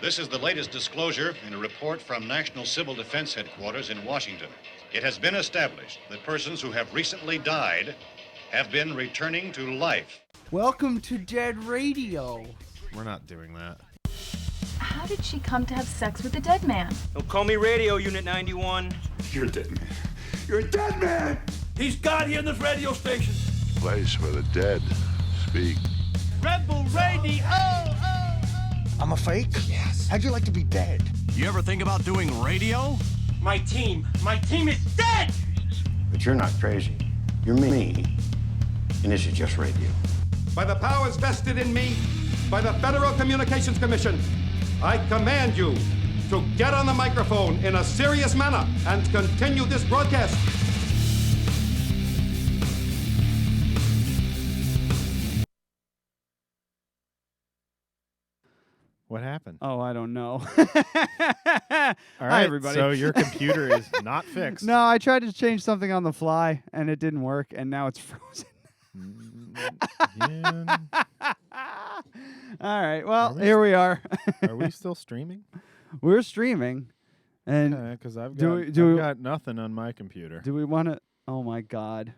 This is the latest disclosure in a report from National Civil Defense Headquarters in Washington. It has been established that persons who have recently died have been returning to life. Welcome to Dead Radio. We're not doing that. How did she come to have sex with a dead man? Don't call me Radio Unit 91. You're a dead man. You're a dead man! He's God here in this radio station. Place where the dead speak. Rebel Radio! I'm a fake? Yes. How'd you like to be dead? You ever think about doing radio? My team is dead! But you're not crazy. You're me. And this is just radio. By the powers vested in me by the Federal Communications Commission, I command you to get on the microphone in a serious manner and continue this broadcast. What happened? Oh, I don't know. All right, Hi, everybody. So your computer is not fixed. No, I tried to change something on the fly, and it didn't work, and now it's frozen. Yeah. All right, well, here we are. Are we still streaming? We're streaming, and Because I've do we- got nothing on my computer. do we want to... Oh, my God.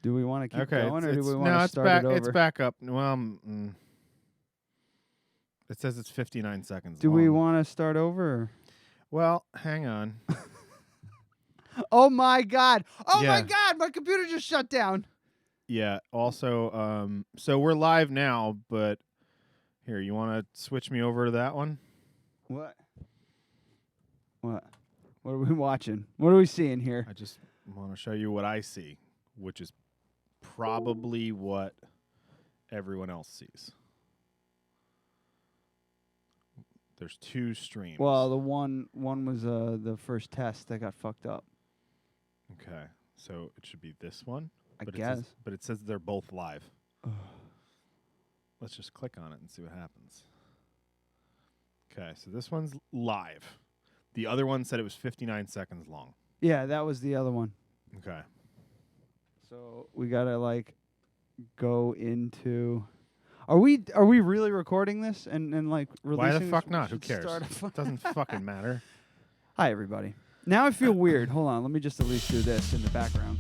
Do we want to keep going, or do we want to start back, it over? It's back up. Well, it says it's 59 seconds Do long. we want to start over? Or? Well, hang on. Oh, my God. Oh, my Yeah. God. My computer just shut down. Yeah. Also, so we're live now, but here, you want to switch me over to that one? What? What are we watching? What are we seeing here? I just want to show you what I see, which is probably what everyone else sees. There's two streams. Well, the one was the first test that got fucked up. Okay, so it should be this one. I but guess. But it says they're both live. Let's just click on it and see what happens. Okay, so this one's live. The other one said it was 59 seconds long. Yeah, that was the other one. Okay. So we gotta go into. Are we really recording this and releasing? Why the this? fuck We not? Who should cares? start It doesn't fucking matter. Hi, everybody. Now I feel weird. Hold on, let me just at least do this in the background.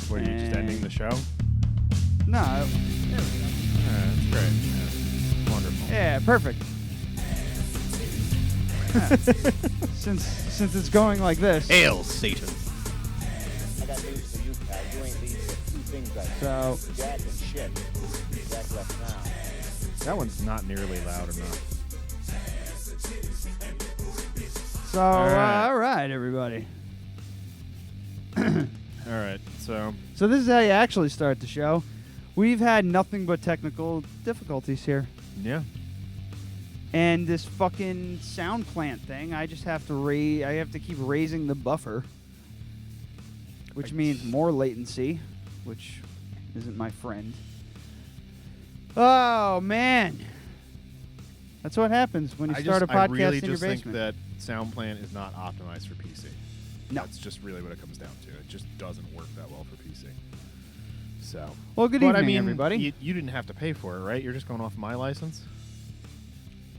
What, are you just ending the show? No, there we go. That's great. Yeah. Wonderful. Yeah, perfect. Yeah. Since it's going like this. Hail Satan. I got news for you, pal. You ain't these two things right So Jack and shit. Jack left now. That one's not nearly loud enough. So all right, everybody. All right, so this is how you actually start the show. We've had nothing but technical difficulties here. yeah. And this fucking sound plant thing, I just have to I have to keep raising the buffer, which means more latency, which isn't my friend. Oh man, that's what happens when you start a podcast I really in your just think basement. that SoundPlant is not optimized for PC. No. That's just really what it comes down to. It just doesn't work that well for PC. So. Well, good but evening, I mean, everybody. You didn't have to pay for it, right? You're just going off my license.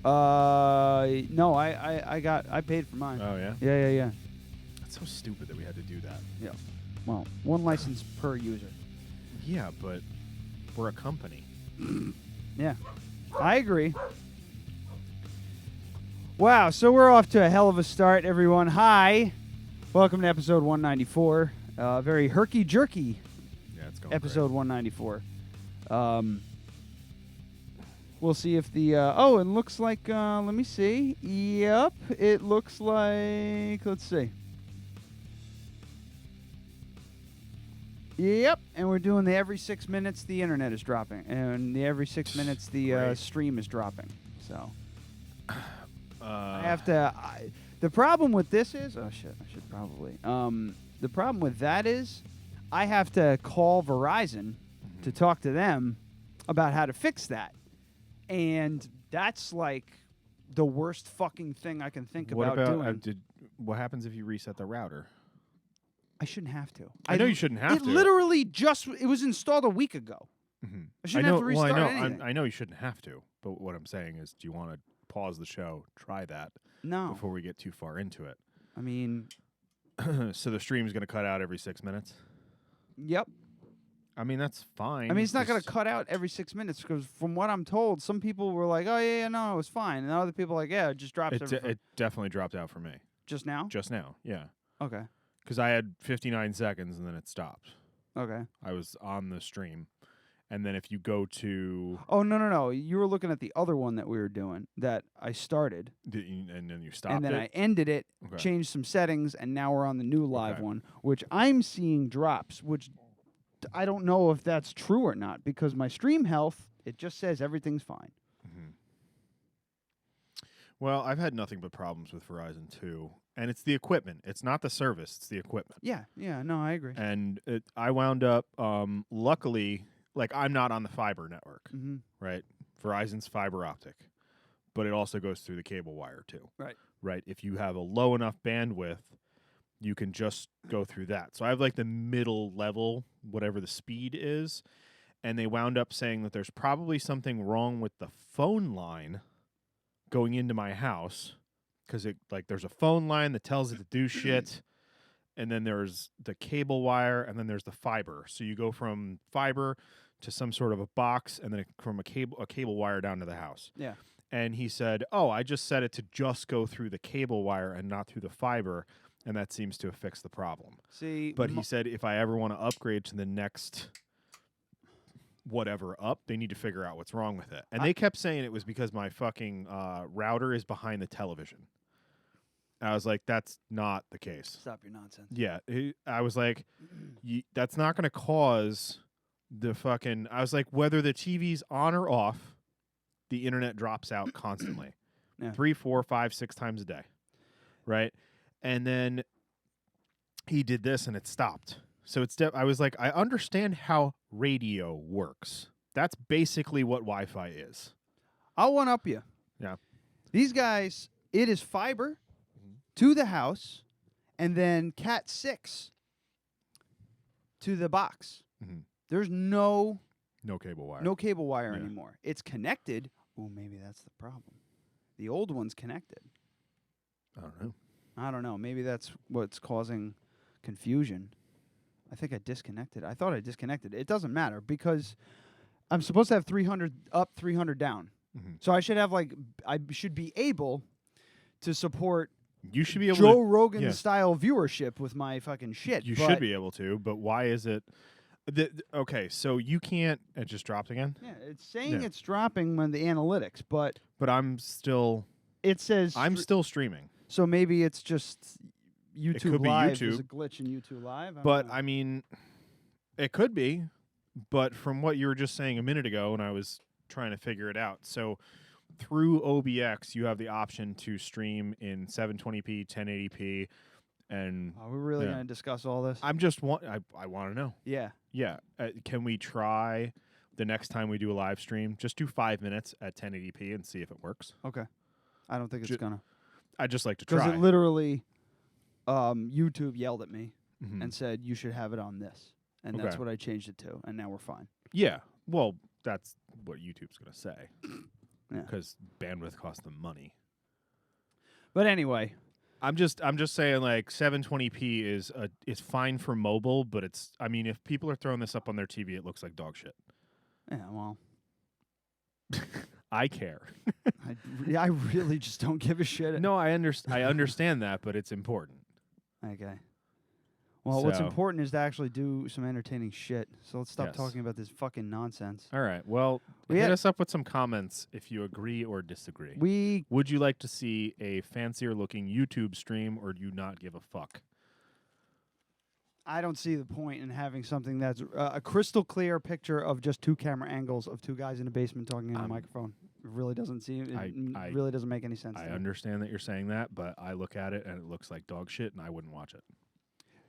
No, I paid for mine. Oh yeah. Yeah. That's so stupid that we had to do that. Yeah. Well, one license per user. Yeah, but we're a company. Yeah, I agree. Wow, so we're off to a hell of a start, everyone. Hi. Welcome to episode 194. Very herky-jerky Yeah, it's going episode 194. We'll see if the... oh, it looks like... let me see. Yep, it looks like... Let's see. Yep, and we're doing the every 6 minutes the internet is dropping. And the every 6 minutes the stream is dropping. So... I have to... the problem with this is... Oh, shit. I should probably... the problem with that is I have to call Verizon to talk to them about how to fix that. And that's like the worst fucking thing I can think about doing. What happens if you reset the router? I shouldn't have to. I know you shouldn't have it to. It literally it was installed a week ago. Mm-hmm. I shouldn't have to restart anything. I know you shouldn't have to. But what I'm saying is, do you want to pause the show, try that before we get too far into it? I mean, so the stream's going to cut out every 6 minutes? Yep. I mean, that's fine. I mean, it's not going to cut out every 6 minutes because from what I'm told, some people were like, oh, yeah, no, it was fine. And other people are like, yeah, it just drops it definitely dropped out for me. Just now? Just now, yeah. Okay. Because I had 59 seconds and then it stopped. Okay. I was on the stream. And then if you go to... Oh, no. You were looking at the other one that we were doing that I started. And then you stopped And then it? I ended it, Okay. changed some settings, and now we're on the new live one, which I'm seeing drops, which I don't know if that's true or not because my stream health, it just says everything's fine. Mm-hmm. Well, I've had nothing but problems with Verizon too. And it's the equipment. It's not the service. It's the equipment. Yeah, no, I agree. And I wound up, luckily... Like, I'm not on the fiber network, right? Verizon's fiber optic, but it also goes through the cable wire, too. Right? If you have a low enough bandwidth, you can just go through that. So I have, like, the middle level, whatever the speed is, and they wound up saying that there's probably something wrong with the phone line going into my house, because there's a phone line that tells it to do shit, and then there's the cable wire, and then there's the fiber. So you go from fiber to some sort of a box, and then from a cable wire down to the house. Yeah. And he said, oh, I just set it to just go through the cable wire and not through the fiber, and that seems to have fixed the problem. See, but he said if I ever want to upgrade to the next whatever up, they need to figure out what's wrong with it. And they kept saying it was because my fucking router is behind the television. I was like, that's not the case. Stop your nonsense. Yeah. I was like, that's not going to cause the fucking... I was like, whether the TV's on or off, the internet drops out constantly. 3, 4, 5, 6 times a day. Right? And then he did this and it stopped. So I was like, I understand how radio works. That's basically what Wi-Fi is. I'll one-up you. Yeah. These guys, it is fiber to the house, and then Cat 6 to the box. There's no cable wire. No cable wire anymore. It's connected. Oh, maybe that's the problem. The old one's connected. I don't know. Maybe that's what's causing confusion. I think I disconnected. I thought I disconnected. It doesn't matter because I'm supposed to have 300 up, 300 down. So I should have I should be able to support You should be able Joe to, Rogan style viewership with my fucking shit. You should be able to, but why is it? Okay, so you can't. It just dropped again. Yeah, it's saying it's dropping when the analytics, but I'm still. It says I'm still streaming. So maybe it's just YouTube it could Live. Be YouTube. There's a glitch in YouTube Live. I mean, it could be. But from what you were just saying a minute ago, and I was trying to figure it out, so. Through OBX, you have the option to stream in 720p, 1080p, and are we really going to discuss all this? I want to know. Yeah. Can we try the next time we do a live stream? Just do 5 minutes at 1080p and see if it works. Okay. I don't think it's gonna. I'd just like to try. Because it literally, YouTube yelled at me and said you should have it on this, and that's what I changed it to, and now we're fine. Yeah. Well, that's what YouTube's gonna say. Yeah. Because bandwidth costs them money. But anyway, I'm just saying 720p is fine for mobile, but if people are throwing this up on their TV, it looks like dog shit. Yeah, well, I care. I really just don't give a shit. No, I understand that, but it's important. Okay. Well, what's important is to actually do some entertaining shit. So let's stop talking about this fucking nonsense. All right. Well, hit us up with some comments if you agree or disagree. Would you like to see a fancier-looking YouTube stream, or do you not give a fuck? I don't see the point in having something that's a crystal clear picture of just 2 camera angles of 2 guys in a basement talking in a microphone. It really doesn't seem. It really doesn't make any sense. I understand that you're saying that, but I look at it and it looks like dog shit, and I wouldn't watch it.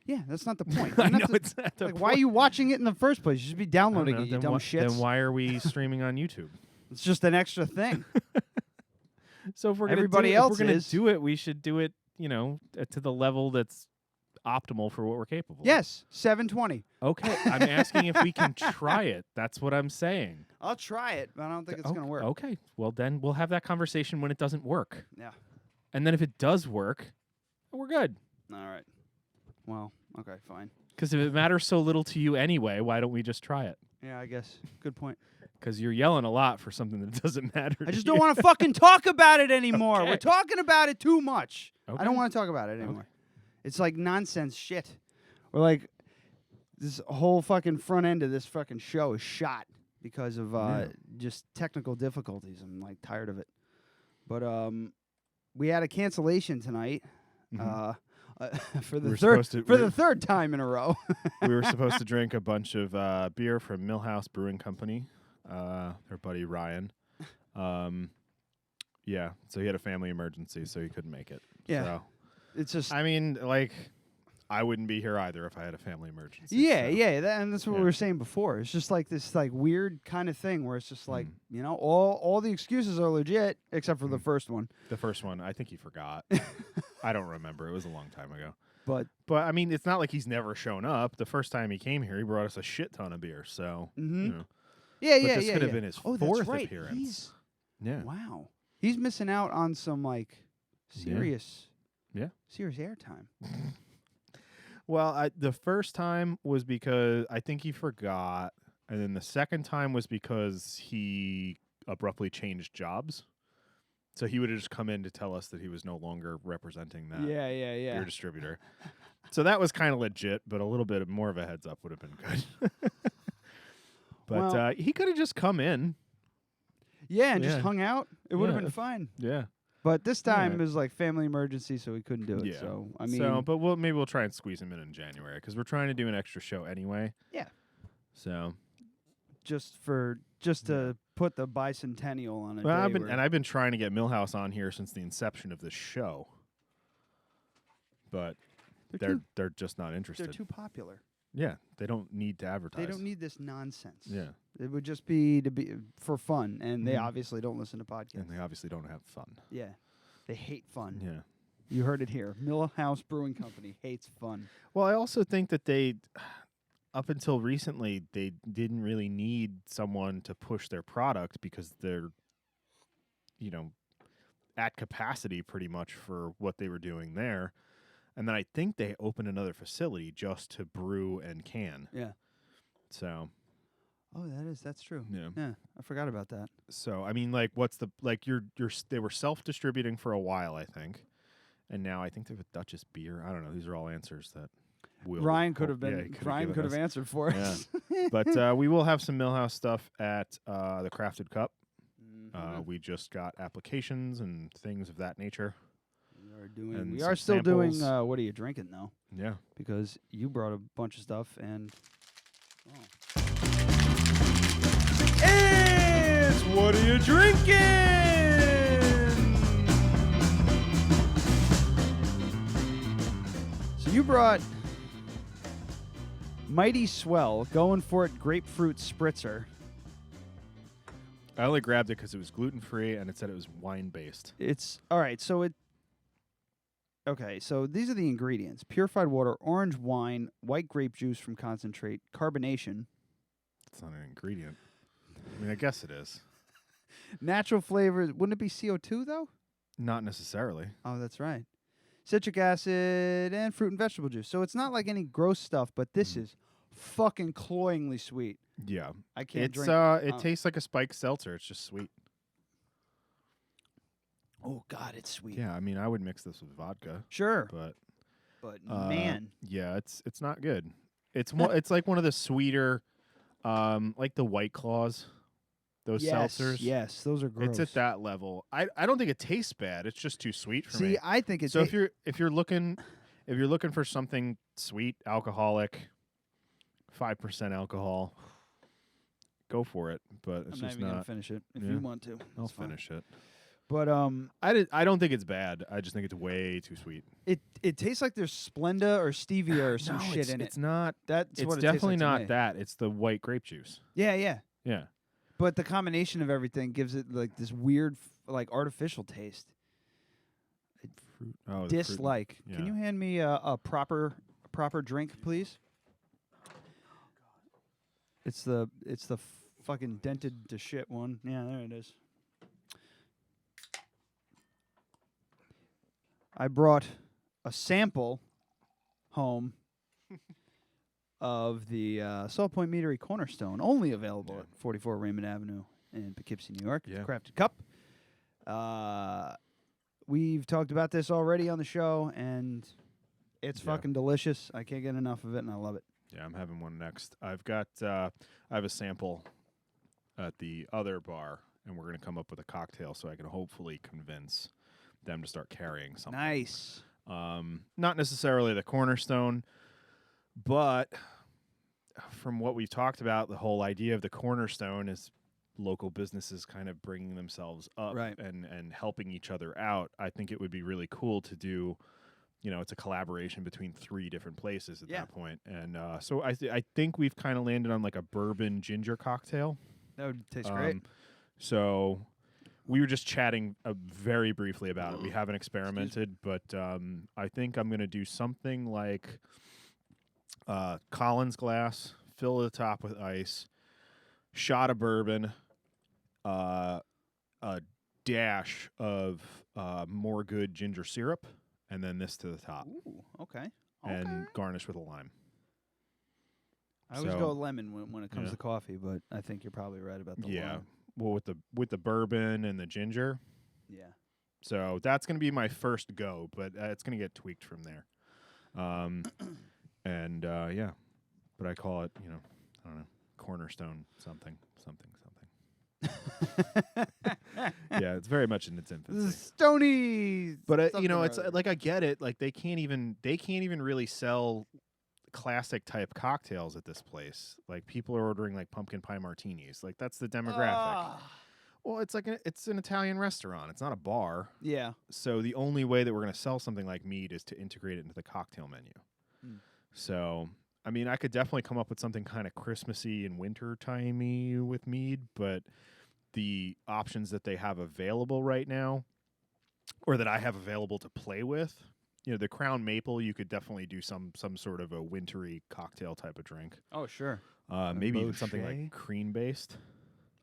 Yeah, that's not the point. I know it's not the point. Why are you watching it in the first place? You should be downloading it, you dumb shits. Then why are we streaming on YouTube? It's just an extra thing. So if we're going to do it, we should do it, to the level that's optimal for what we're capable of. Yes, 720. Okay, I'm asking if we can try it. That's what I'm saying. I'll try it, but I don't think it's going to work. Okay, well then we'll have that conversation when it doesn't work. Yeah. And then if it does work, we're good. All right. Well, okay, fine. Because if it matters so little to you anyway, why don't we just try it? Yeah, I guess. Good point. Because you're yelling a lot for something that doesn't matter. I just don't want to fucking talk about it anymore. Okay. We're talking about it too much. Okay. I don't want to talk about it anymore. It's like nonsense shit. We're like, this whole fucking front end of this fucking show is shot because of just technical difficulties. I'm like tired of it. But we had a cancellation tonight. For the third time in a row. We were supposed to drink a bunch of beer from Millhouse Brewing Company, their buddy Ryan. Yeah, so he had a family emergency, so he couldn't make it. Yeah. So, it's just... I mean, like, I wouldn't be here either if I had a family emergency. Yeah, so. and that's what we were saying before. It's just like this like weird kind of thing where it's just like, you know, all the excuses are legit except for the first one. The first one, I think he forgot. I don't remember. It was a long time ago. But I mean, it's not like he's never shown up. The first time he came here, he brought us a shit ton of beer. So, you know. This could have been his fourth appearance. Wow. He's missing out on some like serious airtime. Well, the first time was because I think he forgot, and then the second time was because he abruptly changed jobs. So he would have just come in to tell us that he was no longer representing that beer distributor. So that was kind of legit, but a little bit more of a heads up would have been good. But he could have just come in. Yeah, and just hung out. It would have been fine. Yeah. But this time it was like family emergency, so we couldn't do it. Yeah. So I mean, but maybe we'll try and squeeze him in January because we're trying to do an extra show anyway. Yeah. So, just to put the bicentennial on it. Well, I've been trying to get Millhouse on here since the inception of this show, but they're just not interested. They're too popular. Yeah, they don't need to advertise. They don't need this nonsense. Yeah. It would just be for fun, and they obviously don't listen to podcasts. And they obviously don't have fun. Yeah. They hate fun. Yeah. You heard it here. Millhouse Brewing Company hates fun. Well, I also think that they, up until recently, they didn't really need someone to push their product because they're, at capacity pretty much for what they were doing there. And then I think they opened another facility just to brew and can. Yeah. So. Oh, that's true. Yeah. Yeah. I forgot about that. So, I mean, like, they were self-distributing for a while, I think. And now I think they're with Duchess Beer. I don't know. These are all answers that Ryan could have answered for us. Yeah. But we will have some Millhouse stuff at the Crafted Cup. Mm-hmm. We just got applications and things of that nature. We are still doing what are you drinking though? Yeah. Because you brought a bunch of stuff and It's What Are You Drinking? So you brought Mighty Swell, going for it, grapefruit spritzer. I only grabbed it because it was gluten-free and it said it was wine-based. It's all right. Okay, so these are the ingredients: purified water, orange wine, white grape juice from concentrate, carbonation. It's not an ingredient. I mean, I guess it is. Natural flavors. Wouldn't it be CO2 though? Not necessarily. Oh, that's right. Citric acid and fruit and vegetable juice. So it's not like any gross stuff, but this is fucking cloyingly sweet. Yeah. I can't drink. It tastes like a spiked seltzer. It's just sweet. Oh God, it's sweet. Yeah, I mean, I would mix this with vodka. Sure. But man. Yeah, it's not good. It's it's like one of the sweeter like the White Claws. Those seltzers. Yes, those are gross. It's at that level. I don't think it tastes bad. It's just too sweet for me. See, I think it's so if you're looking for something sweet, alcoholic, 5% alcohol, go for it. But it's I'm just not even gonna finish it. If you want to, I'll finish it. But I don't think it's bad. I just think it's way too sweet. It tastes like there's Splenda or stevia or some shit in it. It's not. That's what it's it definitely tastes like not that. It's the white grape juice. Yeah, yeah. Yeah. But the combination of everything gives it like this weird, like artificial taste. Fruit. Oh, dislike. Yeah. Can you hand me a proper proper drink, please? It's the fucking dented to shit one. Yeah, there it is. I brought a sample home of the Salt Point Meadery Cornerstone, only available at 44 Raymond Avenue in Poughkeepsie, New York. Yeah. Crafted cup. We've talked about this already on the show, and it's fucking delicious. I can't get enough of it, and I love it. Yeah, I'm having one next. I've got I have a sample at the other bar, and we're going to come up with a cocktail so I can hopefully convince them to start carrying something. Nice. Not necessarily the Cornerstone, but from what we've talked about, the whole idea of the Cornerstone is local businesses kind of bringing themselves up and helping each other out. I think it would be really cool to do, it's a collaboration between 3 different places at that point. And so I think we've kind of landed on like a bourbon ginger cocktail. That would taste great. So we were just chatting very briefly about it. We haven't experimented, but I think I'm going to do something like Collins glass, fill the top with ice, shot of bourbon, a dash of more good ginger syrup, and then this to the top. Ooh, okay. And garnish with a lime. I always go lemon when it comes to coffee, but I think you're probably right about the lime. Well, with the bourbon and the ginger. Yeah. So that's going to be my first go, but it's going to get tweaked from there. But I call it, I don't know, Cornerstone something. Yeah, it's very much in its infancy. Stony. But it's like I get it. Like they can't even really sell classic type cocktails at this place. Like people are ordering like pumpkin pie martinis. Like that's the demographic. Well, it's an Italian restaurant. It's not a bar. Yeah. So the only way that we're going to sell something like mead is to integrate it into the cocktail menu. So, I mean, I could definitely come up with something kind of Christmassy and winter-timey with mead, but the options that they have available right now, or that I have available to play with, the Crown Maple, you could definitely do some sort of a wintry cocktail type of drink. Oh, sure. Maybe even something like cream-based.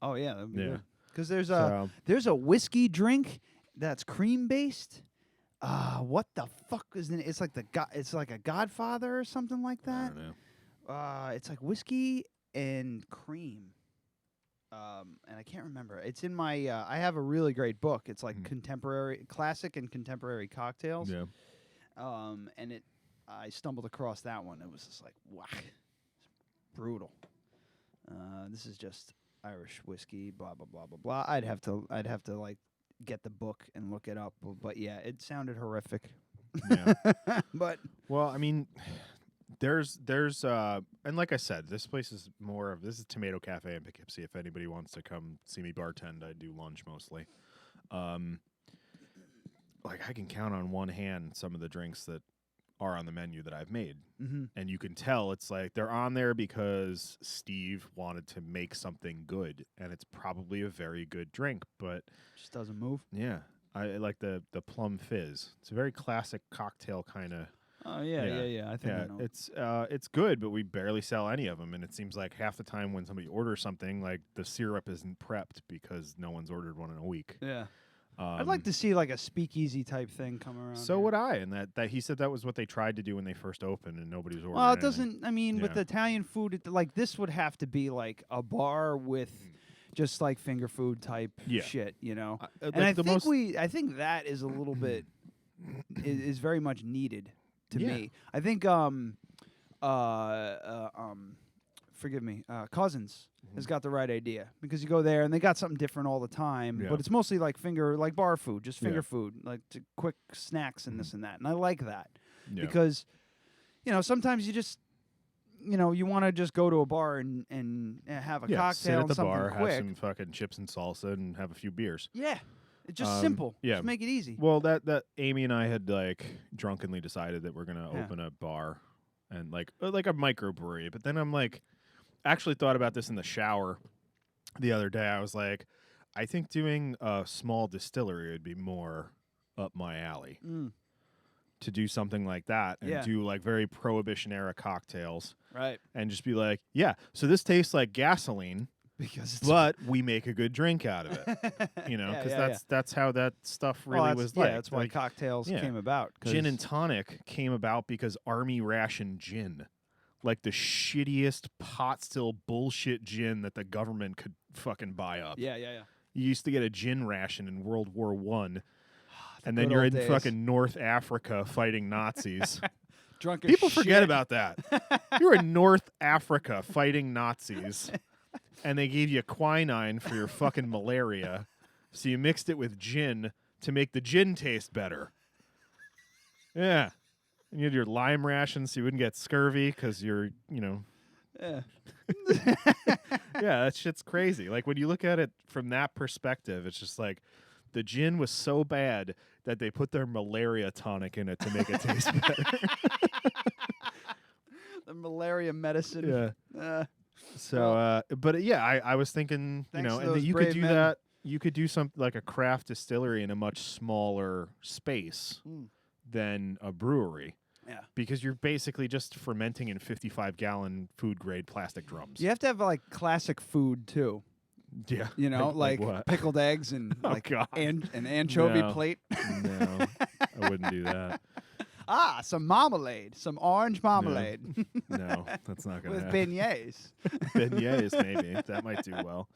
Oh, yeah, that'd be good. Because there's a whiskey drink that's cream-based. What the fuck is it? It's like it's like a Godfather or something like that. I don't know. It's like whiskey and cream. And I can't remember. It's in my. I have a really great book. It's like classic and contemporary cocktails. Yeah. And I stumbled across that one. It was just like, whack, it's brutal. This is just Irish whiskey. Blah blah blah blah blah. I'd have to like get the book and look it up. But yeah, it sounded horrific. Yeah. But well, I mean, there's and like I said, this place is this is Tomato Cafe in Poughkeepsie. If anybody wants to come see me bartend, I do lunch mostly. Like I can count on one hand some of the drinks that are on the menu that I've made. And you can tell it's like they're on there because Steve wanted to make something good, and it's probably a very good drink, but just doesn't move. Yeah. I like the plum fizz. It's a very classic cocktail kind of. Oh yeah. I think I know. It's good, but we barely sell any of them, and it seems like half the time when somebody orders something, like the syrup isn't prepped because no one's ordered one in a week. Yeah. I'd like to see like a speakeasy type thing come around. So would I, and that he said that was what they tried to do when they first opened, and nobody was ordering. Well, it doesn't. I mean, with Italian food, like this would have to be like a bar with just like finger food type shit, and I think that is a little bit is very much needed to me. I think forgive me, Cousins has got the right idea, because you go there and they got something different all the time, but it's mostly like bar food, just finger food, like quick snacks and this and that. And I like that because, sometimes you just, you want to just go to a bar and have a cocktail sit at and the something bar, quick. have some fucking chips and salsa, and have a few beers. Yeah. It's just simple. Yeah. Just make it easy. Well, that Amy and I had like drunkenly decided that we're going to open a bar and like a microbrewery. But then I'm like, actually thought about this in the shower the other day. I was like, I think doing a small distillery would be more up my alley. to do something like that and do like very Prohibition era cocktails. Right. And just be like, yeah, so this tastes like gasoline, but we make a good drink out of it. You know, because that's how that stuff really was like. Yeah, that's why cocktails came about. Gin and tonic came about because Army ration gin. Like the shittiest pot still bullshit gin that the government could fucking buy up. Yeah. You used to get a gin ration in World War I, and then you're in fucking North Africa fighting Nazis. Drunk as People shit. forget about that. You're in North Africa fighting Nazis, and they gave you quinine for your fucking malaria, so you mixed it with gin to make the gin taste better. Yeah. And you had your lime rations so you wouldn't get scurvy because you're, you know. Yeah. Yeah, that shit's crazy. Like, when you look at it from that perspective, it's just like the gin was so bad that they put their malaria tonic in it to make it taste better. The malaria medicine. Yeah. But yeah, I was thinking, you know, and that you could do that. You could do something like a craft distillery in a much smaller space than a brewery. Yeah. Because you're basically just fermenting in 55-gallon food-grade plastic drums. You have to have like classic food too. Yeah. You know, like what? pickled eggs and like an anchovy plate. No, I wouldn't do that. Some marmalade, some orange marmalade. No, that's not going to with happen. beignets. Beignets, maybe. That might do well.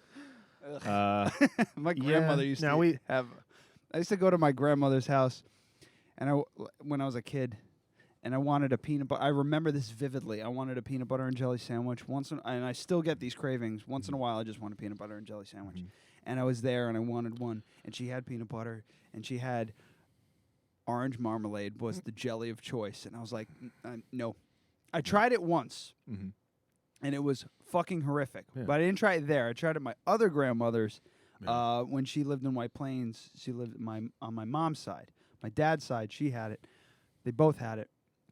My grandmother used to have. I used to go to my grandmother's house, and when I was a kid, and I wanted a peanut butter. I remember this vividly. I wanted a peanut butter and jelly sandwich and I still get these cravings. Once in a while, I just want a peanut butter and jelly sandwich. And I was there, and I wanted one, and she had peanut butter, and she had orange marmalade was the jelly of choice, and I was like, no. I tried it once, and it was fucking horrific. Yeah. But I didn't try it there. I tried it at my other grandmother's when she lived in White Plains. She lived on my mom's side. My dad's side, she had it. They both had it.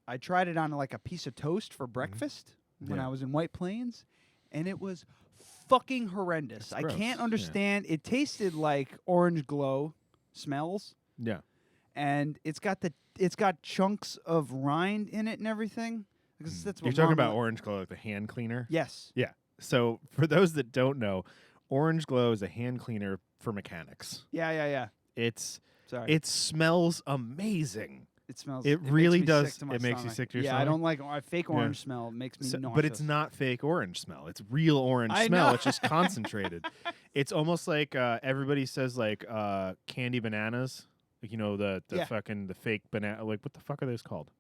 I tried it on like a piece of toast for breakfast when I was in White Plains, and it was fucking horrendous. I can't understand. It tasted like orange glow smells. Yeah. And it's got chunks of rind in it and everything. Because that's what You're talking about Orange Glow, like the hand cleaner? Yes. Yeah. So for those that don't know, Orange Glow is a hand cleaner for mechanics. Yeah. It smells amazing. It smells. It really does. It makes you sick to your stomach. Yeah, I don't like fake orange smell. It makes me nauseous. But it's not fake orange smell. It's real orange smell. Know. It's just concentrated. It's almost like everybody says like candy bananas. Like, you know, the fake banana. Like, what the fuck are those called?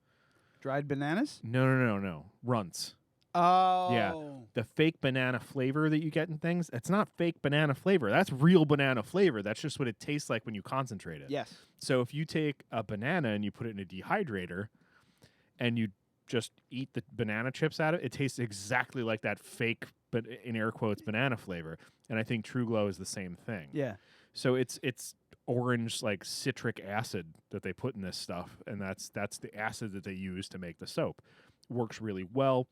Dried bananas? No. Runts. Oh. Yeah. The fake banana flavor that you get in things, it's not fake banana flavor. That's real banana flavor. That's just what it tastes like when you concentrate it. Yes. So if you take a banana and you put it in a dehydrator and you just eat the banana chips out of it, it tastes exactly like that fake, but in air quotes, banana flavor. And I think True Glow is the same thing. Yeah. So it's orange, like citric acid that they put in this stuff, and that's the acid that they use to make the soap. Works really well.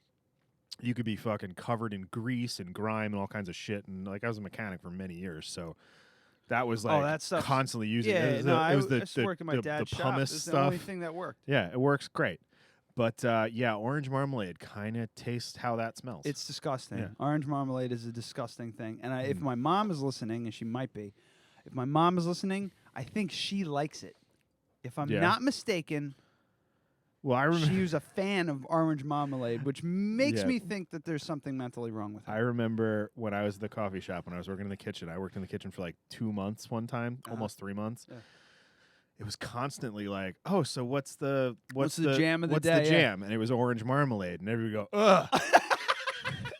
You could be fucking covered in grease and grime and all kinds of shit. And like, I was a mechanic for many years, so that was like that constantly using it. It was the worked at my dad's shop. pumice It's stuff. the only thing that worked. Yeah, it works great. But orange marmalade kind of tastes how that smells. It's disgusting. Yeah. Orange marmalade is a disgusting thing. And if my mom is listening, and she might be, if my mom is listening, I think she likes it. If I'm not mistaken, well, I remember she was a fan of orange marmalade, which makes me think that there's something mentally wrong with her. I remember when I was at the coffee shop, when I was working in the kitchen. I worked in the kitchen for like 2 months one time, almost 3 months. Yeah. It was constantly like, oh, so what's the jam of the day? What's the jam? And it was orange marmalade, and everybody would go, ugh,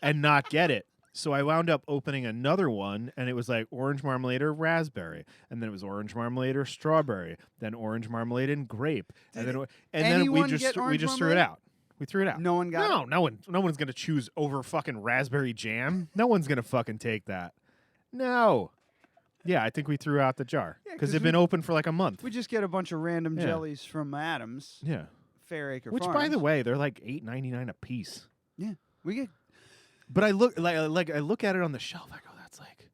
and not get it. So I wound up opening another one, and it was like orange marmalade or raspberry, and then it was orange marmalade or strawberry, then orange marmalade and grape, and then we just threw it out. We threw it out. No one got it? No one's gonna choose over fucking raspberry jam. No one's gonna fucking take that. No. Yeah, I think we threw out the jar because it'd been open for like a month. We just get a bunch of random jellies from Adams. Yeah. Fairacre Which, Farms. by the way, they're like $8.99 a piece. Yeah, we get. But I look at it on the shelf. I go, that's like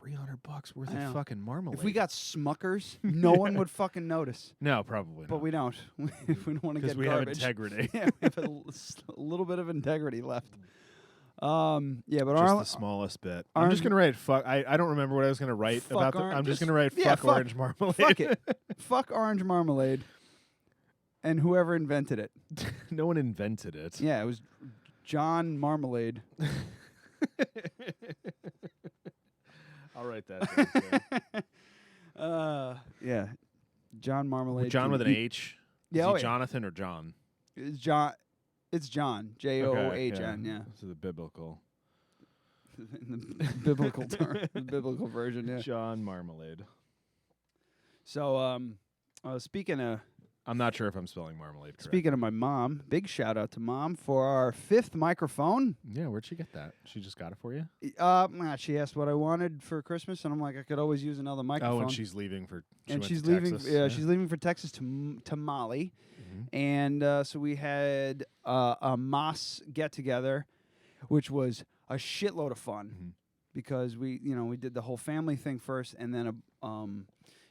$300 worth of fucking marmalade. If we got Smuckers, no one would fucking notice. No, probably not. But we don't. We don't want to get we garbage. have integrity. Yeah, we have a little bit of integrity left. Yeah, but just the smallest bit. I'm just gonna write fuck. I don't remember what I was gonna write about. I'm just gonna write fuck orange marmalade. Fuck it. Fuck orange marmalade. And whoever invented it. No one invented it. Yeah, it was John Marmalade. I'll write that down. Yeah, John Marmalade. John with an H. Yeah, Is he Jonathan or John? It's John. It's John. John. Yeah. This is the biblical. In the biblical term, the biblical version. Yeah. John Marmalade. So, speaking of. I'm not sure if I'm spelling marmalade correct. Speaking of my mom, big shout out to Mom for our 5th microphone. Yeah, where'd she get that? She just got it for you? She asked what I wanted for Christmas, and I'm like, I could always use another microphone. Oh, and she's leaving for she's leaving. Yeah, she's leaving for Texas to Mali, and so we had a Moss get together, which was a shitload of fun because we did the whole family thing first, and then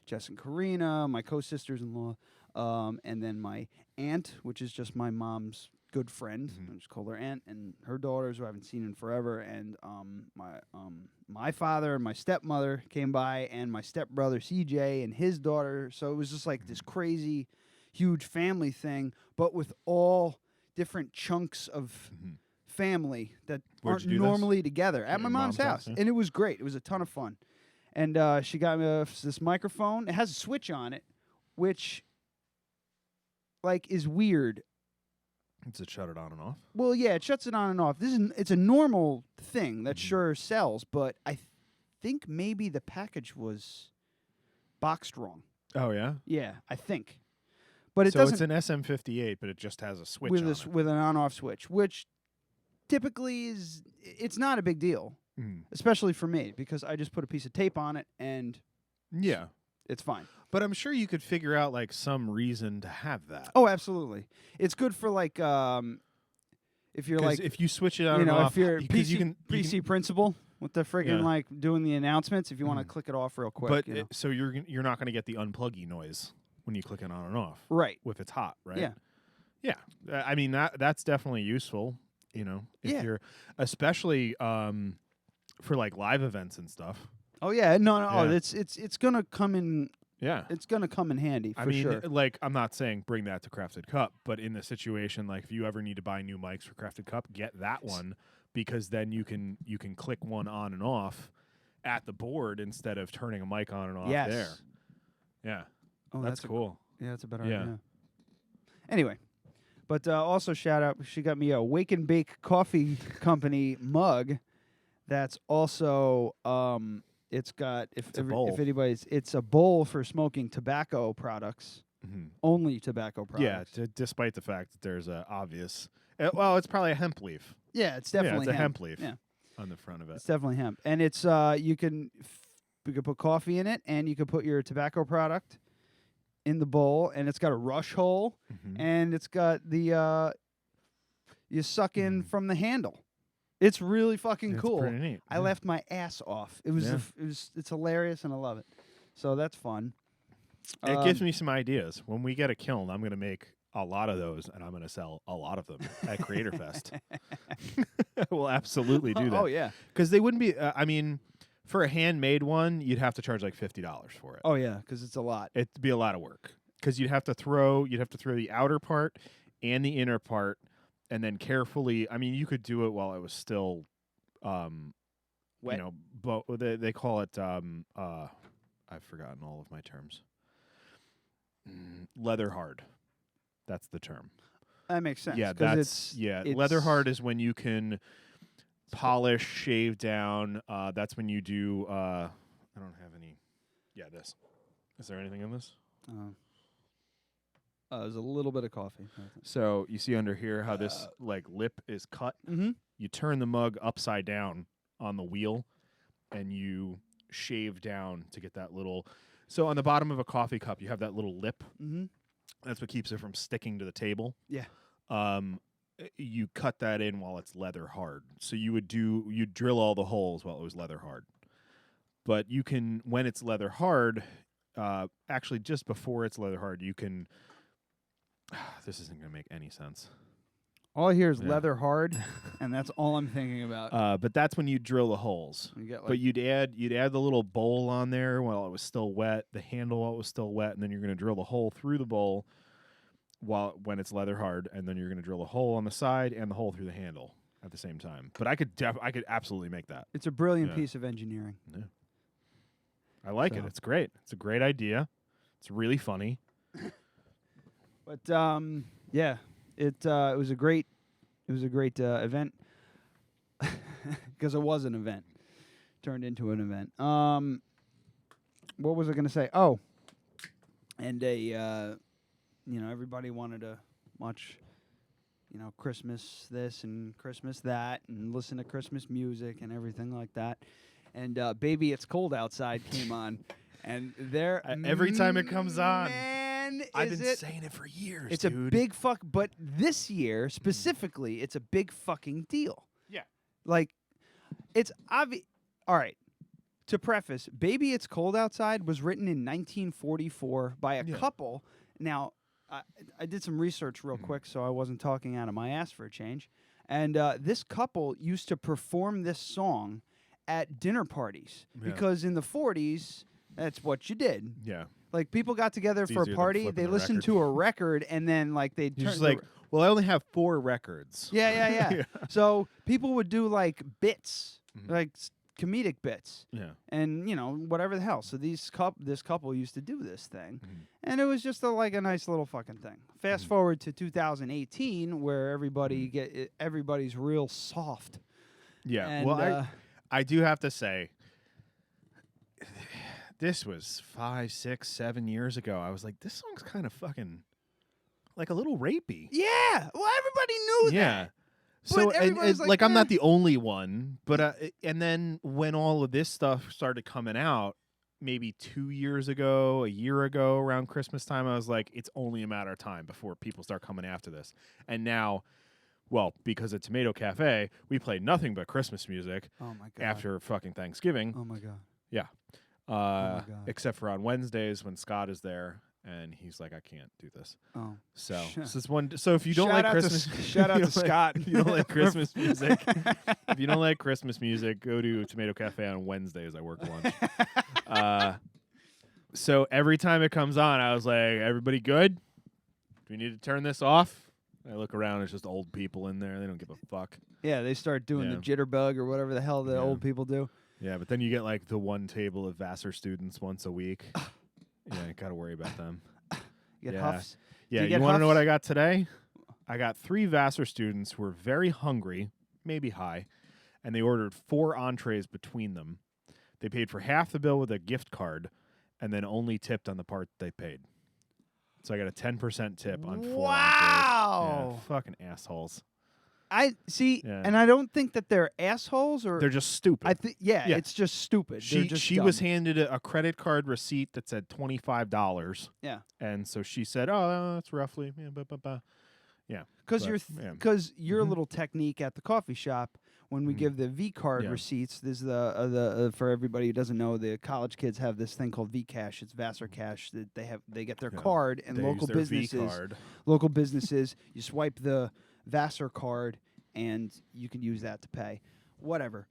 Jess and Karina, my co-sisters-in-law. And then my aunt, which is just my mom's good friend, I just call her aunt, and her daughters who I haven't seen in forever, and my father and my stepmother came by, and my stepbrother CJ and his daughter. So it was just like this crazy, huge family thing, but with all different chunks of family that aren't normally together at my mom's house, and it was great. It was a ton of fun, and she got me this microphone. It has a switch on it, which is weird. Does it shut it on and off? Well, yeah, it shuts it on and off. It's a normal thing that sure sells, but I think maybe the package was boxed wrong. Oh yeah? Yeah, I think. But it doesn't. So it's an SM58, but it just has a switch with on it. With an on-off switch, which typically it's not a big deal, especially for me, because I just put a piece of tape on it and yeah, it's fine. But I'm sure you could figure out some reason to have that. Oh, absolutely. It's good for if you're if you switch it on and off, if you're PC principal with the friggin' doing the announcements, if you want to click it off real quick. But so you're not going to get the unpluggy noise when you click it on and off, right? If it's hot, right? Yeah, yeah. I mean that's definitely useful. If you're especially for live events and stuff. Oh yeah, no, it's gonna come in. Yeah, it's gonna come in handy. For sure. I'm not saying bring that to Crafted Cup, but in the situation, if you ever need to buy new mics for Crafted Cup, get that one because then you can click one on and off at the board instead of turning a mic on and off there. Yeah, that's cool. That's a better idea. Anyway, but also shout out, she got me a Wake and Bake Coffee Company mug. That's also. It's got it's a bowl for smoking tobacco products, only tobacco products. Yeah, despite the fact that there's a obvious. It's probably a hemp leaf. Yeah, it's definitely a hemp leaf. Yeah. On the front of it, it's definitely hemp, and it's you can put coffee in it, and you can put your tobacco product in the bowl, and it's got a rush hole, and it's got the you suck in from the handle. It's really fucking cool. Pretty neat. I laughed my ass off. It was it's hilarious and I love it. So that's fun. It gives me some ideas. When we get a kiln, I'm going to make a lot of those, and I'm going to sell a lot of them at Creator Fest. We'll absolutely do that. Oh yeah, because they wouldn't be. For a handmade one, you'd have to charge $50 for it. Oh yeah, because it's a lot. It'd be a lot of work because you'd have to throw the outer part and the inner part. And then carefully, you could do it while it was still, wet. They call it. I've forgotten all of my terms. Leather hard, that's the term. That makes sense. Yeah, leather hard is when you can polish, shave down. That's when you do. I don't have any. Yeah, this. Is there anything in this? There's a little bit of coffee. So you see under here how this lip is cut. You turn the mug upside down on the wheel, and you shave down to get that little. So on the bottom of a coffee cup, you have that little lip. That's what keeps it from sticking to the table. Yeah. You cut that in while it's leather hard. So you'd drill all the holes while it was leather hard. But you can, when it's leather hard, actually just before it's leather hard, you can. This isn't going to make any sense. All I hear is leather hard, and that's all I'm thinking about. But that's when you drill the holes. But you'd add the little bowl on there while it was still wet, the handle while it was still wet, and then you're going to drill the hole through the bowl when it's leather hard, and then you're going to drill a hole on the side and the hole through the handle at the same time. But I could absolutely make that. It's a brilliant piece of engineering. Yeah. I like it. It's great. It's a great idea. It's really funny. But yeah, it was a great event because it was an event turned into an event. What was I going to say? Oh, and everybody wanted to watch Christmas this and Christmas that and listen to Christmas music and everything like that. And Baby It's Cold Outside came on, and there every time it comes on. I've been saying it for years. It's dude. a big fuck, but this year specifically, it's a big fucking deal. Yeah, like it's obvious. All right. To preface, "Baby It's Cold Outside" was written in 1944 by a couple. Now, I did some research real quick, so I wasn't talking out of my ass for a change. And this couple used to perform this song at dinner parties because in the 40s, that's what you did. Yeah. Like, people got together for a party, they listened to a record, and then, like, they'd turn... just like, well, I only have 4 records. Yeah. So people would do, like, bits, like comedic bits. Yeah. And, whatever the hell. So this couple used to do this thing, and it was just a nice little fucking thing. Fast forward to 2018, where everybody's real soft. Yeah. And, well, I do have to say... This was 5, 6, 7 years ago. I was like, this song's kind of fucking like a little rapey. Yeah. Well, everybody knew that. Yeah. So and like I'm not the only one, but and then when all of this stuff started coming out, maybe 2 years ago, a year ago, around Christmas time, I was like, it's only a matter of time before people start coming after this. And now, well, because of Tomato Cafe, we play nothing but Christmas music. Oh my God. After fucking Thanksgiving. Oh my God. Yeah. Except for on Wednesdays when Scott is there and he's like, I can't do this. Oh, so it's one. So if you don't like Christmas, shout out to Scott. If you don't like Christmas music, if you don't like Christmas music, go to Tomato Cafe on Wednesdays. I work lunch. So every time it comes on, I was like, everybody good? Do we need to turn this off? I look around, it's just old people in there. They don't give a fuck. Yeah, they start doing the jitterbug or whatever the hell the old people do. Yeah, but then you get like the one table of Vassar students once a week. Yeah, you got to worry about them. You get huffs? Yeah, you want to know what I got today? I got 3 Vassar students who were very hungry, maybe high, and they ordered 4 entrees between them. They paid for half the bill with a gift card and then only tipped on the part they paid. So I got a 10% tip on 4 Wow. entrees. Yeah, fucking assholes. I see, and I don't think that they're assholes or they're just stupid. I think, it's just stupid. She was handed a credit card receipt that said $25. Yeah, and so she said, "Oh, that's roughly yeah." Because your little technique at the coffee shop when we give the V card receipts. This is the for everybody who doesn't know, the college kids have this thing called V Cash. It's Vassar Cash that they get their card, and local businesses you swipe the Vassar card and you can use that to pay. Whatever.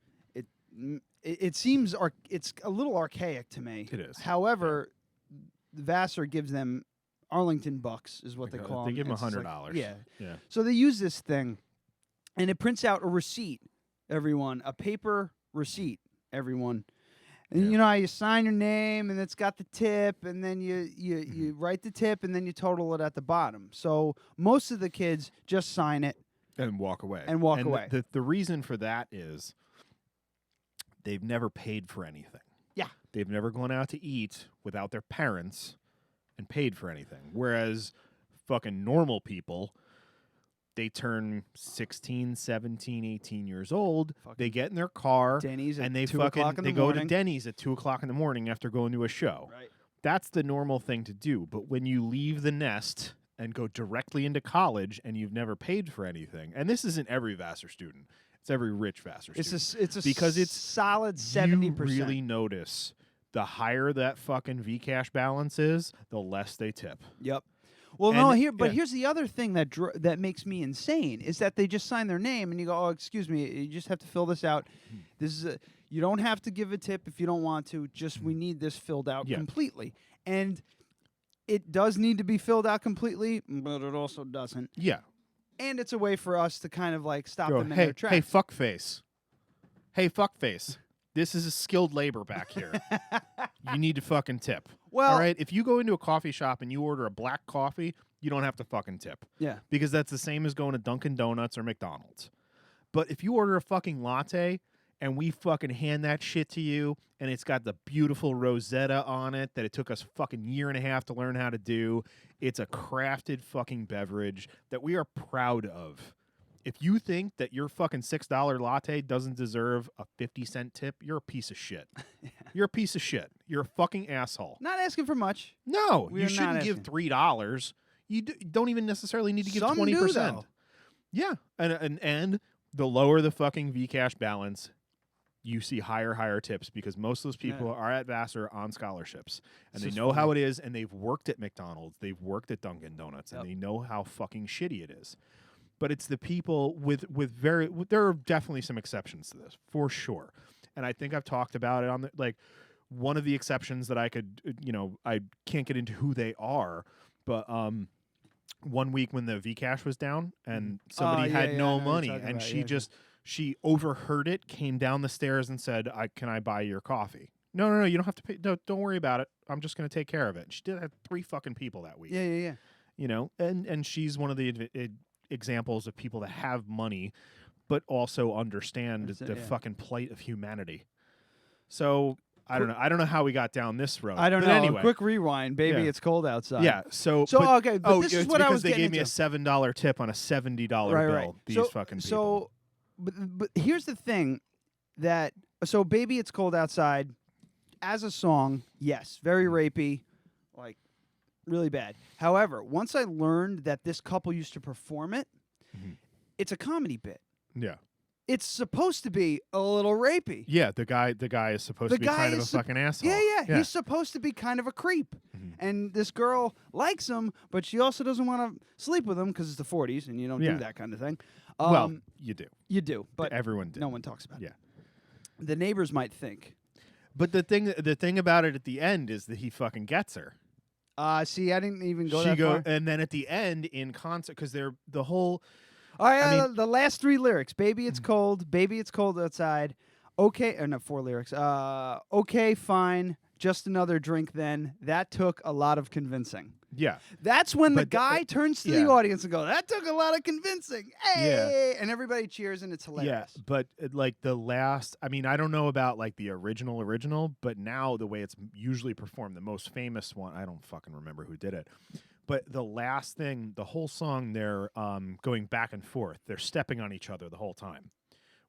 It seems it's a little archaic to me. It is. However, Vassar gives them Arlington bucks is what they call them. They give them $100. Like, yeah. So they use this thing, and it prints out a receipt. Everyone, a paper receipt. Everyone. And you know how you sign your name, and it's got the tip, and then you write the tip, and then you total it at the bottom. So most of the kids just sign it and walk away. The reason for that is they've never paid for anything. Yeah. They've never gone out to eat without their parents and paid for anything. Whereas fucking normal people, they turn 16, 17, 18 years old. They get in their car Denny's and they go to Denny's at 2:00 in the morning after going to a show. Right. That's the normal thing to do. But when you leave the nest and go directly into college and you've never paid for anything, and this isn't every Vassar student. It's every rich Vassar student. It's a because it's solid 70%. You really notice the higher that fucking Vcash balance is, the less they tip. Yep. Well, And, here's the other thing that makes me insane is that they just sign their name and you go, oh, excuse me, you just have to fill this out. This is you don't have to give a tip if you don't want to. Just we need this filled out completely, and it does need to be filled out completely, but it also doesn't. Yeah. And it's a way for us to kind of like stop Go, them in hey, their tracks. hey, fuckface. Hey, fuckface. This is a skilled labor back here. You need to fucking tip. Well, all right? If you go into a coffee shop and you order a black coffee, you don't have to fucking tip. Yeah. Because that's the same as going to Dunkin' Donuts or McDonald's. But if you order a fucking latte and we fucking hand that shit to you and it's got the beautiful Rosetta on it that it took us fucking year and a half to learn how to do, it's a crafted fucking beverage that we are proud of. If you think that your fucking $6 latte doesn't deserve a 50-cent tip, you're a piece of shit. You're a piece of shit. You're a fucking asshole. Not asking for much. No, We you are not shouldn't give asking. $3. You don't even necessarily need to give Some 20%. do, though. Yeah, and the lower the fucking Vcash balance, you see higher tips because most of those people are at Vassar on scholarships and they know how it is, and they've worked at McDonald's, they've worked at Dunkin' Donuts, and they know how fucking shitty it is. But it's the people with there are definitely some exceptions to this for sure, and I think I've talked about it on the like one of the exceptions that I could I can't get into who they are, but 1 week when the Vcash was down and somebody had no money and she overheard it, came down the stairs and said, can I buy your coffee? No, you don't have to pay. No, don't worry about it. I'm just going to take care of it. She did have 3 fucking people that week. Yeah. You know, and she's one of the examples of people that have money but also understand the fucking plight of humanity. So I don't know how we got down this road. I don't but know. Anyway. Quick rewind, baby. It's cold outside. Yeah. So okay. But this is what I was because they getting gave me a $7 tip on a $70 bill. Right. These fucking people. But here's the thing so Baby It's Cold Outside as a song, yes, very rapey, like really bad. However, once I learned that this couple used to perform it, it's a comedy bit. Yeah. It's supposed to be a little rapey. Yeah, the guy is supposed to be kind of a fucking asshole. Yeah. He's supposed to be kind of a creep. And this girl likes him, but she also doesn't want to sleep with him because it's the 40s and you don't do that kind of thing. Well, you do. You do, but everyone did. No one talks about it. Yeah. The neighbors might think. But the thing about it at the end is that he fucking gets her. See, I didn't even go that far. And then at the end in concert, because they're the whole. All right, the last 3 lyrics: "Baby, it's cold. Baby, it's cold outside." Okay, or no, 4 lyrics. Okay, fine. Just another drink. Then that took a lot of convincing. Yeah, that's when the guy turns to the audience and goes, "That took a lot of convincing." Hey, and everybody cheers, and it's hilarious. Yeah, but like the last, I mean, I don't know about like the original, but now the way it's usually performed, the most famous one, I don't fucking remember who did it. But the last thing, the whole song, they're going back and forth. They're stepping on each other the whole time,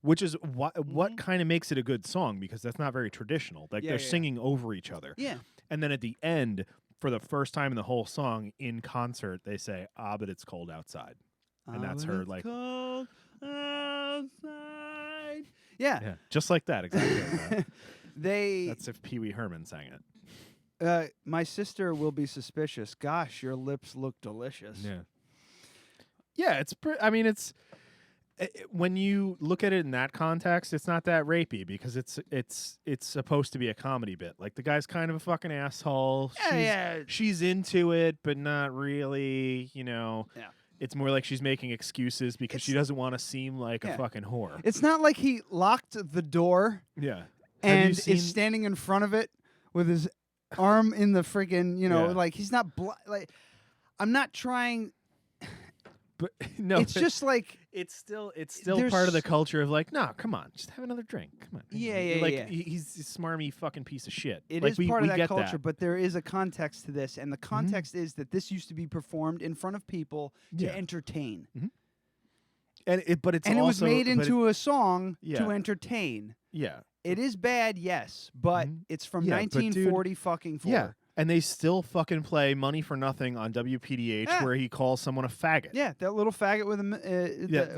which is what kind of makes it a good song because that's not very traditional. Like they're singing over each other. Yeah. And then at the end, for the first time in the whole song in concert, they say, but it's cold outside. And that's her like. Cold outside. Yeah. Just like that. Exactly like that. That's if Pee Wee Herman sang it. My sister will be suspicious. Gosh, your lips look delicious. Yeah, it's. It's when you look at it in that context, it's not that rapey because it's supposed to be a comedy bit. Like the guy's kind of a fucking asshole. She's into it, but not really. You know. Yeah. It's more like she's making excuses because she doesn't want to seem like a fucking whore. It's not like he locked the door. Yeah. And is standing in front of it with his arm in the friggin', like he's not like I'm not trying. But no, it's just like it's still part of the culture of like, no, come on, just have another drink. Come on. Yeah. He's a smarmy fucking piece of shit. It is part of that culture, but there is a context to this, and the context is that this used to be performed in front of people to entertain. And but it was made into a song to entertain. Yeah. It is bad, yes, but it's from 1940 fucking 4. Yeah, And they still fucking play Money for Nothing on WPDH where he calls someone a faggot. Yeah, that little faggot with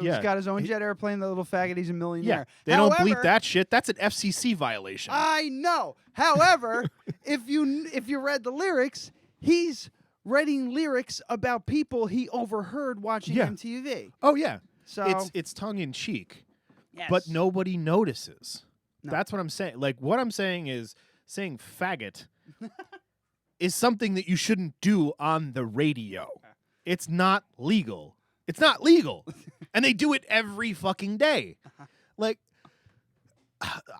he's got his own jet airplane, that little faggot, he's a millionaire. They don't bleep that shit. That's an FCC violation. I know. However, if you read the lyrics, he's writing lyrics about people he overheard watching MTV. Oh, yeah. So it's tongue-in-cheek, yes. but nobody notices. No. That's what I'm saying. Like, what I'm saying is saying faggot is something that you shouldn't do on the radio. It's not legal. It's not legal. And they do it every fucking day. Like,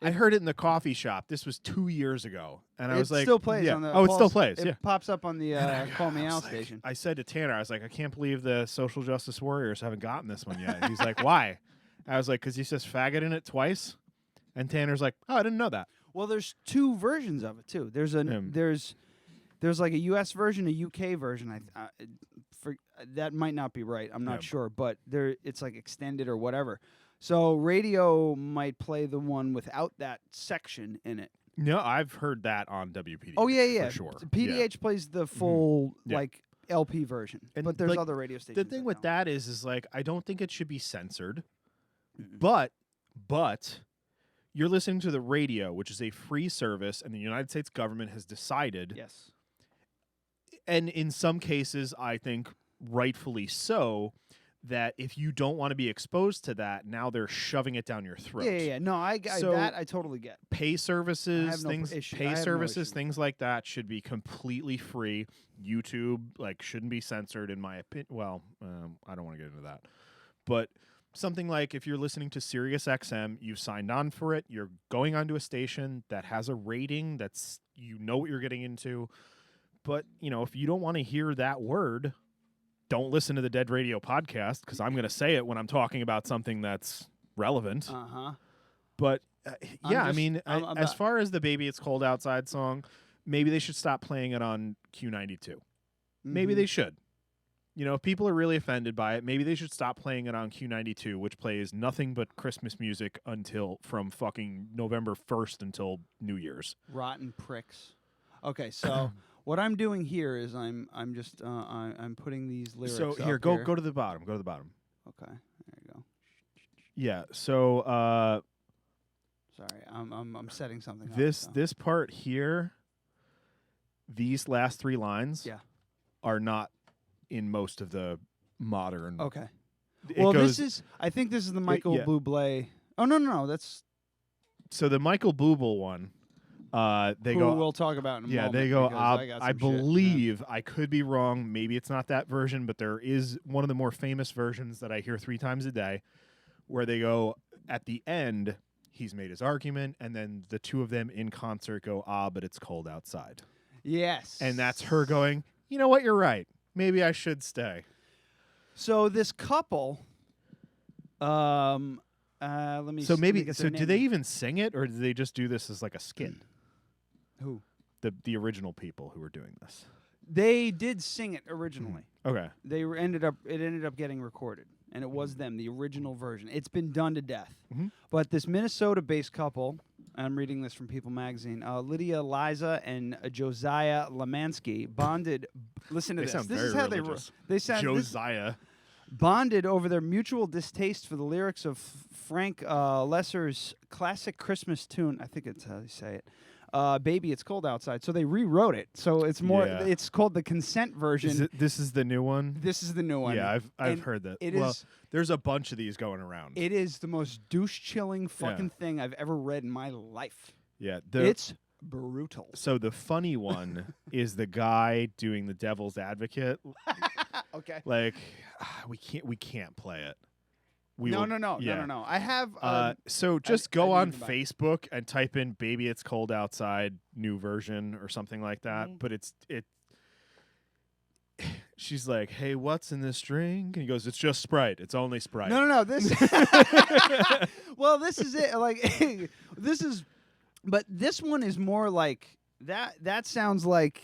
I heard it in the coffee shop. This was 2 years ago. And I was like... It still plays on the... Oh, it still plays, It pops up on the Call Me Out station. I said to Tanner, I was like, I can't believe the social justice warriors haven't gotten this one yet. He's like, why? I was like, because he says faggot in it twice. And Tanner's like, oh, I didn't know that. Well, there's two versions of it, too. There's like a U.S. version, a UK version. That might not be right. I'm not sure. But it's like extended or whatever. So radio might play the one without that section in it. No, I've heard that on WPDH. Oh, yeah. For sure. PDH plays the full, like, LP version. But there's other radio stations. The thing with that is like, I don't think it should be censored. But you're listening to the radio, which is a free service, and the United States government has decided. Yes. And in some cases, I think rightfully so, that if you don't want to be exposed to that, now they're shoving it down your throat. Yeah. No, I totally get. Pay services, things like that should be completely free. YouTube shouldn't be censored, in my opinion. Well, I don't want to get into that, but something like if you're listening to Sirius XM, you've signed on for it. You're going onto a station that has a rating that's what you're getting into. But if you don't want to hear that word, don't listen to the Dead Radio podcast, because I'm going to say it when I'm talking about something that's relevant. But as far as the Baby It's Cold Outside song, maybe they should stop playing it on Q92. Maybe they should. If people are really offended by it, maybe they should stop playing it on Q92, which plays nothing but Christmas music from fucking November 1st until New Year's. Rotten pricks. Okay, so what I'm doing here is I'm putting these lyrics. So here, go to the bottom. Go to the bottom. Okay, there you go. Yeah. So sorry, I'm setting something up. This part here, these last three lines, are not in most of the modern. Okay. I think this is the Michael Bublé. Oh no, that's. So the Michael Bublé one. We'll talk about in a moment. They go. I believe I could be wrong. Maybe it's not that version, but there is one of the more famous versions that I hear 3 times a day, where they go at the end. He's made his argument, and then the two of them in concert go, but it's cold outside. Yes, and that's her going. You know what? You're right. Maybe I should stay. So this couple. Let me. So maybe. So do they even sing it, or do they just do this as like a skit? Who? The original people who were doing this. They did sing it originally. Okay. It ended up getting recorded, and it was them, the original version. It's been done to death. But this Minnesota-based couple, I'm reading this from People Magazine, Lydia Liza and Josiah Lemansky bonded. Listen to this. Sound this very is how religious. they sound. Josiah. Bonded over their mutual distaste for the lyrics of Frank Lesser's classic Christmas tune. I think it's how they say it. Baby, It's Cold Outside. So they rewrote it. So it's more. Yeah. It's called the consent version. This is the new one? This is the new one. Yeah, I've heard that. There's a bunch of these going around. It is the most douche-chilling fucking thing I've ever read in my life. Yeah. It's brutal. So the funny one is the guy doing the devil's advocate. Okay. Like, we can't play it. No. I have. So just go on Facebook and type in "Baby It's Cold Outside" new version or something like that. But it. She's like, "Hey, what's in this drink?" And he goes, "It's just Sprite. It's only Sprite." No. This. Well, this is it. Like, this is, but this one is more like that. That sounds like.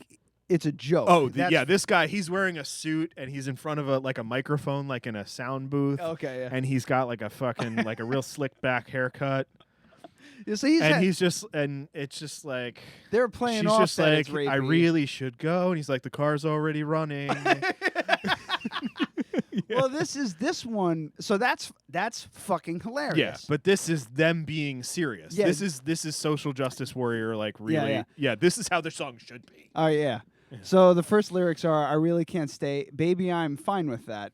It's a joke. Oh, this guy, he's wearing a suit and he's in front of a microphone, like in a sound booth. Okay, yeah. And he's got like a fucking, like a real slick back haircut. So it's just like they're playing she's off just that like, it's rapey. I really should go, and he's like, the car's already running. Well, this one. So that's fucking hilarious. Yeah, but this is them being serious. Yeah. This is social justice warrior, like really. Yeah, this is how their song should be. Oh yeah. So the first lyrics are, "I really can't stay, baby. I'm fine with that.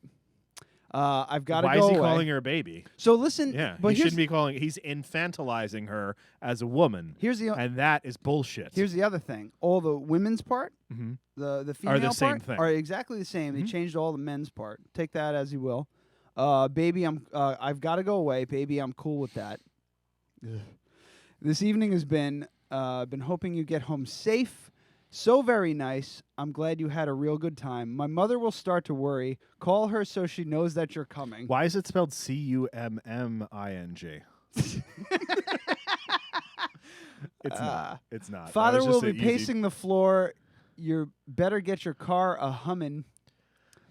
I've got to go away." Why is he calling her a baby? So listen. Yeah, but he shouldn't be calling. He's infantilizing her as a woman. And that is bullshit. Here's the other thing. All the women's part, the female are the same part, thing. are exactly the same. They changed all the men's part. Take that as you will. Baby, I've got to go away. Baby, I'm cool with that. This evening has been hoping you get home safe. So very nice. I'm glad you had a real good time. My mother will start to worry. Call her so she knows that you're coming. Why is it spelled Cumming? It's not. It's not. Father will be pacing the floor. You better get your car a hummin'.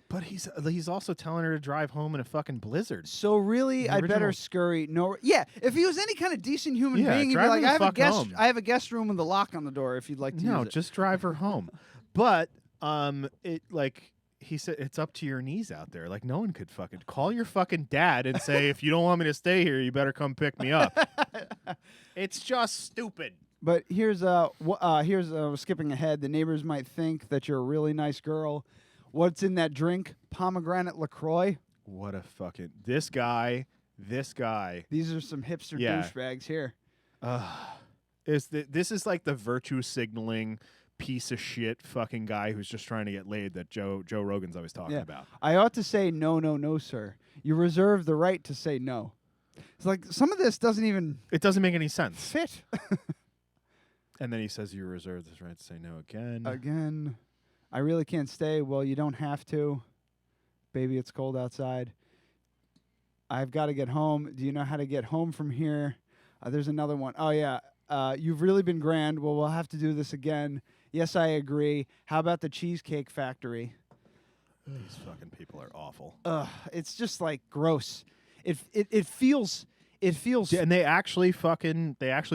But he's also telling her to drive home in a fucking blizzard. So really, I'd better scurry. No, yeah. If he was any kind of decent human being, he'd be drive like, her the fuck home. I have a guest room with a lock on the door. If you'd like to use it. No, just drive her home. But he said, it's up to your knees out there. Like, no one could fucking call your fucking dad and say, if you don't want me to stay here, you better come pick me up. It's just stupid. But here's skipping ahead. The neighbors might think that you're a really nice girl. What's in that drink? Pomegranate LaCroix. What a fucking this guy. These are some hipster douchebags here. This is like the virtue signaling piece of shit fucking guy who's just trying to get laid that Joe Rogan's always talking about. I ought to say no, no, no, sir. You reserve the right to say no. It's like some of this doesn't even. It doesn't make any sense. Fit. And then he says you reserve the right to say no again. Again. I really can't stay. Well, you don't have to. Baby, it's cold outside. I've got to get home. Do you know how to get home from here? There's another one. Oh, yeah. You've really been grand. Well, we'll have to do this again. Yes, I agree. How about the Cheesecake Factory? These fucking people are awful. It's just like gross. It feels. Yeah, and they actually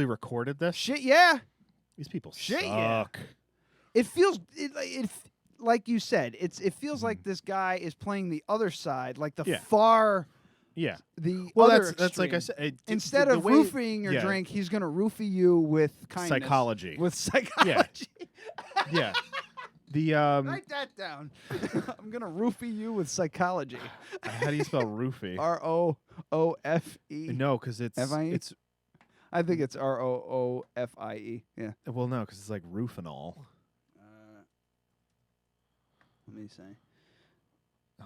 recorded this? Shit, yeah. These people Shit, suck. Yeah. It feels like you said. It feels like this guy is playing the other side, like the far. Yeah. The well, other that's like I said. Instead of roofing your drink, he's gonna roofie you with kindness. Psychology. With psychology. Yeah. The write that down. I'm gonna roofie you with psychology. How do you spell roofie? ROOFE. No, because it's F-I-E? it's. I think it's ROOFIE. Yeah. Well, no, because it's like roof and all. Let me say.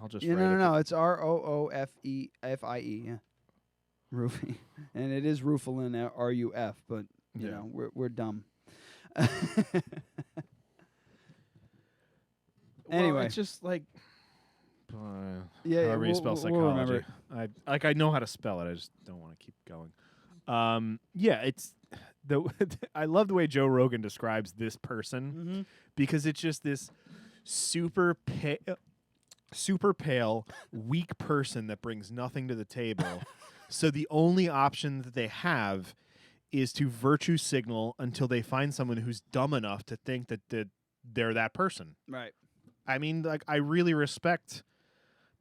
I'll just. No. It's ROOFIE. Yeah. Roofie, and it is roofalin RUF, but you know we're dumb. Anyway, it's just like. Yeah, however you spell psychology. We'll remember it. I know how to spell it. I just don't want to keep going. It's I love the way Joe Rogan describes this person because it's just this super pale, weak person that brings nothing to the table. So the only option that they have is to virtue signal until they find someone who's dumb enough to think that they're that person. Right. I mean, like, I really respect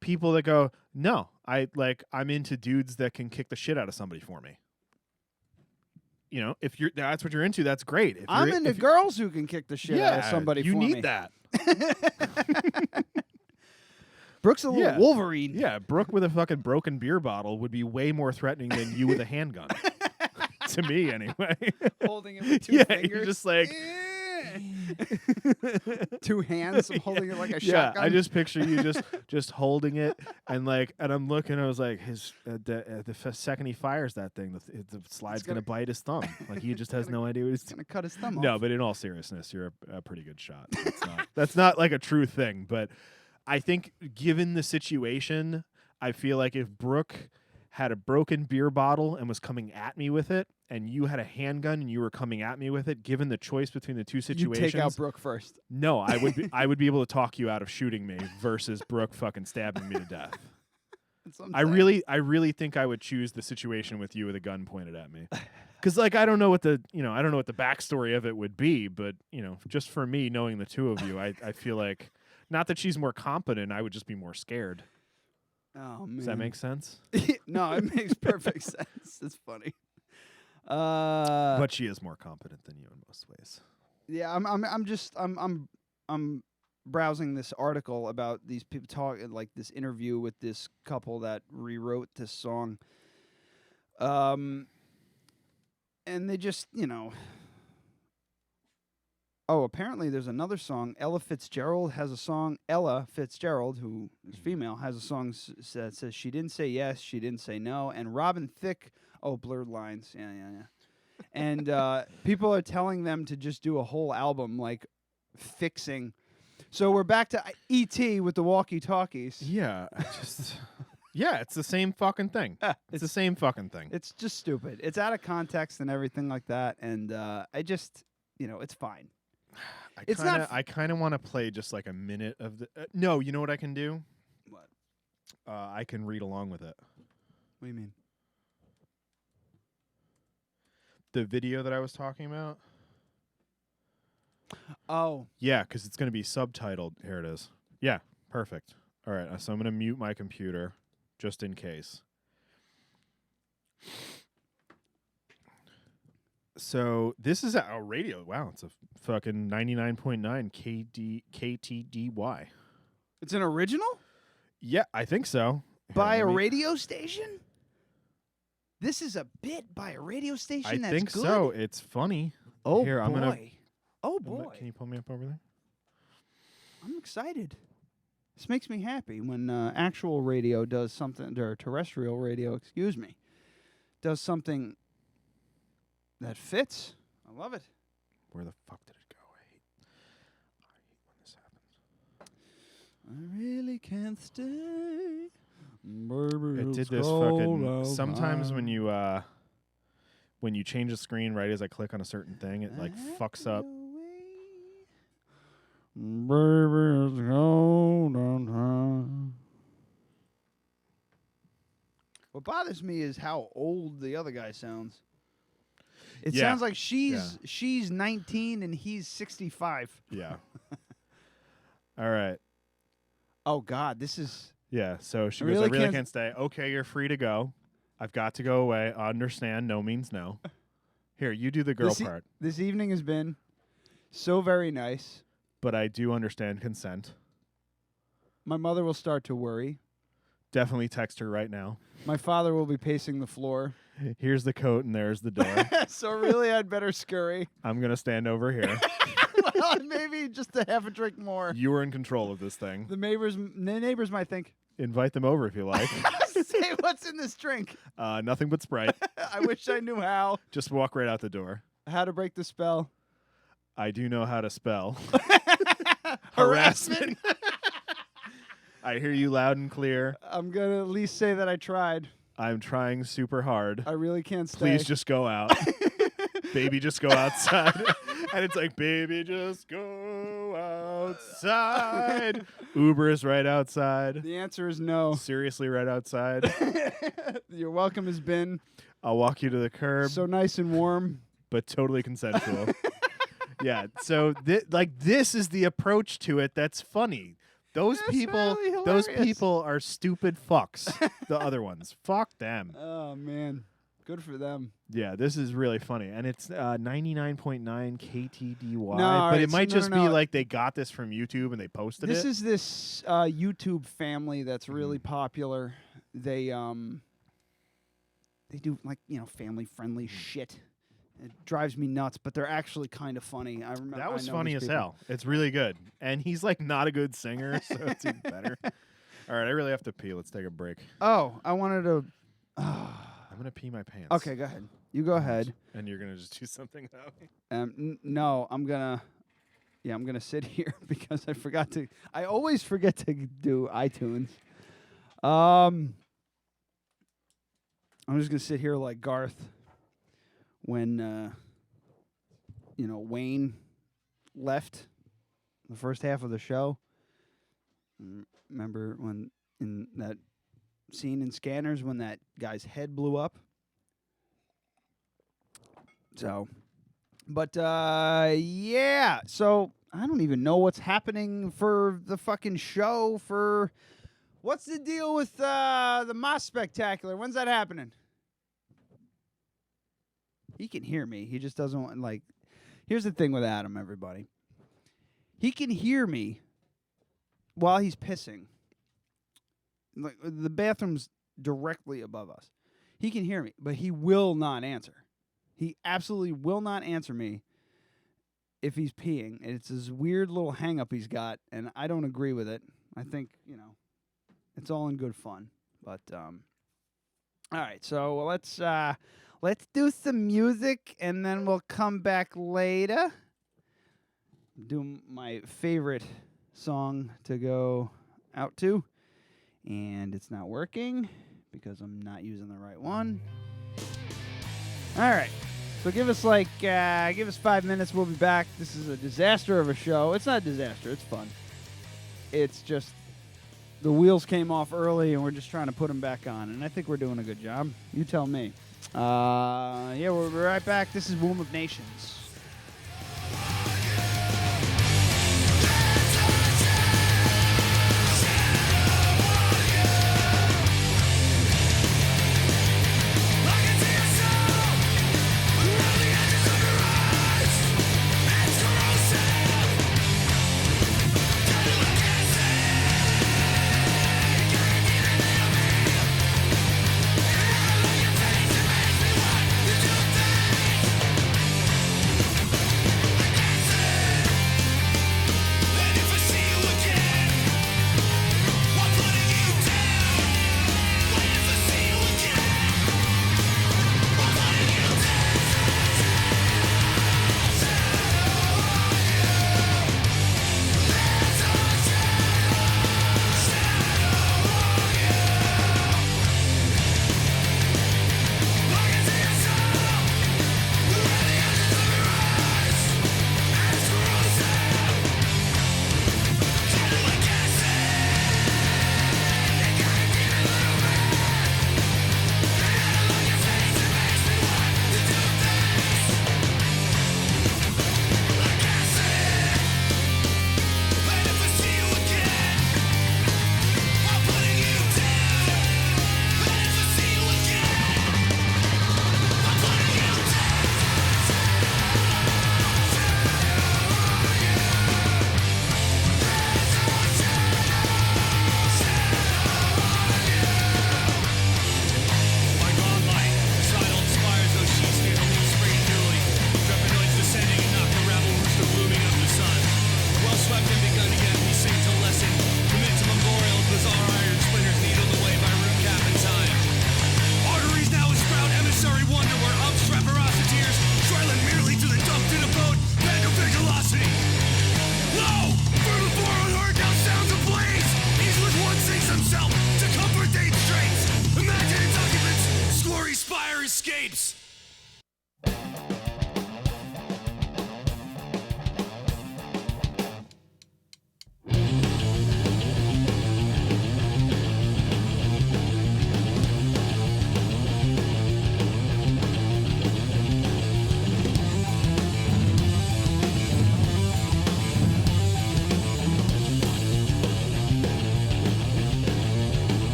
people that go, no, I'm into dudes that can kick the shit out of somebody for me. You know, if that's what you're into, that's great. I'm into girls who can kick the shit out of somebody for me. You need that. Brooke's a little Wolverine. Yeah, Brooke with a fucking broken beer bottle would be way more threatening than you with a handgun. To me, anyway. Holding it with two fingers. You're just like... two hands holding it like a shotgun. I just picture you just holding it and I'm looking. I was like, the second he fires that thing, the slide's gonna bite his thumb. Like he just has no idea what he's gonna cut his thumb off. No, but in all seriousness, you're a pretty good shot. That's not like a true thing, but I think given the situation, I feel like if Brooke had a broken beer bottle and was coming at me with it, and you had a handgun and you were coming at me with it, given the choice between the two situations, you take out Brooke first. No, I would be able to talk you out of shooting me versus Brooke fucking stabbing me to death. I really think I would choose the situation with you with a gun pointed at me. Because like I don't know what the backstory of it would be, but just for me knowing the two of you, I feel like not that she's more competent, I would just be more scared. Oh man, does that make sense? No, it makes perfect sense. It's funny. But she is more competent than you in most ways. Yeah, I'm browsing this article about these people talking, like this interview with this couple that rewrote this song. And they just, oh, apparently there's another song. Ella Fitzgerald, who is female, has a song that says she didn't say yes, she didn't say no. And Robin Thicke, blurred lines. Yeah. And people are telling them to just do a whole album, like fixing. So we're back to E.T. with the walkie-talkies. Yeah, yeah, it's the same fucking thing. It's the same fucking thing. It's just stupid. It's out of context and everything like that. And I just, it's fine. I kind of want to play just like a minute of the. No, you know what I can do? What? I can read along with it. What do you mean? The video that I was talking about. Oh. Yeah, because it's going to be subtitled. Here it is. Yeah, perfect. All right, so I'm going to mute my computer just in case. So this is a radio. Wow, it's a fucking 99.9 KTDY. It's an original? Yeah, I think so. By a radio station? This is a bit by a radio station that's good? I think so. It's funny. Oh, here, boy. Oh, boy. Can you pull me up over there? I'm excited. This makes me happy when actual radio does something, or terrestrial radio, does something that fits. I love it. Where the fuck did it go? I hate when this happens. I really can't stay. It did this fucking. Sometimes when you change the screen right as I click on a certain thing, it like fucks up. What bothers me is how old the other guy sounds. It sounds like she's 19 and he's 65. Yeah. All right. Oh God, this is. Yeah. So she goes, I really can't stay. Okay, you're free to go. I've got to go away. Understand? No means no. Here, you do the girl part. This evening has been so very nice. But I do understand consent. My mother will start to worry. Definitely text her right now. My father will be pacing the floor. Here's the coat and there's the door. So really, I'd better scurry. I'm going to stand over here. Well, maybe just a half a drink more. You are in control of this thing. The neighbors might think. Invite them over if you like. Say, what's in this drink? Nothing but Sprite. I wish I knew how. Just walk right out the door. How to break the spell. I do know how to spell. Harassment. I hear you loud and clear. I'm going to at least say that I tried. I'm trying super hard. I really can't stay. Please just go out. Baby, just go outside. And it's like, baby, just go outside. Uber is right outside. The answer is no. Seriously, right outside. Your welcome has been. I'll walk you to the curb. So nice and warm. But totally consensual. Yeah, so this is the approach to it that's funny. Those people are stupid fucks. The other ones. Fuck them. Oh, man. Good for them. Yeah, this is really funny. And it's 99.9 KTDY. No, but it might just be like they got this from YouTube and they posted it. This is this YouTube family that's really popular. They do like, family-friendly shit. It drives me nuts, but they're actually kind of funny. I remember that was funny as hell. It's really good, and he's like not a good singer, so it's even better. All right, I really have to pee. Let's take a break. Oh, I wanted to. I'm gonna pee my pants. Okay, go ahead. You go ahead. And you're gonna just do something about me. No, I'm gonna. Yeah, I'm gonna sit here because I forgot to. I always forget to do iTunes. I'm just gonna sit here like Garth. When, Wayne left the first half of the show. Remember when in that scene in Scanners when that guy's head blew up? So, but yeah. So I don't even know what's happening for the fucking show. For what's the deal with the Moss Spectacular? When's that happening? He can hear me. He just doesn't want, like. Here's the thing with Adam, everybody. He can hear me while he's pissing. Like, the bathroom's directly above us. He can hear me, but he will not answer. He absolutely will not answer me if he's peeing. It's this weird little hang-up he's got, and I don't agree with it. I think, it's all in good fun. But, all right, so let's do some music, and then we'll come back later. Do my favorite song to go out to, and it's not working because I'm not using the right one. All right, so give us 5 minutes. We'll be back. This is a disaster of a show. It's not a disaster. It's fun. It's just the wheels came off early, and we're just trying to put them back on, and I think we're doing a good job. You tell me. Yeah, we'll be right back. This is Womb of Nations. You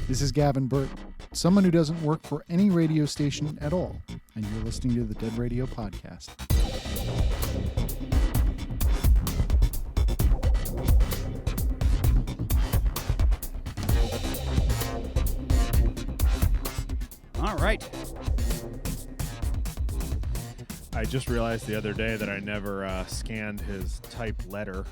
This is Gavin Burt, someone who doesn't work for any radio station at all, and you're listening to the Dead Radio Podcast. All right. I just realized the other day that I never scanned his typed letter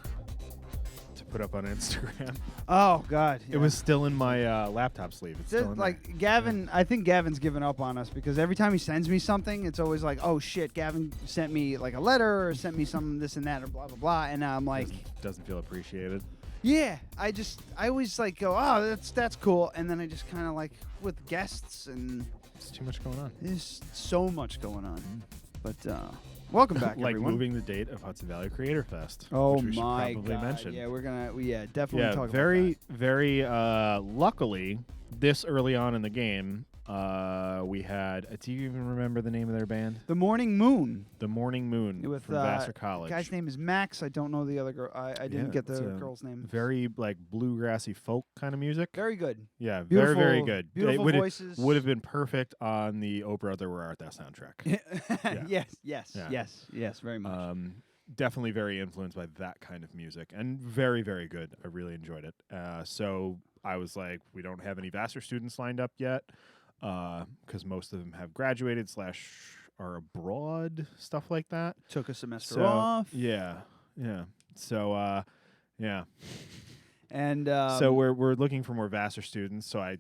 to put up on Instagram. Oh, God. It was still in my laptop sleeve. It's still in like there. Gavin, I think Gavin's given up on us because every time he sends me something, it's always like, oh, shit, Gavin sent me like a letter or sent me some this and that or blah, blah, blah. And I'm like... Doesn't feel appreciated. Yeah. I always like go, oh, that's cool. And then I just kind of like with guests and... There's too much going on. There's so much going on. But welcome back, like everyone. moving the date of Hudson Valley Creator Fest. Oh which we should my probably God! mention. Yeah, we're gonna. Definitely talk very, about that. very. Luckily, this early on in the game, we had. Do you even remember the name of their band? The Morning Moon. The Morning Moon With from Vassar College. The guy's name is Max. I don't know the other girl. I didn't get the girl's name. Very like bluegrassy folk kind of music. Very good. Yeah, Beautiful, very, very good. Beautiful voices. Would have been perfect on the Oh Brother Where Art Thou soundtrack. Yeah. Yes, very much. Definitely very influenced by that kind of music, and very, very good. I really enjoyed it. So I was like, we don't have any Vassar students lined up yet, because most of them have graduated / are abroad, stuff like that. Took a semester off. Yeah. So, yeah. And so we're looking for more Vassar students. So I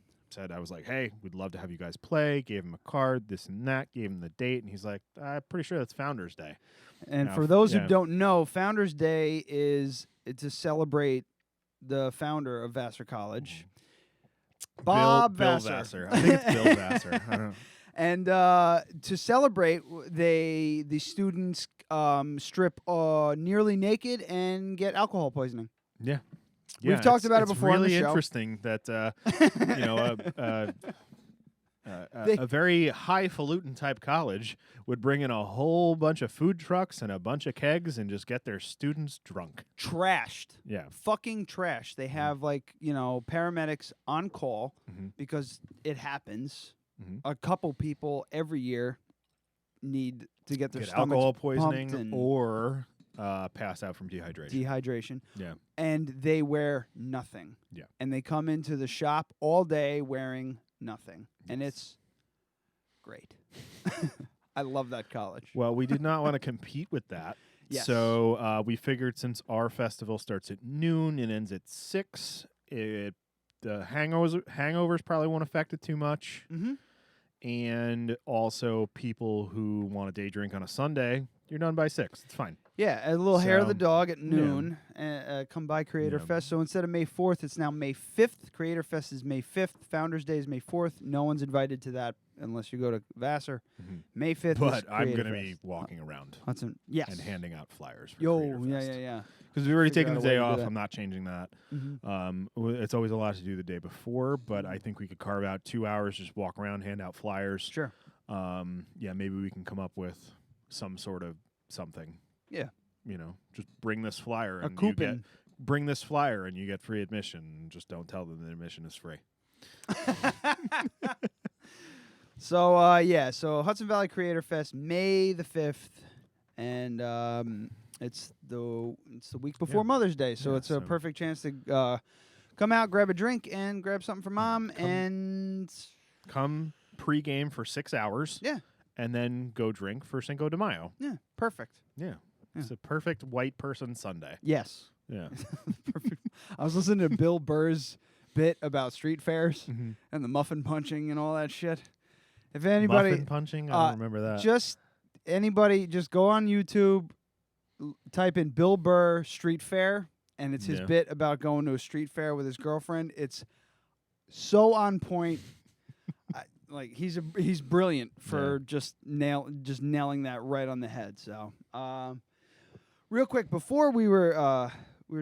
was like, hey, we'd love to have you guys play. Gave him a card, this and that. Gave him the date, and he's like, I'm pretty sure that's Founders Day. And for those who don't know, Founders Day is to celebrate the founder of Vassar College, Bob Vassar. Bill Vassar. I think it's Bill Vassar. I don't know. And to celebrate, the students strip nearly naked and get alcohol poisoning. Yeah. We've talked about it before on the show. It's really interesting that a very highfalutin type college would bring in a whole bunch of food trucks and a bunch of kegs and just get their students drunk. Trashed. Yeah. Fucking trashed. They have paramedics on call because it happens. A couple people every year need to get their stomachs alcohol poisoning pumped or pass out from dehydration. Yeah. And they wear nothing. Yeah. And they come into the shop all day wearing nothing. Yes. And it's great. I love that college. Well, we did not want to compete with that. Yes. So we figured since our festival starts at noon and ends at 6, the hangovers probably won't affect it too much. Mm-hmm. And also people who want a day drink on a Sunday, you're done by 6. It's fine. Yeah, a little hair of the dog at noon. Come by Creator Fest. So instead of May 4th, it's now May 5th. Creator Fest is May 5th. Founders Day is May 4th. No one's invited to that unless you go to Vassar. May 5th But is I'm going to be walking around yes. and handing out flyers for Creator Fest. Yeah. Because we've already taken the day off. that. I'm not changing that. Mm-hmm. It's always a lot to do the day before, but I think we could carve out 2 hours, just walk around, hand out flyers. Sure. Maybe we can come up with some sort of something. Yeah. Just bring this flyer and bring this flyer and you get free admission. Just don't tell them that admission is free. So Hudson Valley Creator Fest, May the 5th, and it's the week before Mother's Day, so it's a perfect chance to come out, grab a drink, and grab something for Mom, and come pregame for 6 hours. Yeah. And then go drink for Cinco de Mayo. Yeah, perfect. Yeah. It's a perfect white person Sunday. Yes. Yeah. Perfect. I was listening to Bill Burr's bit about street fairs and the muffin punching and all that shit. If anybody muffin punching, I don't remember that. Just go on YouTube, type in Bill Burr street fair, and it's his bit about going to a street fair with his girlfriend. It's so on point. He's brilliant for just nailing that right on the head. So, real quick, before we were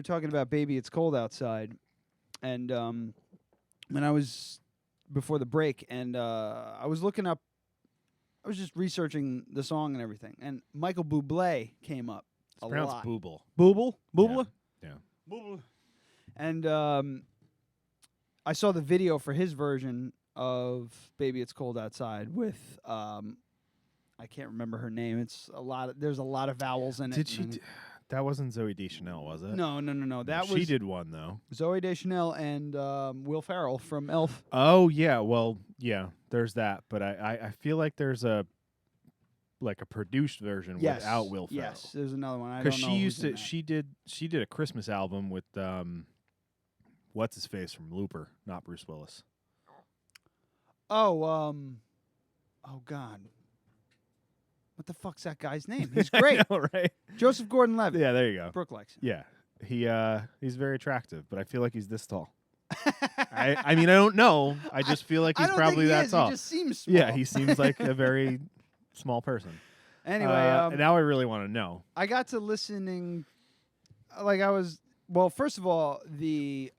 talking about Baby It's Cold Outside, and when I was before the break, and I was just researching the song and everything, and Michael Bublé came up a lot. It's pronounced Booble. Booble? Yeah. Booble. And I saw the video for his version of "Baby It's Cold Outside" with I can't remember her name. There's a lot of vowels in it. Did she? That wasn't Zooey Deschanel, was it? No. That was she did one though. Zooey Deschanel and Will Ferrell from Elf. Oh yeah, well yeah. There's that, but I feel like there's a produced version without Will Ferrell. Yes, there's another one. Because she did a Christmas album with what's his face from Looper, not Bruce Willis. Oh God. What the fuck's that guy's name? He's great. I know, right? Joseph Gordon-Levitt. Yeah, there you go. Brooke likes him. Yeah, he's very attractive, but I feel like he's this tall. I mean, I don't know. I just feel like he's probably that tall. He just seems small. Yeah, he seems like a very small person. Anyway, now I really want to know. I got to listening, first of all, the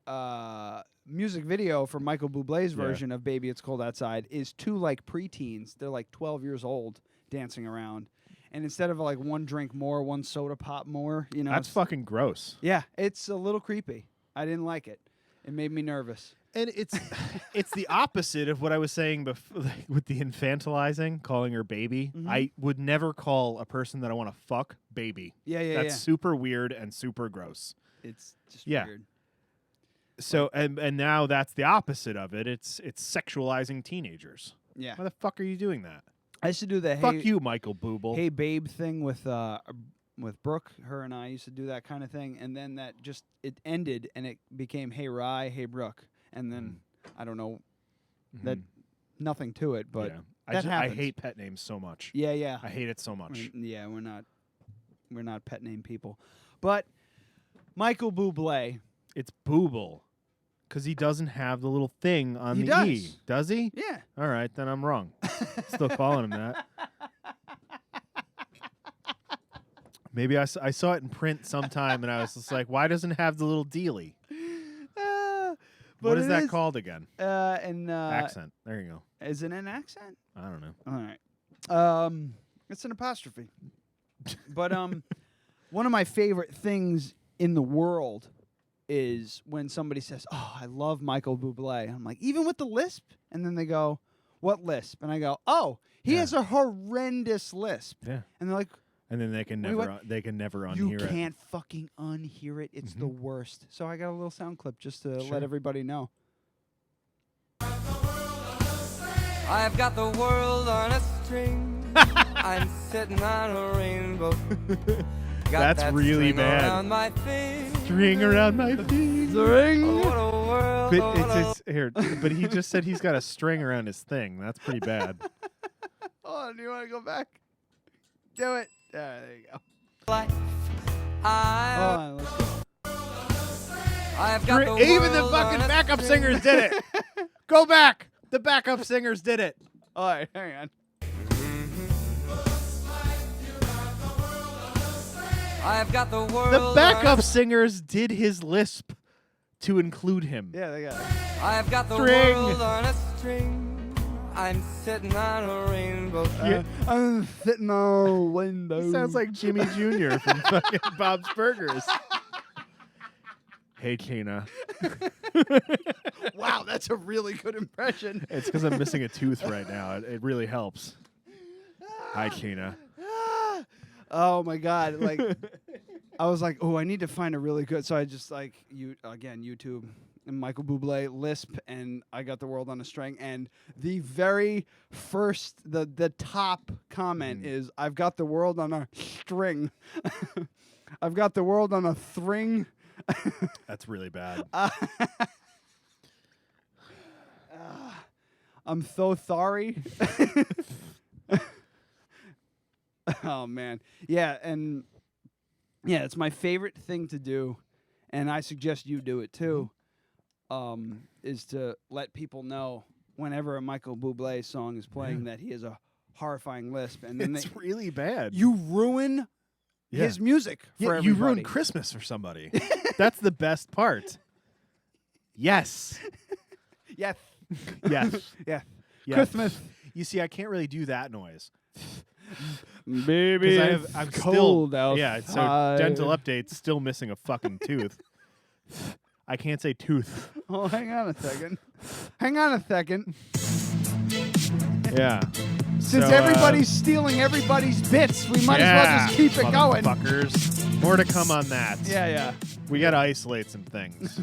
music video for Michael Bublé's version of "Baby It's Cold Outside" is two preteens. They're 12 years old dancing around, and instead of one drink more, one soda pop more, that's fucking gross. Yeah, it's a little creepy. I didn't like it. It made me nervous. And it's the opposite of what I was saying before, with the infantilizing, calling her baby. Mm-hmm. I would never call a person that I want to fuck baby. That's super weird and super gross. It's just weird. So and now that's the opposite of it. It's sexualizing teenagers. Yeah. Why the fuck are you doing that? I used to do the fuck you, Michael Booble. Hey babe thing with Brooke. Her and I used to do that kind of thing, and then it ended and it became hey Rye, hey Brooke, and then I don't know that nothing to it, but that happens. I hate pet names so much. Yeah. I hate it so much. We're not pet name people, but Michael Bublé. It's Booble. Because he doesn't have the little thing on the E. Does he? Yeah. All right, then I'm wrong. Still calling him that. Maybe I saw it in print sometime, and I was just like, why doesn't it have the little dealy? What is that called again? Accent. There you go. Is it an accent? I don't know. All right. It's an apostrophe. But one of my favorite things in the world is when somebody says, "Oh, I love Michael Bublé." I'm like, even with the lisp? And then they go, "What lisp?" And I go, "Oh, he has a horrendous lisp." Yeah. And they're like, and then they can never unhear it. You can't fucking unhear it. It's the worst. So I got a little sound clip just to let everybody know. I've got the world on a string. I'm sitting on a rainbow. That's really bad. Around my feet. String around my feet. String. Oh, what a world. But he just said he's got a string around his thing. That's pretty bad. Oh, do you want to go back? Do it. There you go. Life. I've got the even the fucking backup singers did it. Go back. The backup singers did it. All right, hang on. I've got the world. The backup singers did his lisp to include him. Yeah, they got it. I've got the String. world on a string. I'm sitting on a rainbow. I'm sitting on a window. He sounds like Jimmy Jr. from fucking Bob's Burgers. Hey, Tina. Wow, that's a really good impression. It's because I'm missing a tooth right now. It really helps. Hi, Tina. Oh my God! Like, I was like, oh, I need to find a really good. So I just YouTube and Michael Bublé lisp, and I got the world on a string. And the very first, the top comment is, "I've got the world on a string." I've got the world on a thring. That's really bad. I'm so sorry. Oh man, yeah, and yeah, it's my favorite thing to do, and I suggest you do it too. Is to let people know whenever a Michael Bublé song is playing that he has a horrifying lisp, and then it's really bad. You ruin his music for everybody. You ruin Christmas for somebody. That's the best part. Yes. Yes. Yes. Yeah. Yes. Christmas. You see, I can't really do that noise. Baby, I'm cold still, outside. yeah, so dental update's still missing a fucking tooth. I can't say tooth. Oh, hang on a second. Hang on a second. Yeah. Since So, everybody's stealing everybody's bits, we might as well just keep it going. Fuckers. More to come on that. Yeah. We got to isolate some things.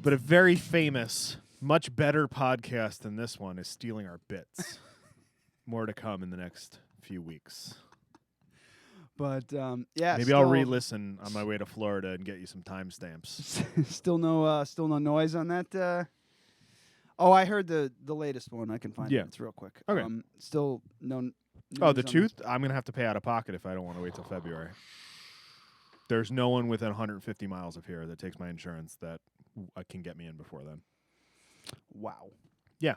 But a very famous, much better podcast than this one is stealing our bits. More to come in the next few weeks. But yeah, maybe I'll re-listen on my way to Florida and get you some timestamps. Still no noise on that. Oh, I heard the latest one. I can find it. It's real quick. Okay. Still no. Oh, the tooth? I'm gonna have to pay out of pocket if I don't want to wait till February. There's no one within 150 miles of here that takes my insurance that can get me in before then. Wow. Yeah.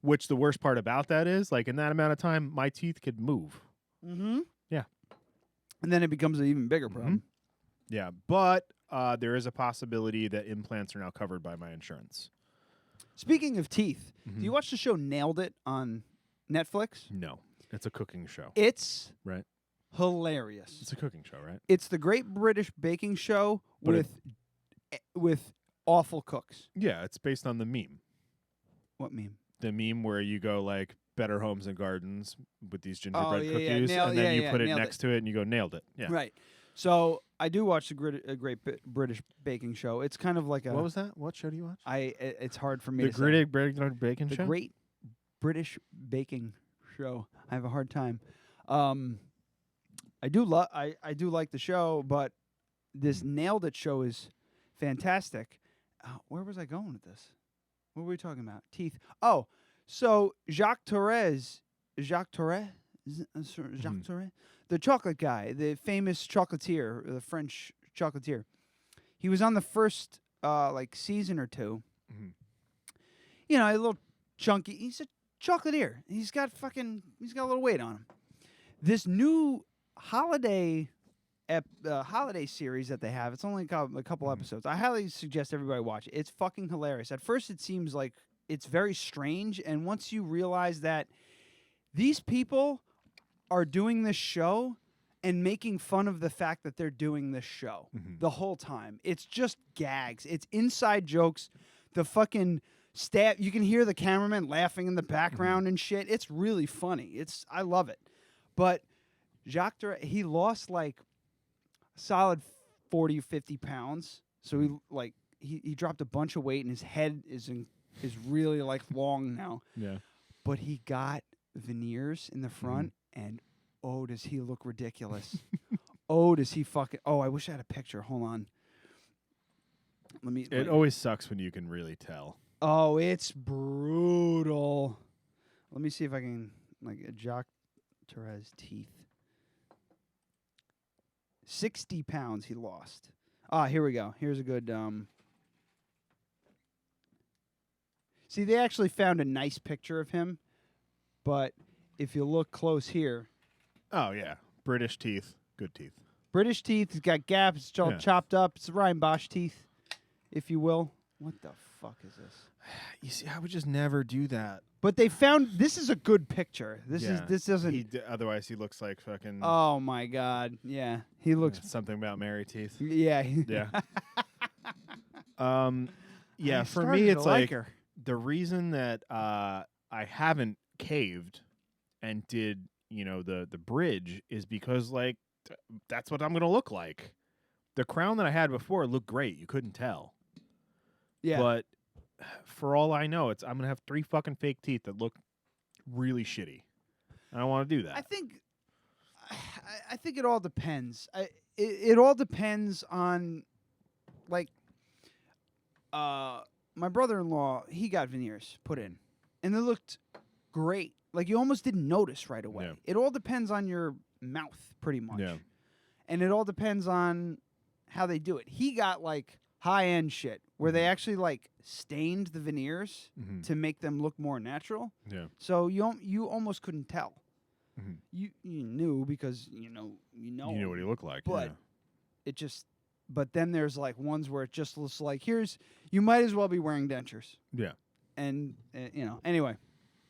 Which the worst part about that is, like in that amount of time, my teeth could move. Mm-hmm. Yeah. And then it becomes an even bigger problem. Yeah, but there is a possibility that implants are now covered by my insurance. Speaking of teeth, do you watch the show Nailed It on Netflix? No. It's a cooking show. It's right. Hilarious. It's a cooking show, right? It's the Great British Baking Show with awful cooks. Yeah, it's based on the meme. What meme? The meme where you go like Better Homes and Gardens with these gingerbread cookies, yeah. and then you put it next to it, and you go nailed it. Yeah, right. So I do watch the Great British Baking Show. It's kind of like a. What was that? What show do you watch? It's hard for me the to Great say. British Baking Show. The Great British Baking Show. I have a hard time. I do like the show, but this Nailed It show is fantastic. Where was I going with this? What were we talking about? Teeth. Oh, so Jacques Torres, the chocolate guy, the famous chocolatier, the French chocolatier. He was on the first season or two. Mm-hmm. You know, a little chunky. He's a chocolatier. He's got a little weight on him. This new holiday series that they have, it's only a couple episodes. I highly suggest everybody watch it. It's fucking hilarious. At first it seems like it's very strange, and once you realize that these people are doing this show and making fun of the fact that they're doing this show the whole time. It's just gags. It's inside jokes. The fucking staff, you can hear the cameraman laughing in the background and shit. It's really funny. I love it. But Jacques Torres, he lost like solid 40 or 50 pounds. So he dropped a bunch of weight, and his head is really like long now. Yeah. But he got veneers in the front, and oh, does he look ridiculous. Oh, does he fucking... Oh, I wish I had a picture. Hold on. It always sucks when you can really tell. Oh, it's brutal. Let me see if I can... Jacques Torres teeth. 60 pounds he lost. Here we go. Here's a good... See, they actually found a nice picture of him, but if you look close here... Oh, yeah. British teeth. Good teeth. British teeth. He's got gaps. It's all chopped up. It's Ryan Bosch teeth, if you will. What the fuck is this? You see, I would just never do that. But they found... This is a good picture. This doesn't... Otherwise, he looks like fucking... Oh, my God. Yeah. He looks... Something about Mary teeth. Yeah. Yeah. Yeah, for me, it's like... The reason that I haven't caved and did, the bridge is because, that's what I'm going to look like. The crown that I had before looked great. You couldn't tell. Yeah. But for all I know, I'm going to have 3 fucking fake teeth that look really shitty. I don't want to do that. I think it all depends. It all depends on, my brother-in-law, he got veneers put in, and they looked great. Like, you almost didn't notice right away. Yeah. It all depends on your mouth, pretty much. Yeah. And it all depends on how they do it. He got, high-end shit, where they actually, stained the veneers to make them look more natural. Yeah. So you almost couldn't tell. You knew because, you know You knew what he looked like. But it just... But then there's ones where it just looks like you might as well be wearing dentures. Yeah. And anyway,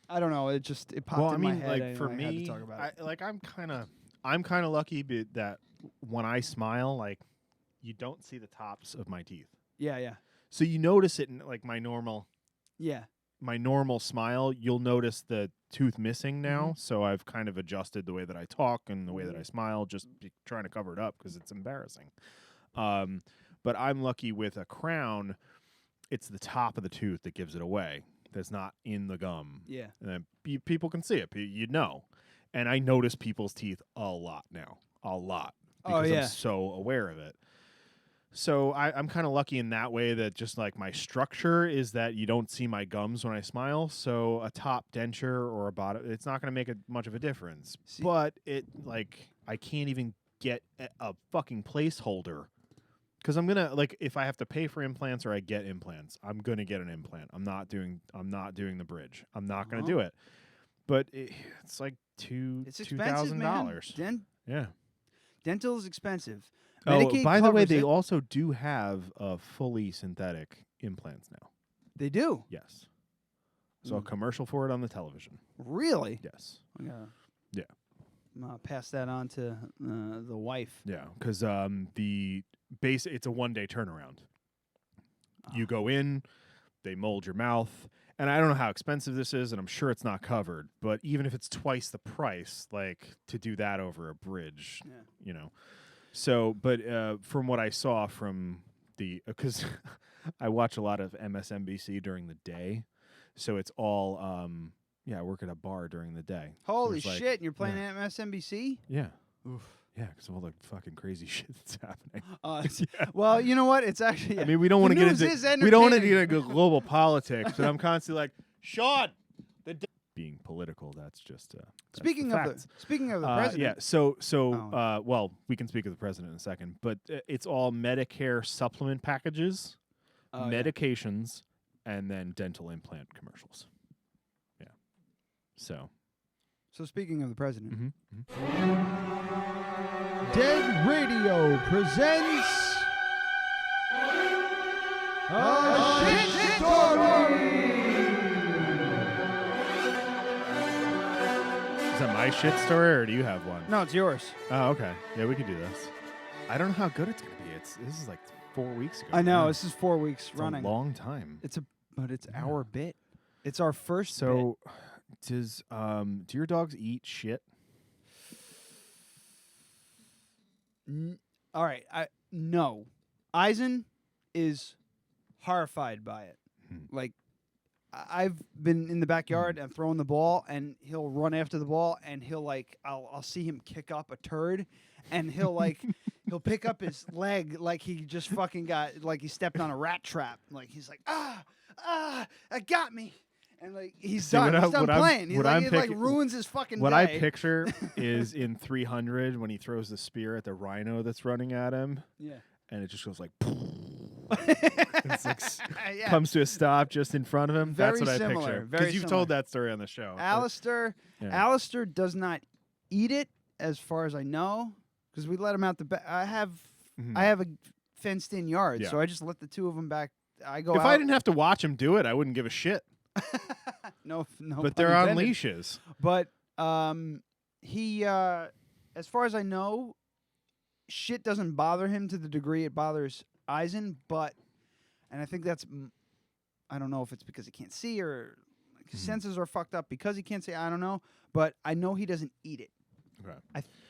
I don't know. It popped in my head. For me, I had to talk about it. I'm kind of lucky that when I smile, you don't see the tops of my teeth. Yeah. So you notice it in like my normal smile. You'll notice the tooth missing now. So I've kind of adjusted the way that I talk and the way that I smile, just trying to cover it up because it's embarrassing. But I'm lucky with a crown. It's the top of the tooth that gives it away. That's not in the gum. Yeah. And then people can see it. You'd know. And I notice people's teeth a lot now. A lot. Because I'm so aware of it. So I'm kind of lucky in that way that just like my structure is that you don't see my gums when I smile. So a top denture or a bottom, it's not going to make much of a difference. But it like I can't even get a fucking placeholder. Because I'm gonna like if I have to pay for implants or I get implants, I'm gonna get an implant. I'm not doing the bridge. I'm not gonna do it. But it's like $2,000. Yeah, dental is expensive. Medicaid by the way, they also do have fully synthetic implants now. They do. Yes. So a commercial for it on the television. Really? Yes. Yeah. Pass that on to the wife. Yeah, because it's a 1-day turnaround. You go in, they mold your mouth, and I don't know how expensive this is, and I'm sure it's not covered. But even if it's twice the price, like to do that over a bridge, you know. So, but from what I saw from because I watch a lot of MSNBC during the day, so it's all I work at a bar during the day. Holy shit! And you're playing MSNBC? Yeah. Oof. Yeah, because of all the fucking crazy shit that's happening. Well, you know what? It's actually. I mean, we don't want to get into global politics, but I'm constantly like, Sean, being political. That's just speaking of the president. Yeah. So well, we can speak of the president in a second, but it's all Medicare supplement packages, medications, and then dental implant commercials. Yeah. So speaking of the president. Dead Radio presents a shit story. Is that my shit story, or do you have one? No, it's yours. Oh, okay. Yeah, we can do this. I don't know how good it's gonna be. This is like 4 weeks ago. I know this is 4 weeks it's running. A long time. It's our bit. It's our first. So, do your dogs eat shit? All right. No. Eisen is horrified by it. Like, I've been in the backyard and throwing the ball, and he'll run after the ball, and he'll like, I'll see him kick up a turd, and he'll like, he'll pick up his leg like he just fucking like he stepped on a rat trap. Like he's like, it got me. And like he's done playing. He like ruins his fucking day. What I picture is in 300 when he throws the spear at the rhino that's running at him. Yeah. And it just goes like, it's like comes to a stop just in front of him. Very that's what similar. I picture. Because you've told that story on the show. Alistair does not eat it, as far as I know, because we let him out the back. I have a fenced-in yard, so I just let the two of them back. I go. If I didn't have to watch him do it, I wouldn't give a shit. No. But they're on leashes. But he, as far as I know, shit doesn't bother him to the degree it bothers Eisen. And I think that's, I don't know if it's because he can't see or his senses are fucked up because he can't see. I don't know, but I know he doesn't eat it. Okay.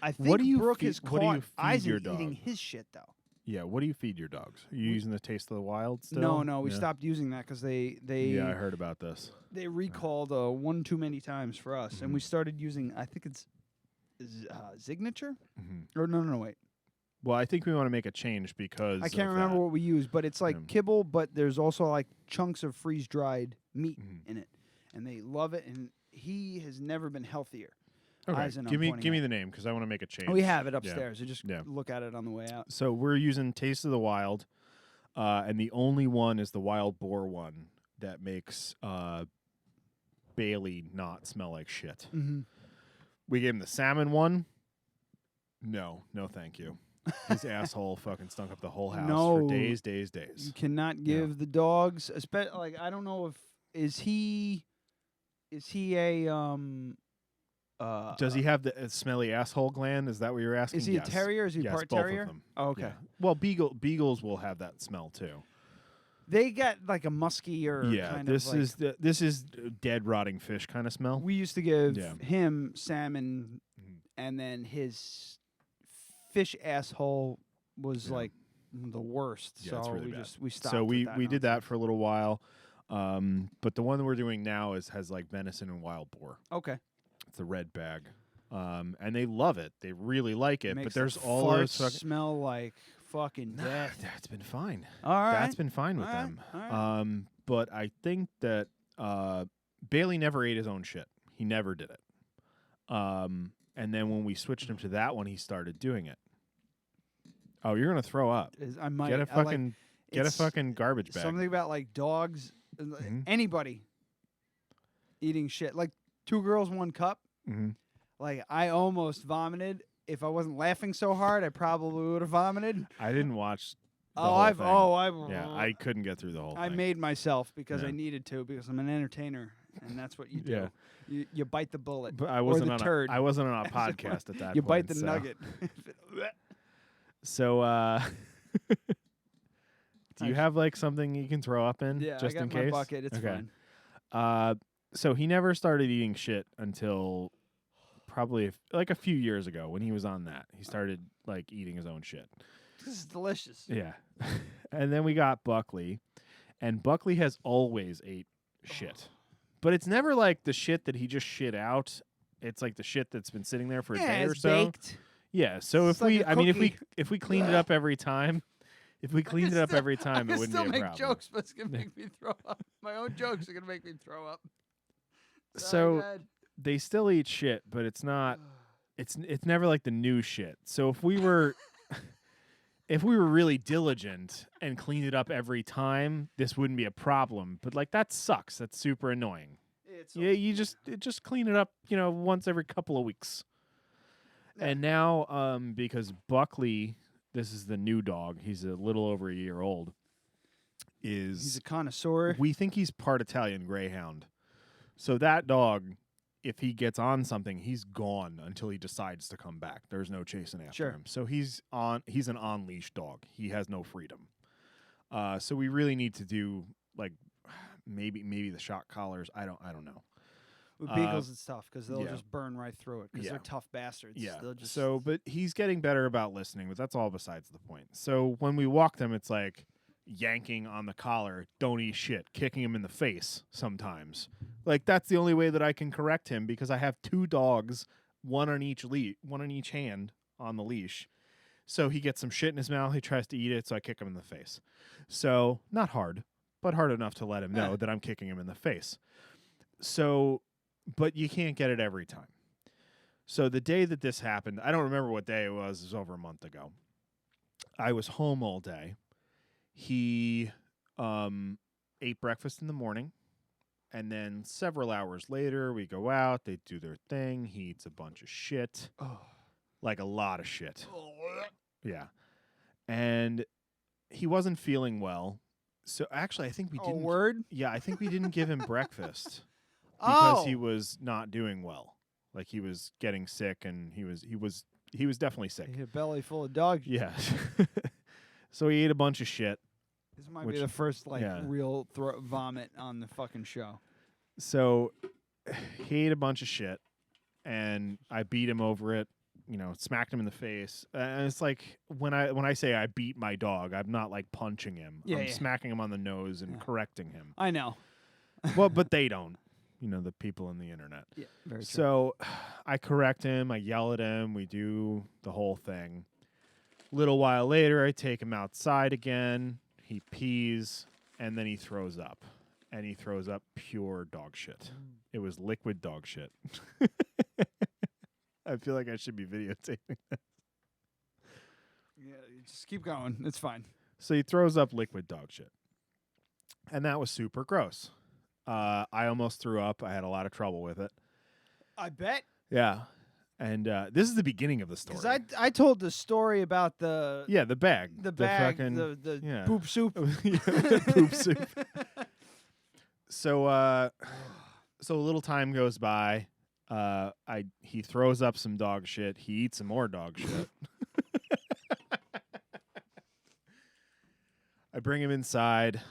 I think Brooke has caught Eisen your dog? eating his shit though. Yeah, what do you feed your dogs? Are you using the Taste of the Wild still? No, we stopped using that because they. Yeah, I heard about this. They recalled one too many times for us, and we started using. I think it's Signature. Or no, wait. Well, I think we want to make a change because I can't remember what we use, but it's like kibble, but there's also like chunks of freeze dried meat in it, and they love it. And he has never been healthier. Okay. Give me the name because I want to make a change. We have it upstairs. So just look at it on the way out. So we're using Taste of the Wild, and the only one is the wild boar one that makes Bailey not smell like shit. We gave him the salmon one. No, thank you. His asshole fucking stunk up the whole house for days. You cannot give the dogs, like I don't know if is he a does he have the smelly asshole gland? Is that what you're asking? Is he a terrier? Is he part both terrier? Of them. Oh, okay. Yeah. Well, beagles will have that smell too. They get like a musky or this is dead rotting fish kind of smell. We used to give him salmon, and then his fish asshole was like the worst. Yeah, so it's really we bad. we stopped. So we with did that for a little while, but the one that we're doing now has like venison and wild boar. Okay, it's the red bag, and they love it. They really like it. But there's the all those smell like fucking death. That's been fine. All right, that's been fine with them. All right. But I think that Bailey never ate his own shit. He never did it. And then when we switched him to that one, he started doing it. Oh, you're gonna throw up. I might get a fucking get a fucking garbage bag. Something about like dogs, anybody eating shit. Like 2 Girls, 1 Cup. Mm-hmm. Like I almost vomited. If I wasn't laughing so hard, I probably would have vomited. I didn't watch. I couldn't get through the whole thing. I made myself because I needed to because I'm an entertainer and that's what you do. Yeah. You bite the bullet. But I wasn't or the on turd. I wasn't on a podcast at that You point. bite the nugget. So do you have like something you can throw up in just I got in case? My bucket. It's fine. So he never started eating shit until probably like a few years ago when he was on that. He started like eating his own shit. This is delicious. Yeah. And then we got Buckley, and Buckley has always ate shit. But it's never like the shit that he just shit out. It's like the shit that's been sitting there for a day or so. Baked. Yeah. So It's if we, like a I mean, cookie. if we cleaned it up every time, it wouldn't be a problem. I still make jokes, but it's gonna make me throw up. My own jokes are gonna make me throw up. So they still eat shit, but it's not. It's never like the new shit. So if we were. If we were really diligent and cleaned it up every time, this wouldn't be a problem. But like that sucks. That's super annoying. You just clean it up, once every couple of weeks. Yeah. And now, because Buckley, this is the new dog. He's a little over a year old. He's a connoisseur. We think he's part Italian Greyhound. So that dog, if he gets on something, he's gone until he decides to come back. There's no chasing after him. So he's an on-leash dog. He has no freedom. So we really need to do like maybe the shock collars. I don't know. With beagles, it's tough because they'll just burn right through it because they're tough bastards. Yeah. They'll just... So, but he's getting better about listening, but that's all besides the point. So when we walk them, it's like yanking on the collar, don't eat shit, kicking him in the face sometimes. Like that's the only way that I can correct him because I have 2 dogs, one on each hand on the leash. So he gets some shit in his mouth, he tries to eat it, so I kick him in the face. So not hard, but hard enough to let him know that I'm kicking him in the face. So, but you can't get it every time. So the day that this happened, I don't remember what day it was over a month ago. I was home all day. He ate breakfast in the morning, and then several hours later, we go out, they do their thing, he eats a bunch of shit, like a lot of shit. Yeah. And he wasn't feeling well, so actually I think we didn't... word? Yeah, I think we didn't give him breakfast because he was not doing well. Like he was getting sick, and he was definitely sick. He had a belly full of dog shit. Yeah. So he ate a bunch of shit. This might be the first real vomit on the fucking show. So he ate a bunch of shit, and I beat him over it. Smacked him in the face. And it's like when I say I beat my dog, I'm not like punching him. I'm smacking him on the nose and correcting him. I know. Well, but they don't. The people on the internet. Yeah, very true. So I correct him. I yell at him. We do the whole thing. Little while later, I take him outside again. He pees, and then he throws up. And he throws up pure dog shit. It was liquid dog shit. I feel like I should be videotaping this. Yeah, just keep going. It's fine. So he throws up liquid dog shit. And that was super gross. I almost threw up. I had a lot of trouble with it. I bet. Yeah. And this is the beginning of the story. Because I told the story about the... Yeah, the bag. The bag, fucking, the poop soup. Poop soup. So a little time goes by. He throws up some dog shit. He eats some more dog shit. I bring him inside.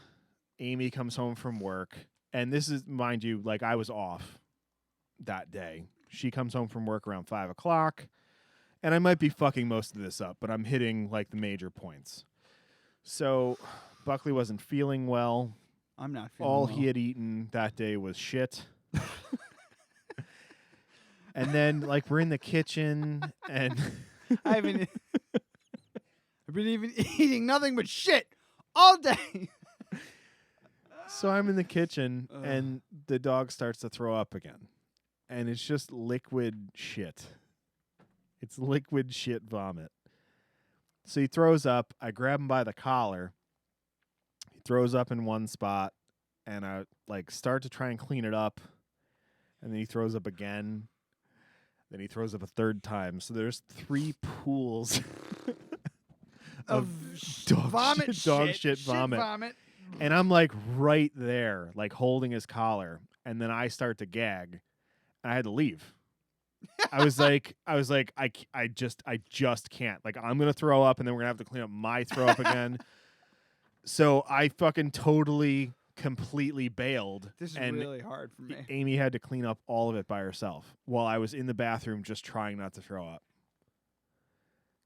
Amy comes home from work, and this is, mind you, like I was off that day. She comes home from work around 5 o'clock, and I might be fucking most of this up, but I'm hitting like the major points. So Buckley wasn't feeling well. I'm not feeling All well. he had eaten that day was shit. And then, like, we're in the kitchen, and I've been even eating nothing but shit all day. So I'm in the kitchen, and the dog starts to throw up again. And it's just liquid shit. It's liquid shit vomit. So he throws up. I grab him by the collar. He throws up in one spot, and I, like, start to try and clean it up. And then he throws up again. Then he throws up a third time. So there's 3 pools of dog shit vomit. And I'm like right there, like holding his collar. And then I start to gag. And I had to leave. I was like, I just can't. Like, I'm going to throw up, and then we're going to have to clean up my throw up again. So I fucking totally, completely bailed. This is really hard for me. Amy had to clean up all of it by herself while I was in the bathroom just trying not to throw up.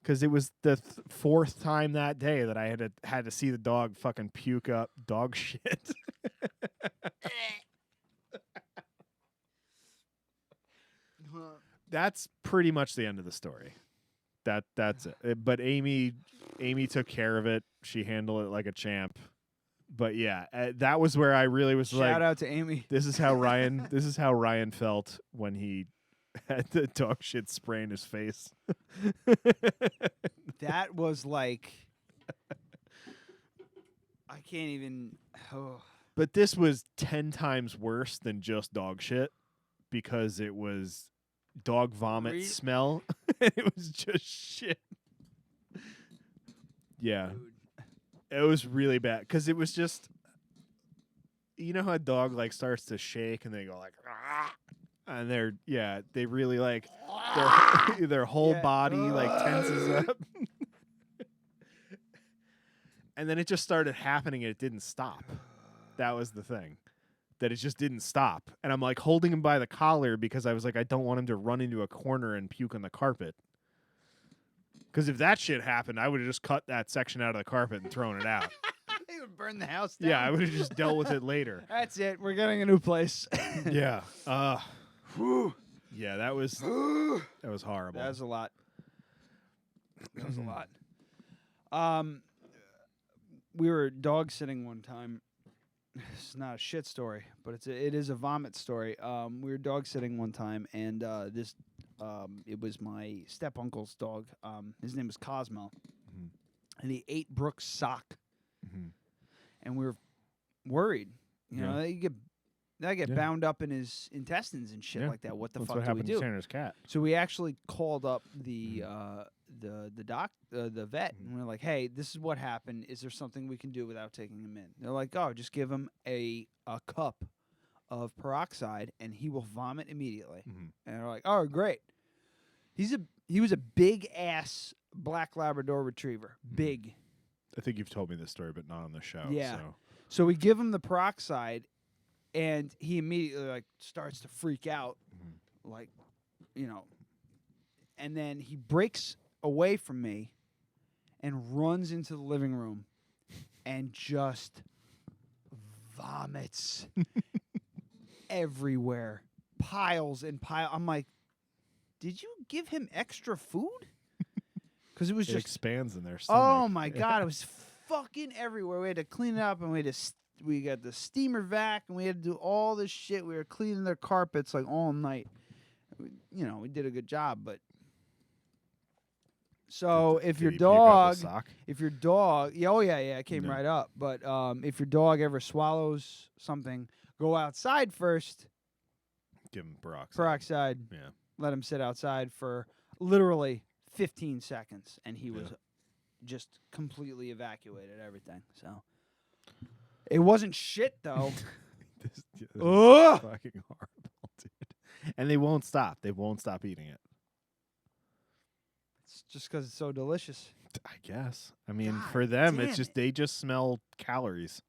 Because it was the 4th time that day that I had to see the dog fucking puke up dog shit. That's pretty much the end of the story. That's it. But Amy took care of it. She handled it like a champ. But yeah, that was where I really was like, shout out to Amy. This is how Ryan felt when he had the dog shit spray in his face. That was like, I can't even. Oh. But this was 10 times worse than just dog shit because it was dog vomit smell. It was just shit. Yeah. Dude. It was really bad because it was just, you know how a dog like starts to shake and they go like, ah, and they really like their whole body like tenses up. And then it just started happening and it didn't stop. That was the thing. That it just didn't stop. And I'm like holding him by the collar because I was like, I don't want him to run into a corner and puke on the carpet. Because if that shit happened, I would have just cut that section out of the carpet and thrown it out. They would burn the house down. Yeah, I would have just dealt with it later. That's it. We're getting a new place. Yeah. Yeah, that was horrible. That was a lot. That was a lot. We were dog sitting one time. It's not a shit story, but it is a vomit story. We were dog sitting one time, and it was my step uncle's dog. His name was Cosmo, and he ate Brooke's sock, and we were worried. You know, they get bound up in his intestines and shit like that. What the fuck what do we happened do? to Tanner's cat. So we actually called up the vet, and we're like, hey, this is what happened. Is there something we can do without taking him in? They're like, oh, just give him a cup of peroxide, and he will vomit immediately. And they're like, oh, great. He was a big ass black Labrador retriever, big. I think you've told me this story, but not on the show. Yeah. So we give him the peroxide, and he immediately like starts to freak out, like, you know, and then he breaks away from me and runs into the living room and just vomits everywhere, piles and piles. I'm like, did you give him extra food? Because it was it just expands in their stomach. Oh my god, it was fucking everywhere. We had to clean it up, and we got the steamer vac, and we had to do all this shit. We were cleaning their carpets like all night. We did a good job, but so if your dog, it came right up. But if your dog ever swallows something, go outside first. Give him peroxide. Yeah. Let him sit outside for literally 15 seconds, and he was just completely evacuated everything. So it wasn't shit though. This is fucking horrible, dude. And they won't stop. They won't stop eating it. It's just because it's so delicious. I guess. I mean, for them, it's just they just smell calories.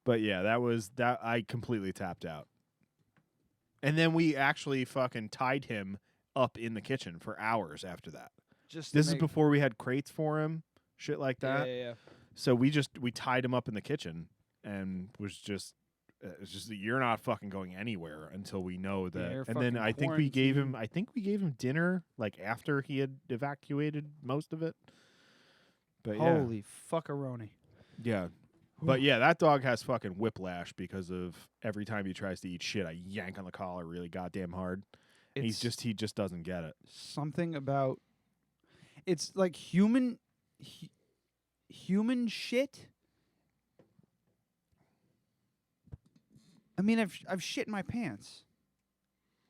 But yeah, that I completely tapped out. And then we actually fucking tied him up in the kitchen for hours after that. This is before we had crates for him, shit like that. Yeah. So we tied him up in the kitchen and was just it's just that you're not fucking going anywhere until we know that. And then I think we gave him dinner like after he had evacuated most of it. But holy fuckaroni. Yeah. But yeah, that dog has fucking whiplash because of every time he tries to eat shit, I yank on the collar really goddamn hard. He just doesn't get it. Something about it's like human shit. I mean, I've shit in my pants.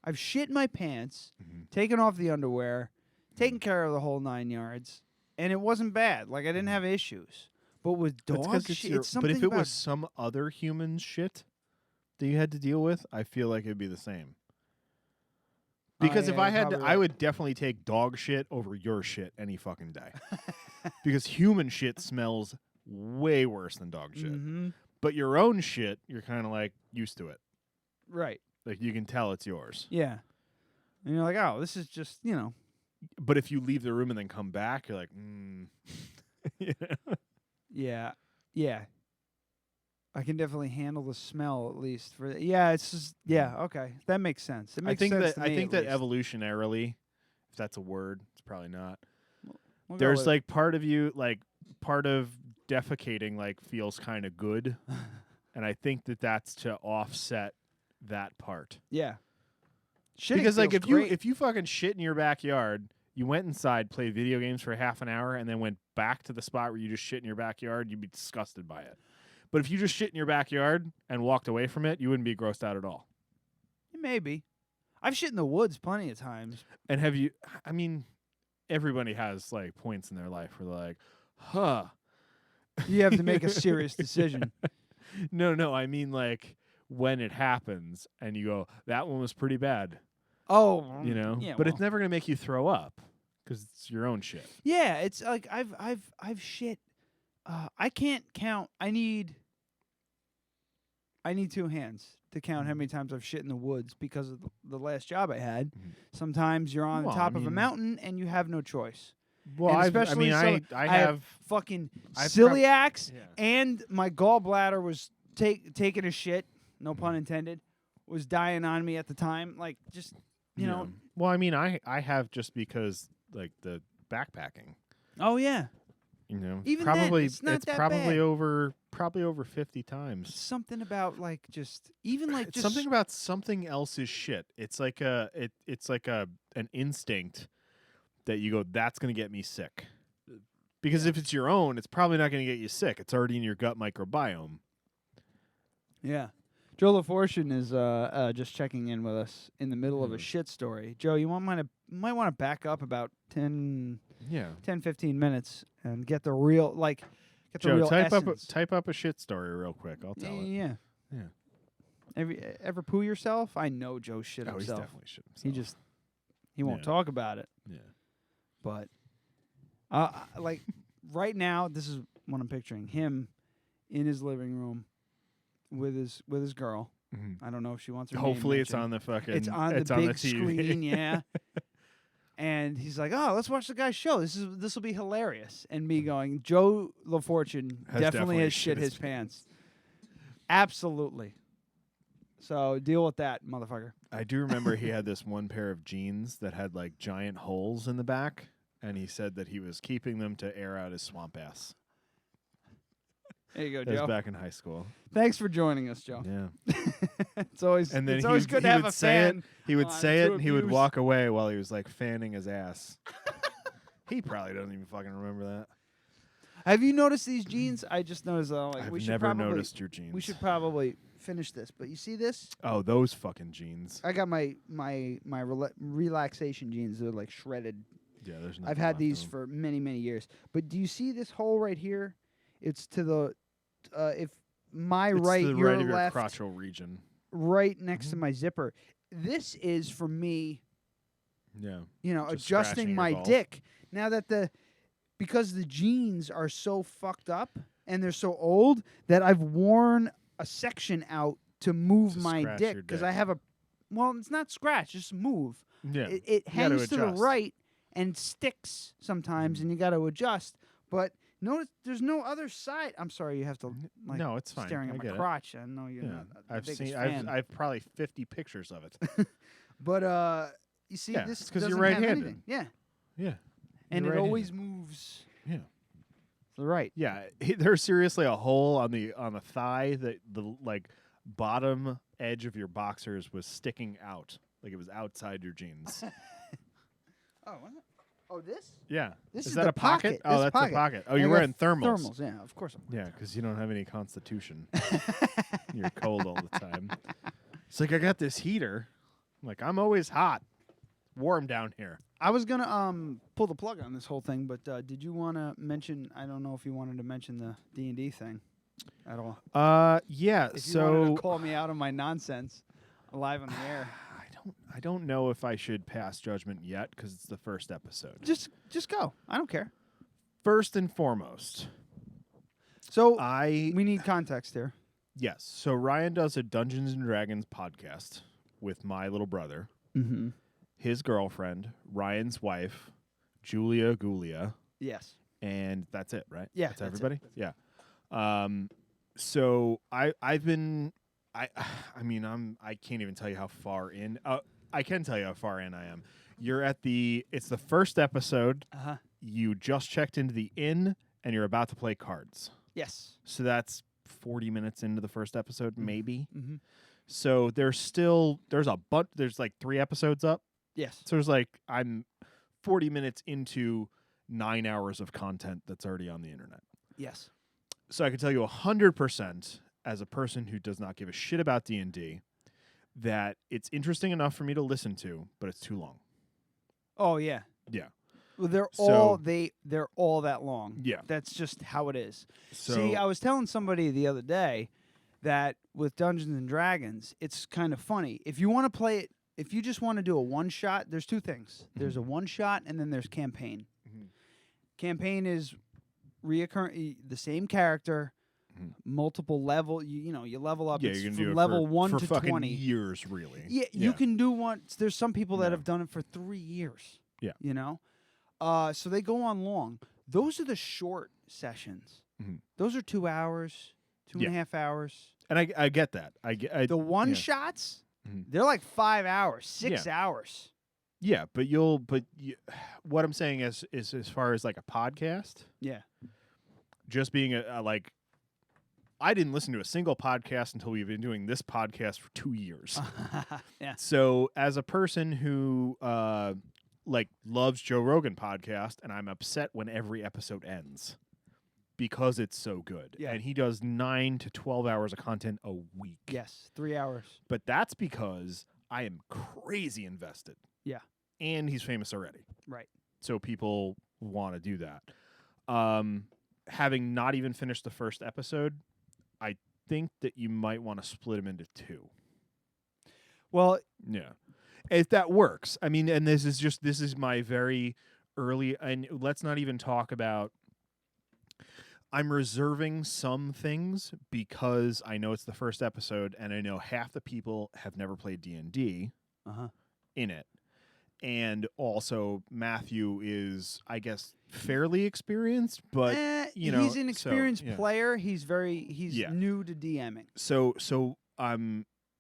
I've shit in my pants, taken off the underwear, taken care of the whole 9 yards, and it wasn't bad. Like I didn't have issues. But with dog shit, it's something. But if it was some other human shit that you had to deal with, I feel like it'd be the same. Because if I had to, I would definitely take dog shit over your shit any fucking day. Because human shit smells way worse than dog shit. But your own shit, you're kind of like used to it. Right. Like you can tell it's yours. Yeah. And you're like, oh, this is just, But if you leave the room and then come back, you're like, Yeah. I can definitely handle the smell at least for it's just okay. That makes sense. It makes sense to me, I think that least. evolutionarily, if that's a word, it's probably not. We'll There's like part of you, like part of defecating like feels kind of good. And I think that's to offset that part. Yeah. Because like if you fucking shit in your backyard, you went inside, played video games for half an hour, and then went back to the spot where you just shit in your backyard, you'd be disgusted by it. But if you just shit in your backyard and walked away from it, you wouldn't be grossed out at all. Maybe. I've shit in the woods plenty of times. And everybody has like points in their life where they're like, You have to make a serious decision. No, I mean like when it happens and you go, that one was pretty bad. Oh, but it's never gonna make you throw up because it's your own shit. Yeah, it's like I've shit. I can't count. I need 2 hands to count how many times I've shit in the woods because of the last job I had. Sometimes you're on the top of a mountain and you have no choice. Well, I have fucking celiacs and my gallbladder was taking a shit. No pun intended. Was dying on me at the time. Like just. You know. Well, I mean, I have just because like the backpacking. Oh yeah. Even probably it's probably over 50 times. Something about like just something about something else's shit. It's like an instinct that you go, that's gonna get me sick. Because if it's your own, it's probably not gonna get you sick. It's already in your gut microbiome. Yeah. Joe LaFortune is just checking in with us in the middle of a shit story. Joe, you might want to back up about 10, 15 minutes and get the real Joe, real essence. Type up a shit story real quick. I'll tell it. Yeah. Ever poo yourself? I know Joe shit himself. He's definitely shit himself. He won't talk about it. Yeah. But like right now, this is what I'm picturing: him in his living room. With his girl. I don't know if she wants her Hopefully name it's on the fucking it's on the big screen, yeah. And he's like, "Oh, let's watch the guy's show. This will be hilarious." And me going, Joe LaFortune definitely has shit his pants. Absolutely. So deal with that, motherfucker. I do remember he had this one pair of jeans that had like giant holes in the back, and he said that he was keeping them to air out his swamp ass. There you go, That Joe. was back in high school. Thanks for joining us, Joe. Yeah. It's always good to have a fan. He would say it, and he would walk away while he was like fanning his ass. He probably doesn't even fucking remember that. Have you noticed these jeans? I just noticed. I've never noticed your jeans. We should probably finish this. But you see this? Oh, those fucking jeans. I got my relaxation jeans. They're like shredded. Yeah, there's nothing I've had left these of for many, many years. But do you see this hole right here? It's to the if my it's right, to the your right of your left, crotchal region, right next to my zipper. This is for me. Yeah. You know, Just adjusting scratching my your balls. dick. Now that because the jeans are so fucked up and they're so old that I've worn a section out to move my dick because I have a. Well, it's not scratch, just move. Yeah, it hangs to the right and sticks sometimes, and you got to adjust. But notice there's no other side. I'm sorry, you have to. Like, no, it's fine. Staring at my crotch. I know you're not. I've seen. I've probably 50 pictures of it. But you see, this it's because doesn't you're have right-handed. anything. Yeah. Yeah. And You're it always right-handed. moves. Yeah. To the right. Yeah, there's seriously a hole on the thigh that the like bottom edge of your boxers was sticking out, like it was outside your jeans. Oh, what? Oh, this? Yeah. This is is that the a pocket? Oh, that's a pocket. Oh, And you're I wearing got thermals. Thermals, yeah, of course. Yeah, because you don't have any constitution. You're cold all the time. It's like I got this heater. I'm like, I'm always hot. Warm down here. I was gonna pull the plug on this whole thing, but did you want to mention? I don't know if you wanted to mention the D&D thing at all. Yeah. If so you wanted to call me out on my nonsense live on the air. I don't know if I should pass judgment yet because it's the first episode. Just go. I don't care. First and foremost, so we need context here. Yes. So Ryan does a Dungeons and Dragons podcast with my little brother, his girlfriend, Ryan's wife, Julia Gulia. Yes. And that's it, right? Yeah. That's everybody? It. Yeah. So I've been I can't even tell you how far in. I can tell you how far in I am. You're at it's the first episode. You just checked into the inn and you're about to play cards. Yes. So that's 40 minutes into the first episode, maybe. Mm-hmm. So there's like 3 episodes up. Yes. So I'm 40 minutes into 9 hours of content that's already on the internet. Yes. So I can tell you 100% as a person who does not give a shit about D&D that it's interesting enough for me to listen to, but it's too long. Oh yeah. Yeah. Well, they're all that long. Yeah. That's just how it is. So, see, I was telling somebody the other day that with Dungeons and Dragons, it's kind of funny. If you want to play it, if you just want to do a one shot, there's 2 things. There's a one shot and then there's campaign. Campaign is reoccurring, the same character, multiple level. You level up. Yeah, it's you can from do it level for 1 for to fucking 20 years, really. Yeah, you can do one. There's some people that have done it for 3 years. Yeah, you know, so they go on long. Those are the short sessions. Those are 2 hours, 2.5 hours. And I get that. The one shots. They're like 5 hours, 6 hours. Yeah, but what I'm saying is as far as like a podcast. Yeah. Just being I didn't listen to a single podcast until we've been doing this podcast for 2 years. Yeah. So as a person who loves Joe Rogan podcast, and I'm upset when every episode ends because it's so good. Yeah. And he does 9 to 12 hours of content a week. Yes, 3 hours. But that's because I am crazy invested. Yeah. And he's famous already. Right. So people want to do that. Having not even finished the first episode, I think that you might want to split them into 2. Well, yeah. If that works. I mean, and this is my very early, and let's not even talk about, I'm reserving some things because I know it's the first episode and I know half the people have never played D&D in it. And also Matthew is, I guess, fairly experienced, but he's an experienced player. He's new to DMing. So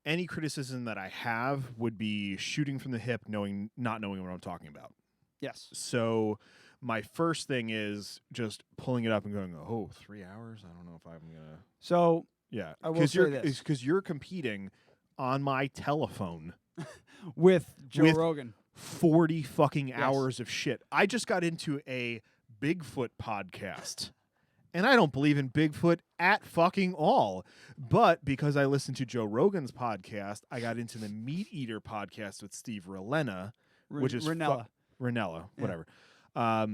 any criticism that I have would be shooting from the hip, not knowing what I'm talking about. Yes. So my first thing is just pulling it up and going, 3 hours? I don't know if I'm gonna. So yeah, I will say this because you're competing on my telephone with Joe Rogan. 40 fucking hours of shit. I just got into a Bigfoot podcast. And I don't believe in Bigfoot at fucking all. But because I listened to Joe Rogan's podcast, I got into the Meat Eater podcast with Steve Rinella, which is Rinella. Rinella, whatever. Yeah,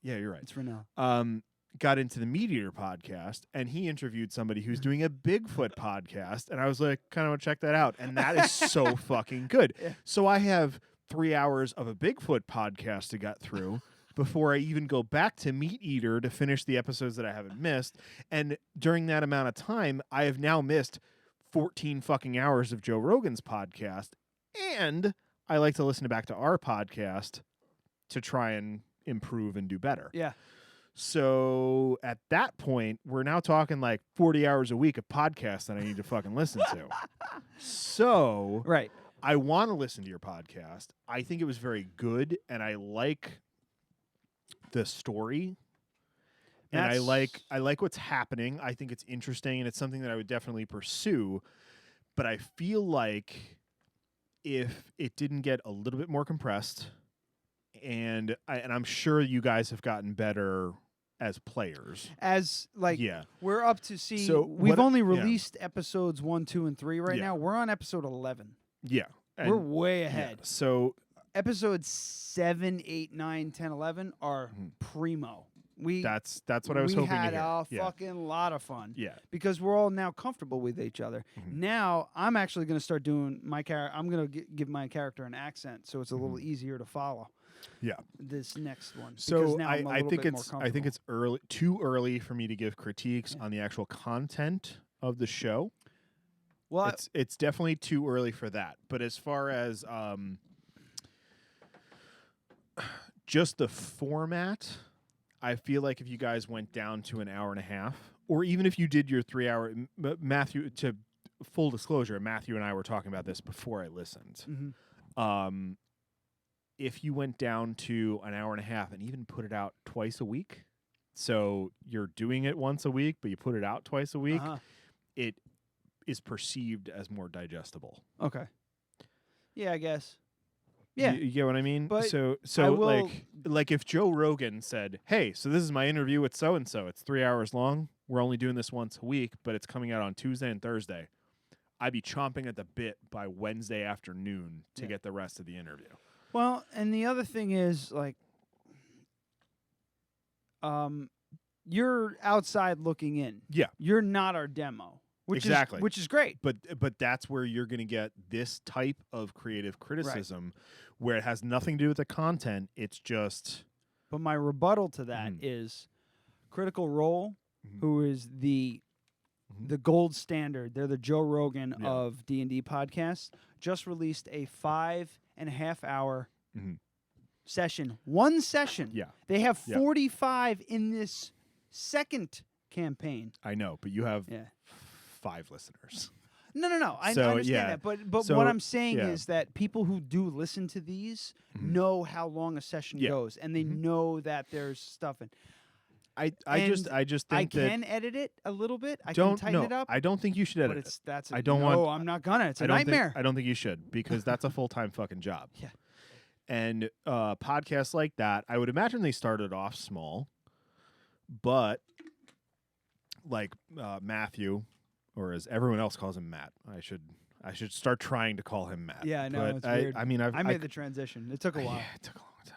you're right. It's Rinella. Got into the Meat Eater podcast, and he interviewed somebody who's doing a Bigfoot podcast, and I was like, kind of want to check that out. And that is so fucking good. Yeah. So I have 3 hours of a Bigfoot podcast to get through before I even go back to Meat Eater to finish the episodes that I haven't missed. And during that amount of time, I have now missed 14 fucking hours of Joe Rogan's podcast. And I like to listen back to our podcast to try and improve and do better. Yeah. So at that point, we're now talking like 40 hours a week of podcasts that I need to fucking listen to. So right. I want to listen to your podcast. I think it was very good, and I like the story. And I like what's happening. I think it's interesting, and it's something that I would definitely pursue. But I feel like if it didn't get a little bit more compressed, and I'm sure you guys have gotten better as players. We're up to see. So we've only released episodes 1, 2, and 3 right now. We're on episode 11. Yeah. We're way ahead. Yeah. So episodes 7, 8, 9, 10, 11 are primo. That's what I was hoping to hear. We had a fucking lot of fun. Yeah. Because we're all now comfortable with each other. Now I'm actually going to start doing my character. I'm going to give my character an accent, so it's a little easier to follow. Yeah. This next one. So now I think it's too early for me to give critiques on the actual content of the show. Well, it's definitely too early for that. But as far as just the format, I feel like if you guys went down to an hour and a half, or even if you did your 3 hour, Matthew, to full disclosure, Matthew and I were talking about this before I listened. If you went down to an hour and a half and even put it out twice a week, so you're doing it once a week, but you put it out twice a week, it is perceived as more digestible. Okay. Yeah, I guess. Yeah. You get what I mean? But so like if Joe Rogan said, "Hey, so this is my interview with so and so. It's 3 hours long. We're only doing this once a week, but it's coming out on Tuesday and Thursday." I'd be chomping at the bit by Wednesday afternoon to get the rest of the interview. Well, and the other thing is, like, you're outside looking in. Yeah. You're not our demo. Which is great. But that's where you're going to get this type of creative criticism where it has nothing to do with the content. It's just... But my rebuttal to that is Critical Role, who is the gold standard. They're the Joe Rogan of D&D podcasts. Just released a 5.5 hour session. One session. Yeah. They have 45 in this second campaign. I know, but you have 5 listeners. No. I understand that. But what I'm saying is that people who do listen to these know how long a session goes, and they know that there's stuff in. I just think I can edit it a little bit. I can tighten it up. I don't think you should edit it. I'm not gonna. It's a nightmare. I don't think you should, because that's a full-time fucking job. Yeah. And podcasts like that, I would imagine they started off small, but like Matthew, or as everyone else calls him, Matt. I should start trying to call him Matt. Yeah, I know. It's weird. I mean, I made the transition. It took a while. Yeah, it took a long time.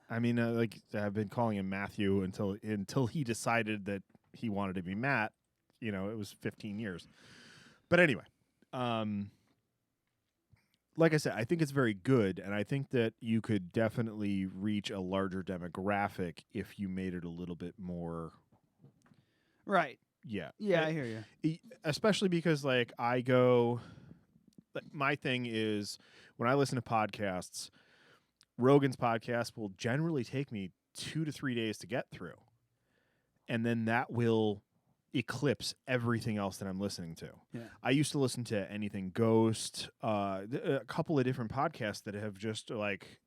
I mean, I've been calling him Matthew until he decided that he wanted to be Matt. You know, it was 15 years. But anyway, like I said, I think it's very good, and I think that you could definitely reach a larger demographic if you made it a little bit more. Right. Yeah. Yeah, I hear you. Especially because, like, my thing is when I listen to podcasts, Rogan's podcast will generally take me 2 to 3 days to get through. And then that will eclipse everything else that I'm listening to. Yeah. I used to listen to Anything Ghost, a couple of different podcasts that have just, like,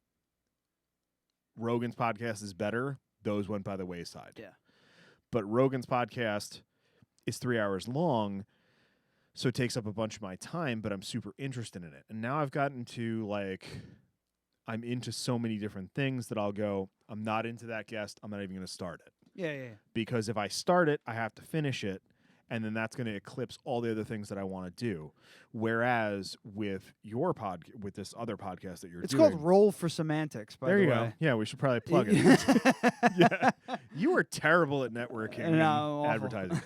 Rogan's podcast is better. Those went by the wayside. Yeah. But Rogan's podcast is 3 hours long, so it takes up a bunch of my time, but I'm super interested in it. And now I've gotten to, like, I'm into so many different things that I'll go, I'm not into that guest, I'm not even going to start it. Yeah. Because if I start it, I have to finish it, and then that's going to eclipse all the other things that I want to do. Whereas with your with this other podcast that you're doing. It's called Roll for Semantics, by the way. There you go. Yeah, we should probably plug it. Yeah. You are terrible at networking and advertising.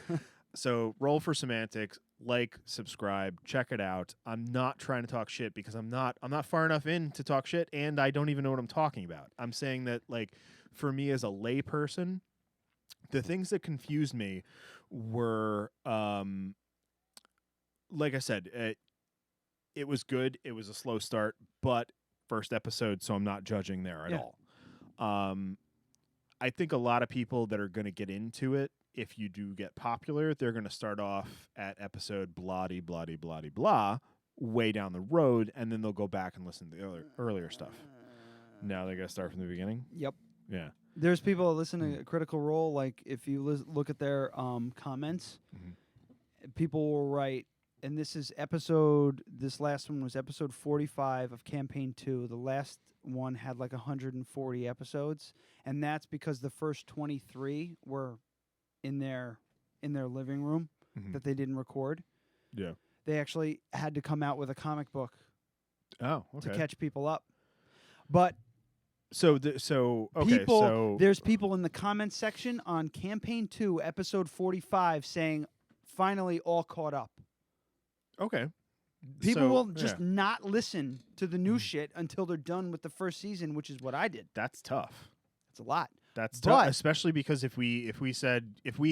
So Roll for Semantics, like, subscribe, check it out. I'm not trying to talk shit because I'm not far enough in to talk shit, and I don't even know what I'm talking about. I'm saying that, like, for me as a layperson, the things that confused me were, like I said, it was good. It was a slow start, but first episode, so I'm not judging there at all. I think a lot of people that are going to get into it, if you do get popular, they're going to start off at episode bloody, bloody, bloody, blah, way down the road, and then they'll go back and listen to the earlier stuff. Now they got to start from the beginning? Yep. Yeah. There's people that listen to Critical Role, like if you look at their comments, people will write, and this last one was episode 45 of Campaign 2. The last one had like 140 episodes, and that's because the first 23 were in their living room that they didn't record. Yeah. They actually had to come out with a comic book to catch people up. But there's people in the comments section on Campaign 2, episode 45, saying, finally all caught up. Okay. People will just not listen to the new shit until they're done with the first season, which is what I did. That's tough. It's a lot. That's tough, especially because if we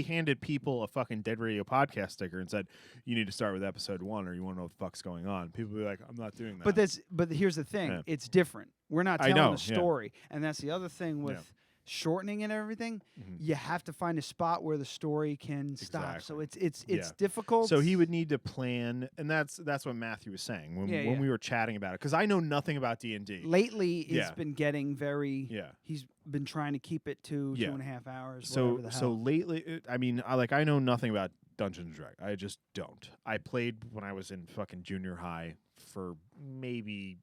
handed people a fucking Dead Radio podcast sticker and said you need to start with episode 1 or you want to know what the fuck's going on, people would be like, I'm not doing that. But here's the thing, it's different. We're not telling a story, and that's the other thing with shortening and everything. You have to find a spot where the story can stop. So it's difficult. So he would need to plan, and that's what Matthew was saying when we were chatting about it, because I know nothing about D&D. Lately, it's been getting very. He's been trying to keep it to 2.5 hours. So lately, I know nothing about Dungeons and Dragons. I just don't. I played when I was in fucking junior high for maybe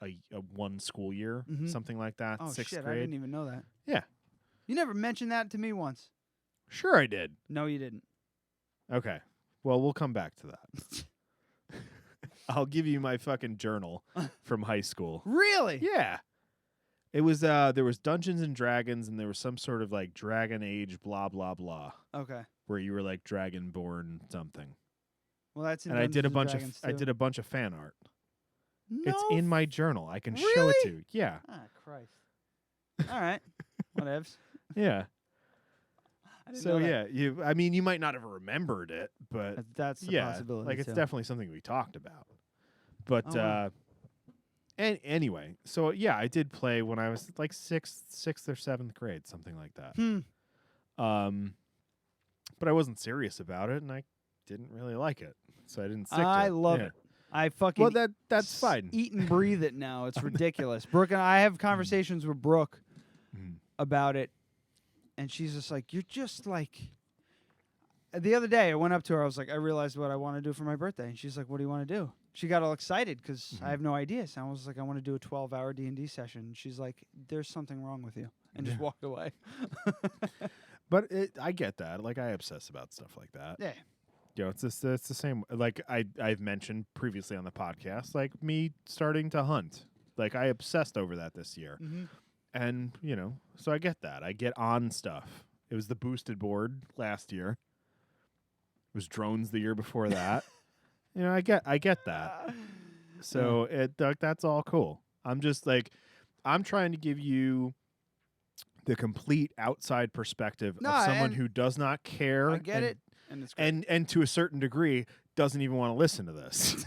a one school year, something like that. Oh, 6th shit, grade. I didn't even know that. Yeah. You never mentioned that to me once. Sure I did. No, you didn't. Okay. Well, we'll come back to that. I'll give you my fucking journal from high school. Really? Yeah. It was there was Dungeons and Dragons, and there was some sort of like Dragon Age blah blah blah. Okay. Where you were like Dragonborn something. Well, that's in and Dungeons I did a bunch of fan art. No, it's in my journal. I can really? show it to you. Yeah. Ah, Christ. All right. Whatevs. Yeah. So you might not have remembered it, but that's a possibility. Like it's definitely something we talked about. But and anyway, so I did play when I was like sixth or 7th grade, something like that. But I wasn't serious about it, and I didn't really like it, so I didn't stick to it. I love it. I fucking that's fine. Eat and breathe it now. It's ridiculous. Brooke and I have conversations with Brooke about it, and she's just like, you're just like. The other day, I went up to her. I was like, I realized what I want to do for my birthday, and she's like, what do you want to do? She got all excited because I have no idea. So I was like, I want to do a 12-hour D&D session. And she's like, there's something wrong with you, and just walked away. But I get that. Like I obsess about stuff like that. Yeah. It's the same. Like I've mentioned previously on the podcast, like me starting to hunt. Like I obsessed over that this year, and so I get that. I get on stuff. It was the boosted board last year. It was drones the year before that. I get that. So that's all cool. I'm just like, I'm trying to give you the complete outside perspective of someone who does not care. I get it. And it's great. And to a certain degree doesn't even want to listen to this.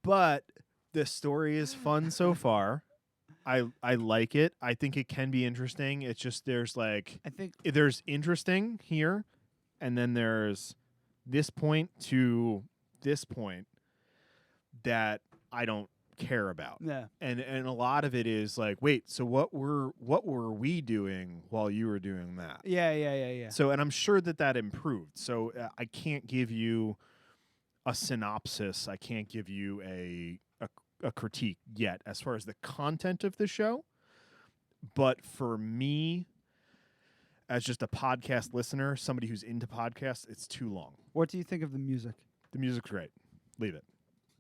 But the story is fun so far. I like it. I think it can be interesting. It's just there's interesting here, and then there's this point to this point that I don't care about. Yeah. And a lot of it is like, wait, so what were we doing while you were doing that? Yeah. So, and I'm sure that improved. So I can't give you a synopsis. I can't give you a critique yet as far as the content of the show. But for me, as just a podcast listener, somebody who's into podcasts, it's too long. What do you think of the music? The music's great. Leave it.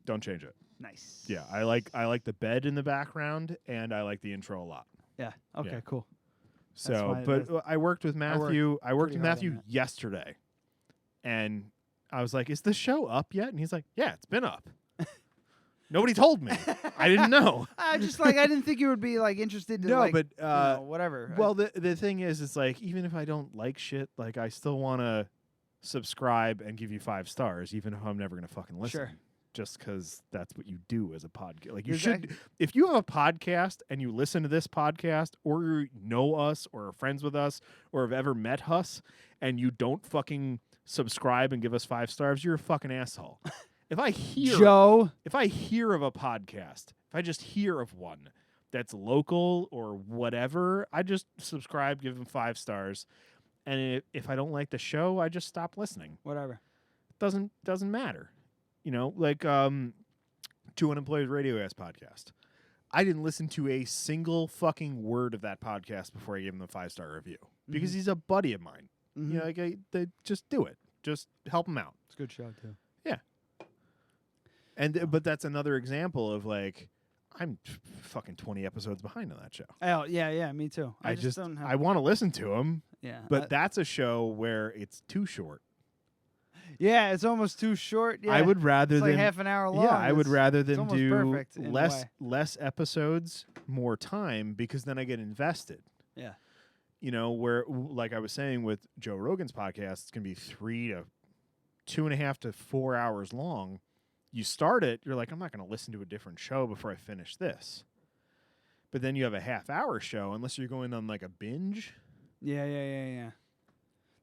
Don't change it. Nice. Yeah, I like the bed in the background, and I like the intro a lot. Yeah. Okay. Cool. So, I worked with Matthew. I worked with Matthew yesterday, and I was like, "Is the show up yet?" And he's like, "Yeah, it's been up." Nobody told me. I didn't know. I just I didn't think you would be interested in whatever. Well, the thing is, it's even if I don't like shit, I still want to subscribe and give you 5 stars, even if I'm never gonna fucking listen. Sure. Just because that's what you do as a podcast. You should, if you have a podcast and you listen to this podcast, or you know us, or are friends with us, or have ever met us, and you don't fucking subscribe and give us 5 stars, you're a fucking asshole. If I hear of a podcast, if I just hear of one that's local or whatever, I just subscribe, give them 5 stars, and if I don't like the show, I just stop listening. Whatever. Doesn't matter. Two Unemployed Radio Ass podcast. I didn't listen to a single fucking word of that podcast before I gave him a 5-star review because he's a buddy of mine. They just do it. Just help him out. It's a good show too. Yeah. But that's another example of I'm fucking 20 episodes behind on that show. Oh yeah, me too. I just don't have. I want to listen to him. Yeah. But that's a show where it's too short. Yeah, it's almost too short. Yeah. I would rather than half an hour long. Yeah, I would rather than do less episodes, more time, because then I get invested. Yeah. Where like I was saying with Joe Rogan's podcast, it's gonna be 2.5 to 4 hours long. You start it, you're like, I'm not gonna listen to a different show before I finish this. But then you have a half-hour show, unless you're going on a binge. Yeah.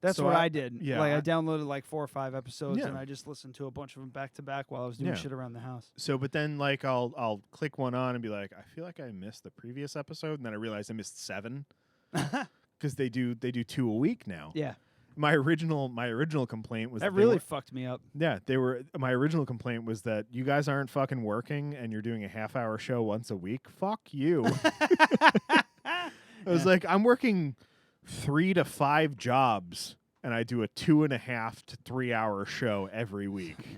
That's So what I did. Yeah, I downloaded 4 or 5 episodes, Yeah. and I just listened to a bunch of them back to back while I was doing shit around the house. So, but then I'll click one on and be like, I feel like I missed the previous episode, and then I realized I missed 7 because they do 2 a week now. Yeah. My original complaint was that really fucked me up. Yeah, my original complaint was that you guys aren't fucking working and you're doing a half-hour show once a week. Fuck you. I was like, I'm working 3 to 5 jobs, and I do a 2.5 to 3 hour show every week.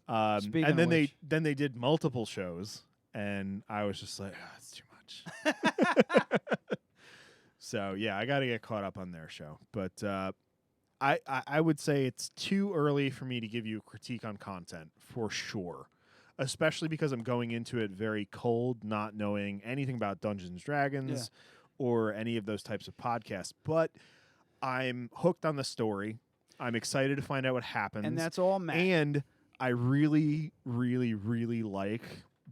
And then they did multiple shows, and I was just like, it's too much. So yeah, I got to get caught up on their show, but I would say it's too early for me to give you a critique on content for sure. Especially because I'm going into it very cold, not knowing anything about Dungeons & Dragons or any of those types of podcasts. But I'm hooked on the story. I'm excited to find out what happens. And that's all Matt. And I really, really, really like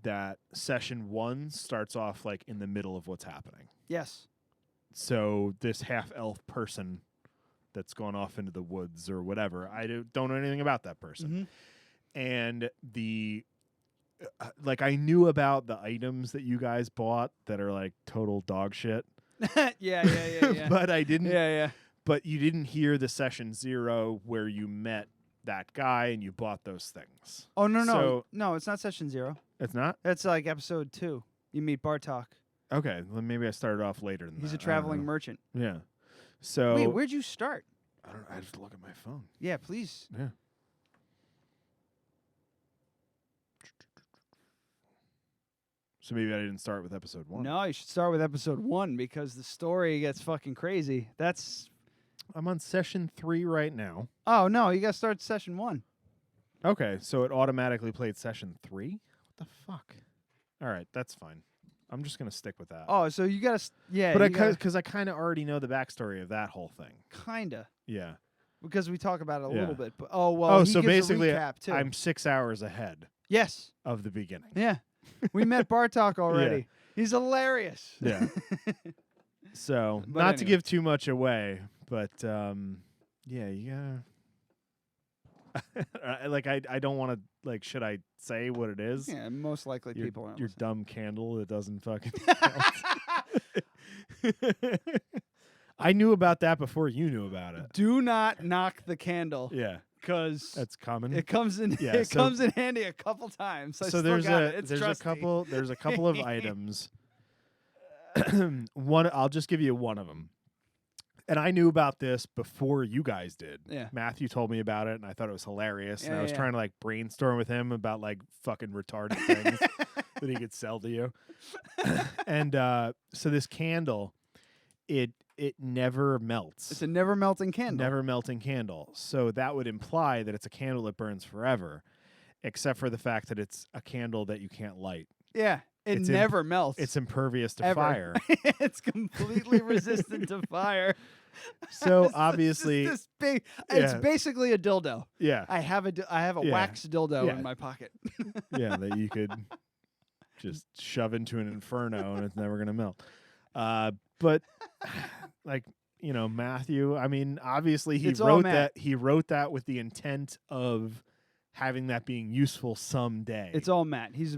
that session 1 starts off in the middle of what's happening. Yes. So this half-elf person that's gone off into the woods or whatever, I don't know anything about that person. And the... I knew about the items that you guys bought that are total dog shit. Yeah. But I didn't. Yeah. But you didn't hear the session 0 where you met that guy and you bought those things. Oh no, it's not session 0. It's not. That's episode 2. You meet Bartok. Okay, well maybe I started off later than that. He's a traveling merchant. Yeah. So wait, where'd you start? I don't know. I just look at my phone. Yeah, please. Yeah. So maybe I didn't start with episode 1. No, you should start with episode 1 because the story gets fucking crazy. I'm on session 3 right now. Oh, no, you got to start session 1. Okay, so it automatically played session 3? What the fuck? All right, that's fine. I'm just going to stick with that. Oh, so you got to... Yeah. But because I kind of already know the backstory of that whole thing. Kind of. Yeah. Because we talk about it a little bit. But, so basically, I'm 6 hours ahead. Yes. Of the beginning. Yeah. We met Bartok already. Yeah. He's hilarious. Yeah. So, not to give too much away, but yeah, you gotta... I don't want to, should I say what it is? Yeah, most likely people aren't your dumb candle that doesn't fucking I knew about that before you knew about it. Do not knock the candle. Yeah. Because that's common. It comes in. Yeah, comes in handy a couple times. There's a couple of items. One, I'll just give you one of them. And I knew about this before you guys did. Yeah. Matthew told me about it, and I thought it was hilarious. And I was trying to brainstorm with him about fucking retarded things that he could sell to you. And so this candle, it never melts. It's a never melting candle. Never melting candle. So that would imply that it's a candle that burns forever. except for the fact that it's a candle that you can't light. Yeah. It never melts. It's impervious to ever. fire. It's completely resistant to fire. So obviously, it's this big. It's basically a dildo. Yeah, I have a wax dildo in my pocket. Yeah, that you could just shove into an inferno and it's never gonna melt. But like Matthew, I mean, obviously he wrote that. He wrote that with the intent of having that being useful someday. It's all Matt. He's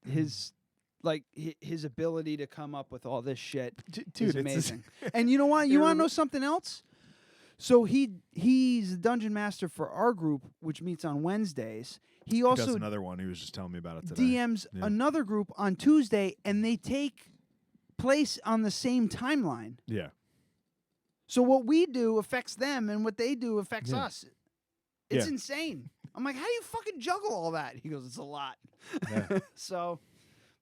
his. Like his ability to come up with all this shit is amazing. And you know what? You want to know something else? So he's the dungeon master for our group, which meets on Wednesdays. He also does another one. He was just telling me about it today. DMs another group on Tuesday, and they take place on the same timeline. Yeah. So what we do affects them, and what they do affects us. It's insane. I'm like, how do you fucking juggle all that? He goes, it's a lot. Yeah. So.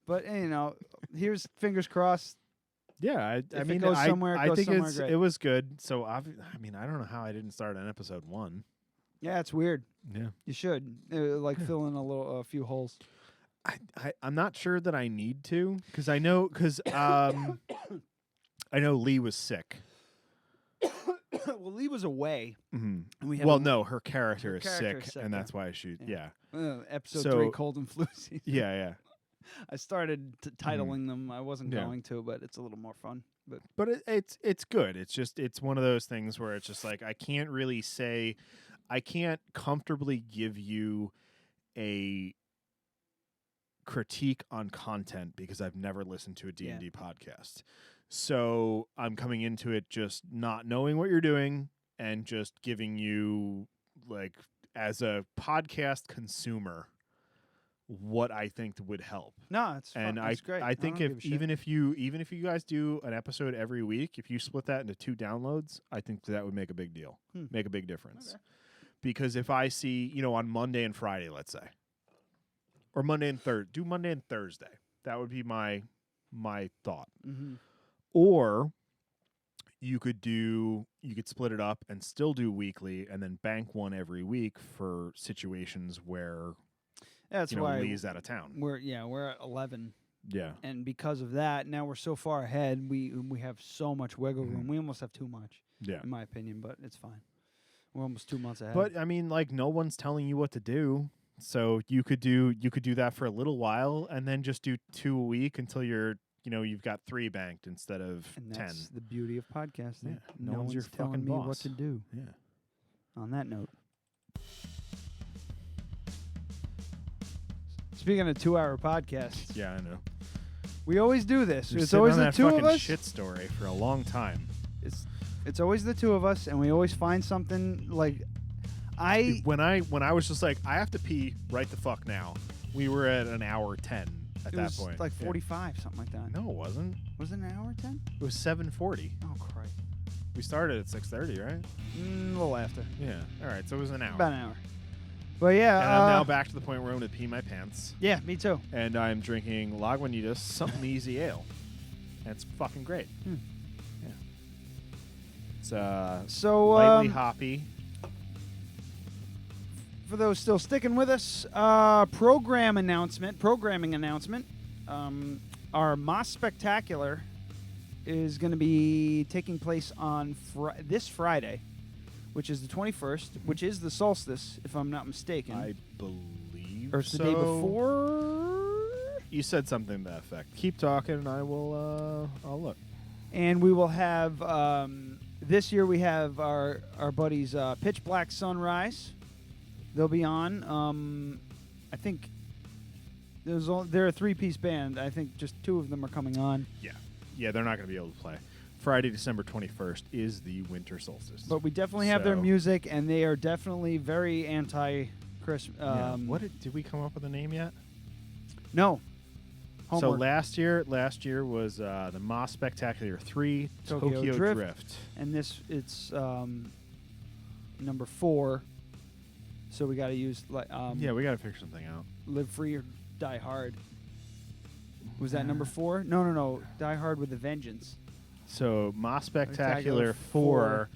But here's fingers crossed. Yeah, I mean, I think it was good. So I mean, I don't know how I didn't start on episode 1. Yeah, it's weird. Yeah, you should fill in a few holes. I'm not sure that I need to because I know Lee was sick. Well, Lee was away. Mm-hmm. And we no, her character is sick, and that's why she. Yeah. Episode 3, cold and flu season. Yeah. I started titling them. I wasn't going to, but it's a little more fun. But it's good. It's one of those things where it's just like I can't comfortably give you a critique on content because I've never listened to a D&D podcast. So I'm coming into it just not knowing what you're doing and just giving you as a podcast consumer what I think would help. No, it's great. I think even if you guys do an episode every week, if you split that into 2 downloads, I think that would make a big deal, make a big difference. Okay. Because if I see, on Monday and Friday, let's say, or Monday and do Monday and Thursday, that would be my thought. Mm-hmm. Or you could split it up and still do weekly, and then bank one every week for situations where. That's why Lee's out of town. We're at 11. Yeah. And because of that, now we're so far ahead, we have so much wiggle room. We almost have too much. Yeah. In my opinion, but it's fine. We're almost 2 months ahead. But I mean, no one's telling you what to do. So you could do that for a little while and then just do 2 a week until you've got 3 banked instead of 10. That's the beauty of podcasting. Yeah. No one's your telling fucking me boss. what to do. Yeah. On that note. Speaking of 2-hour podcasts. Yeah, I know. We always do this. It's always the two of us. Shit story for a long time. It's always the two of us, and we always find something when I was just like, I have to pee right the fuck now. We were at an hour 10 at that point. It was 45, something like that. No, it wasn't. Was it an hour 10? It was 7:40. Oh Christ. We started at 6:30, right? A little after. Yeah. All right. So it was an hour. About an hour. But yeah. And I'm now back to the point where I'm going to pee my pants. Yeah, me too. And I'm drinking Lagunitas something easy ale. And it's fucking great. Yeah. It's lightly hoppy. For those still sticking with us, programming announcement. Our Moss Spectacular is going to be taking place on this Friday, which is the 21st, which is the solstice, if I'm not mistaken. I believe or it's the day before. You said something to that effect. Keep talking, and I will. I'll look. And we will have this year. We have our buddies Pitch Black Sunrise. They'll be on. I think they're a 3-piece band. I think just 2 of them are coming on. Yeah, they're not going to be able to play. Friday, December 21st is the winter solstice. But we definitely have their music, and they are definitely very anti-Christmas. Did we come up with a name yet? No. Homework. So last year was the Moss Spectacular 3 Tokyo Drift. And it's number 4. So we got to use we got to figure something out. Live Free or Die Hard. Was that number 4? No. Die Hard with a Vengeance. So Moss Spectacular 4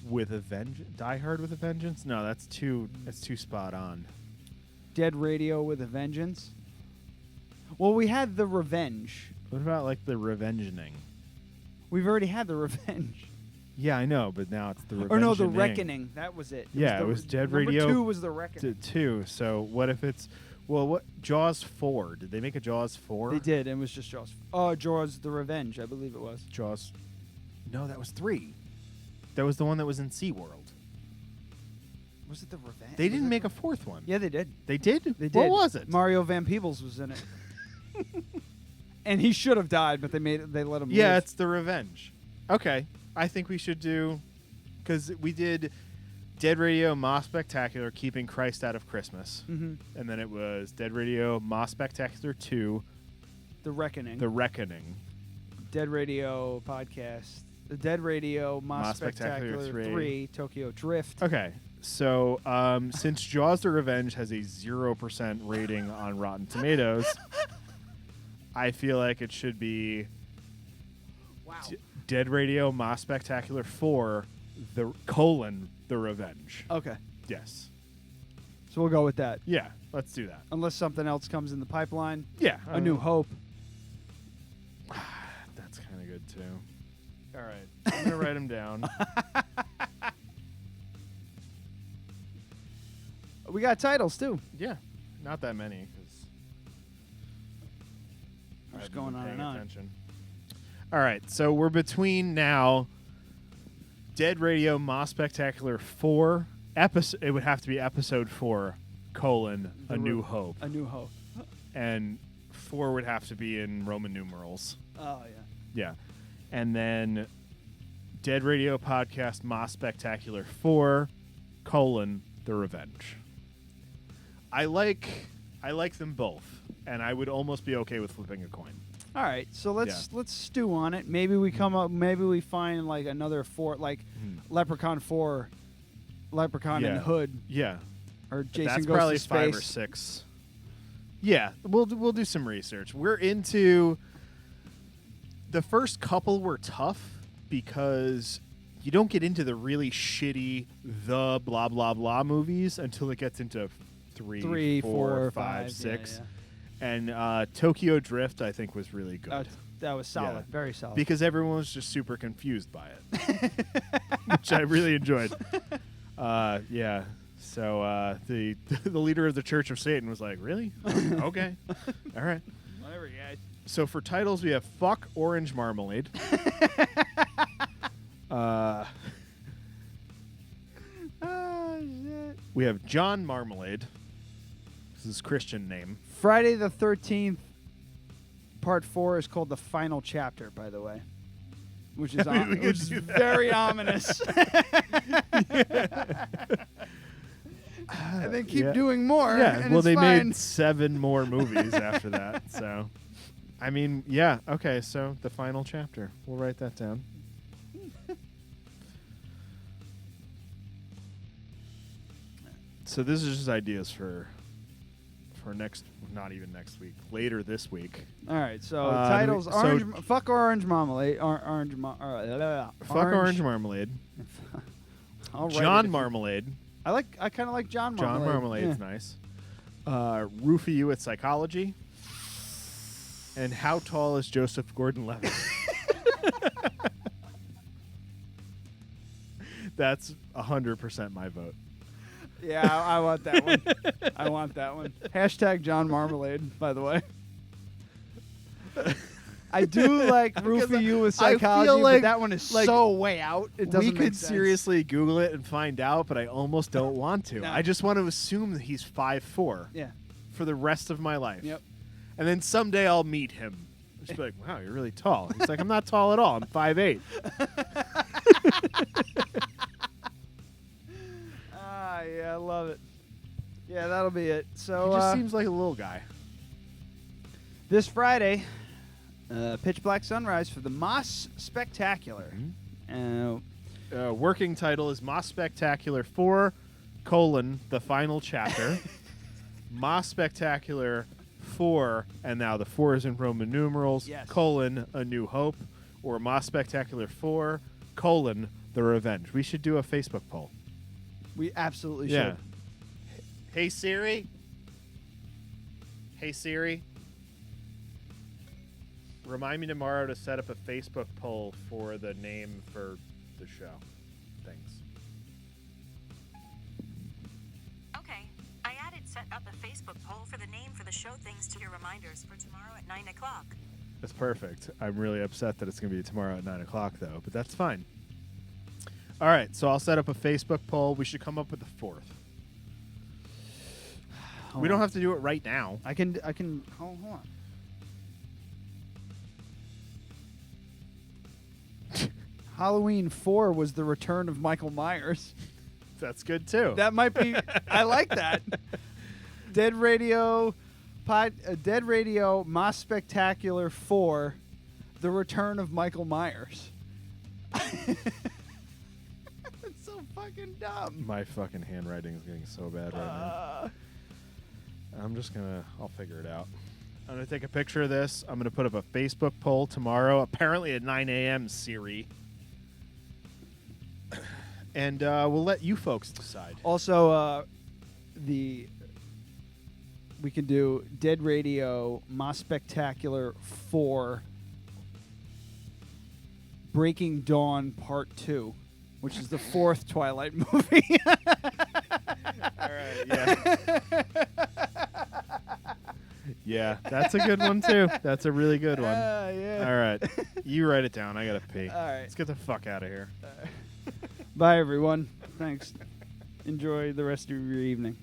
with a vengeance. Die Hard with a Vengeance? No, that's too spot on. Dead Radio with a Vengeance. Well, we had the Revenge. What about like the Revengening? We've already had the Revenge. Yeah, I know, but now it's the Revengening. Or no, the Reckoning. That was it. It was Dead Radio. Number 2 was the Reckoning. 2. So what if it's... Well, what Jaws 4? Did they make a Jaws 4? They did. It was just Jaws. Oh, Jaws the Revenge, I believe it was. Jaws. No, that was 3. That was the one that was in SeaWorld. Was it the Revenge? They didn't make a 4th one. Yeah, they did. They did? They did. What was it? Mario Van Peebles was in it. And he should have died, but they let him Yeah, live. it's the Revenge. Okay. I think we should do... Because we did Dead Radio Ma Spectacular, Keeping Christ Out of Christmas. Mhm. And then it was Dead Radio Ma Spectacular 2. The Reckoning. The Reckoning. Dead Radio podcast. The Dead Radio Ma Spectacular 3. Tokyo Drift. Okay. So, since Jaws the Revenge has a 0% rating on Rotten Tomatoes, I feel like it should be Dead Radio Ma Spectacular 4, the Revenge. Okay. Yes. So we'll go with that. Yeah, let's do that. Unless something else comes in the pipeline. Yeah. A New Hope. That's kind of good, too. All right. I'm going to write them down. We got titles, too. Yeah. Not that many. We're just going on and on. Attention. All right. So we're between now Dead Radio Ma Spectacular 4. It would have to be episode 4, A New Hope. A New Hope. And 4 would have to be in Roman numerals. Oh, yeah. Yeah. And then Dead Radio Podcast Ma Spectacular 4, The Revenge. I like them both, and I would almost be okay with flipping a coin. All right, so let's stew on it. Maybe we come up. Maybe we find like another 4, like Leprechaun 4, Leprechaun and Hood. Yeah. Or Jason That's Goes probably to Space. 5 or 6. Yeah, we'll do some research. We're into the first couple were tough because you don't get into the really shitty the blah blah blah movies until it gets into 3, 4, 5, 6. Yeah. And Tokyo Drift, I think, was really good. That was solid, very solid. Because everyone was just super confused by it, which I really enjoyed. Yeah. So the leader of the Church of Satan was like, "Really? Okay, all right, whatever, guys." So for titles, we have "Fuck Orange Marmalade." Shit. We have John Marmalade. This is his Christian name. Friday the 13th, Part 4 is called The Final Chapter, by the way. Which is, which is very ominous. And then keep doing more. Yeah, and well, it's they fine. made 7 more movies after that. So, I mean, yeah, okay, so The Final Chapter. We'll write that down. So this is just ideas for next, not even next week, later this week. All right, so titles: Fuck Orange Marmalade, Fuck Orange Marmalade. John Marmalade. I kind of like John Marmalade. John Marmalade's nice. Roofie You at Psychology. And How Tall is Joseph Gordon-Levitt? That's 100% my vote. Yeah, I want that one. I want that one. Hashtag John Marmalade, by the way. I do like Roofie You with Psychology, but that one is so way out. It doesn't make sense. We could seriously Google it and find out, but I almost don't want to. No. I just want to assume that he's 5'4". Yeah. For the rest of my life. Yep. And then someday I'll meet him. Just be like, wow, you're really tall. He's like, I'm not tall at all. I'm 5'8". Yeah, I love it. Yeah, that'll be it. So he just seems like a little guy. This Friday, Pitch Black Sunrise for the Moss Spectacular. Working title is Moss Spectacular 4, The Final Chapter. Moss Spectacular 4, and now the 4 is in Roman numerals, A New Hope, or Moss Spectacular 4, The Revenge. We should do a Facebook poll. We absolutely should. Hey, Siri, Hey Siri, remind me tomorrow to set up a Facebook poll for the name for the show. Thanks. Okay. I added set up a Facebook poll for the name for the show things to your reminders for tomorrow at 9 o'clock. That's perfect. I'm really upset that it's going to be tomorrow at 9 o'clock, though, but that's fine. All right, so I'll set up a Facebook poll. We should come up with the fourth. We don't have to do it right now. I can. Hold on. Halloween 4 was the return of Michael Myers. That's good too. That might be. I like that. Dead Radio Moss Spectacular 4, the return of Michael Myers. It's so fucking dumb. My fucking handwriting is getting so bad right now. I'll figure it out. I'm going to take a picture of this. I'm going to put up a Facebook poll tomorrow, apparently at 9 a.m., Siri. And we'll let you folks decide. Also, we can do Dead Radio Moss Spectacular 4 Breaking Dawn Part 2, which is the fourth Twilight movie. All right, yeah. Yeah, that's a good one, too. That's a really good one. Yeah. All right. You write it down. I got to pee. All right. Let's get the fuck out of here. Bye, everyone. Thanks. Enjoy the rest of your evening.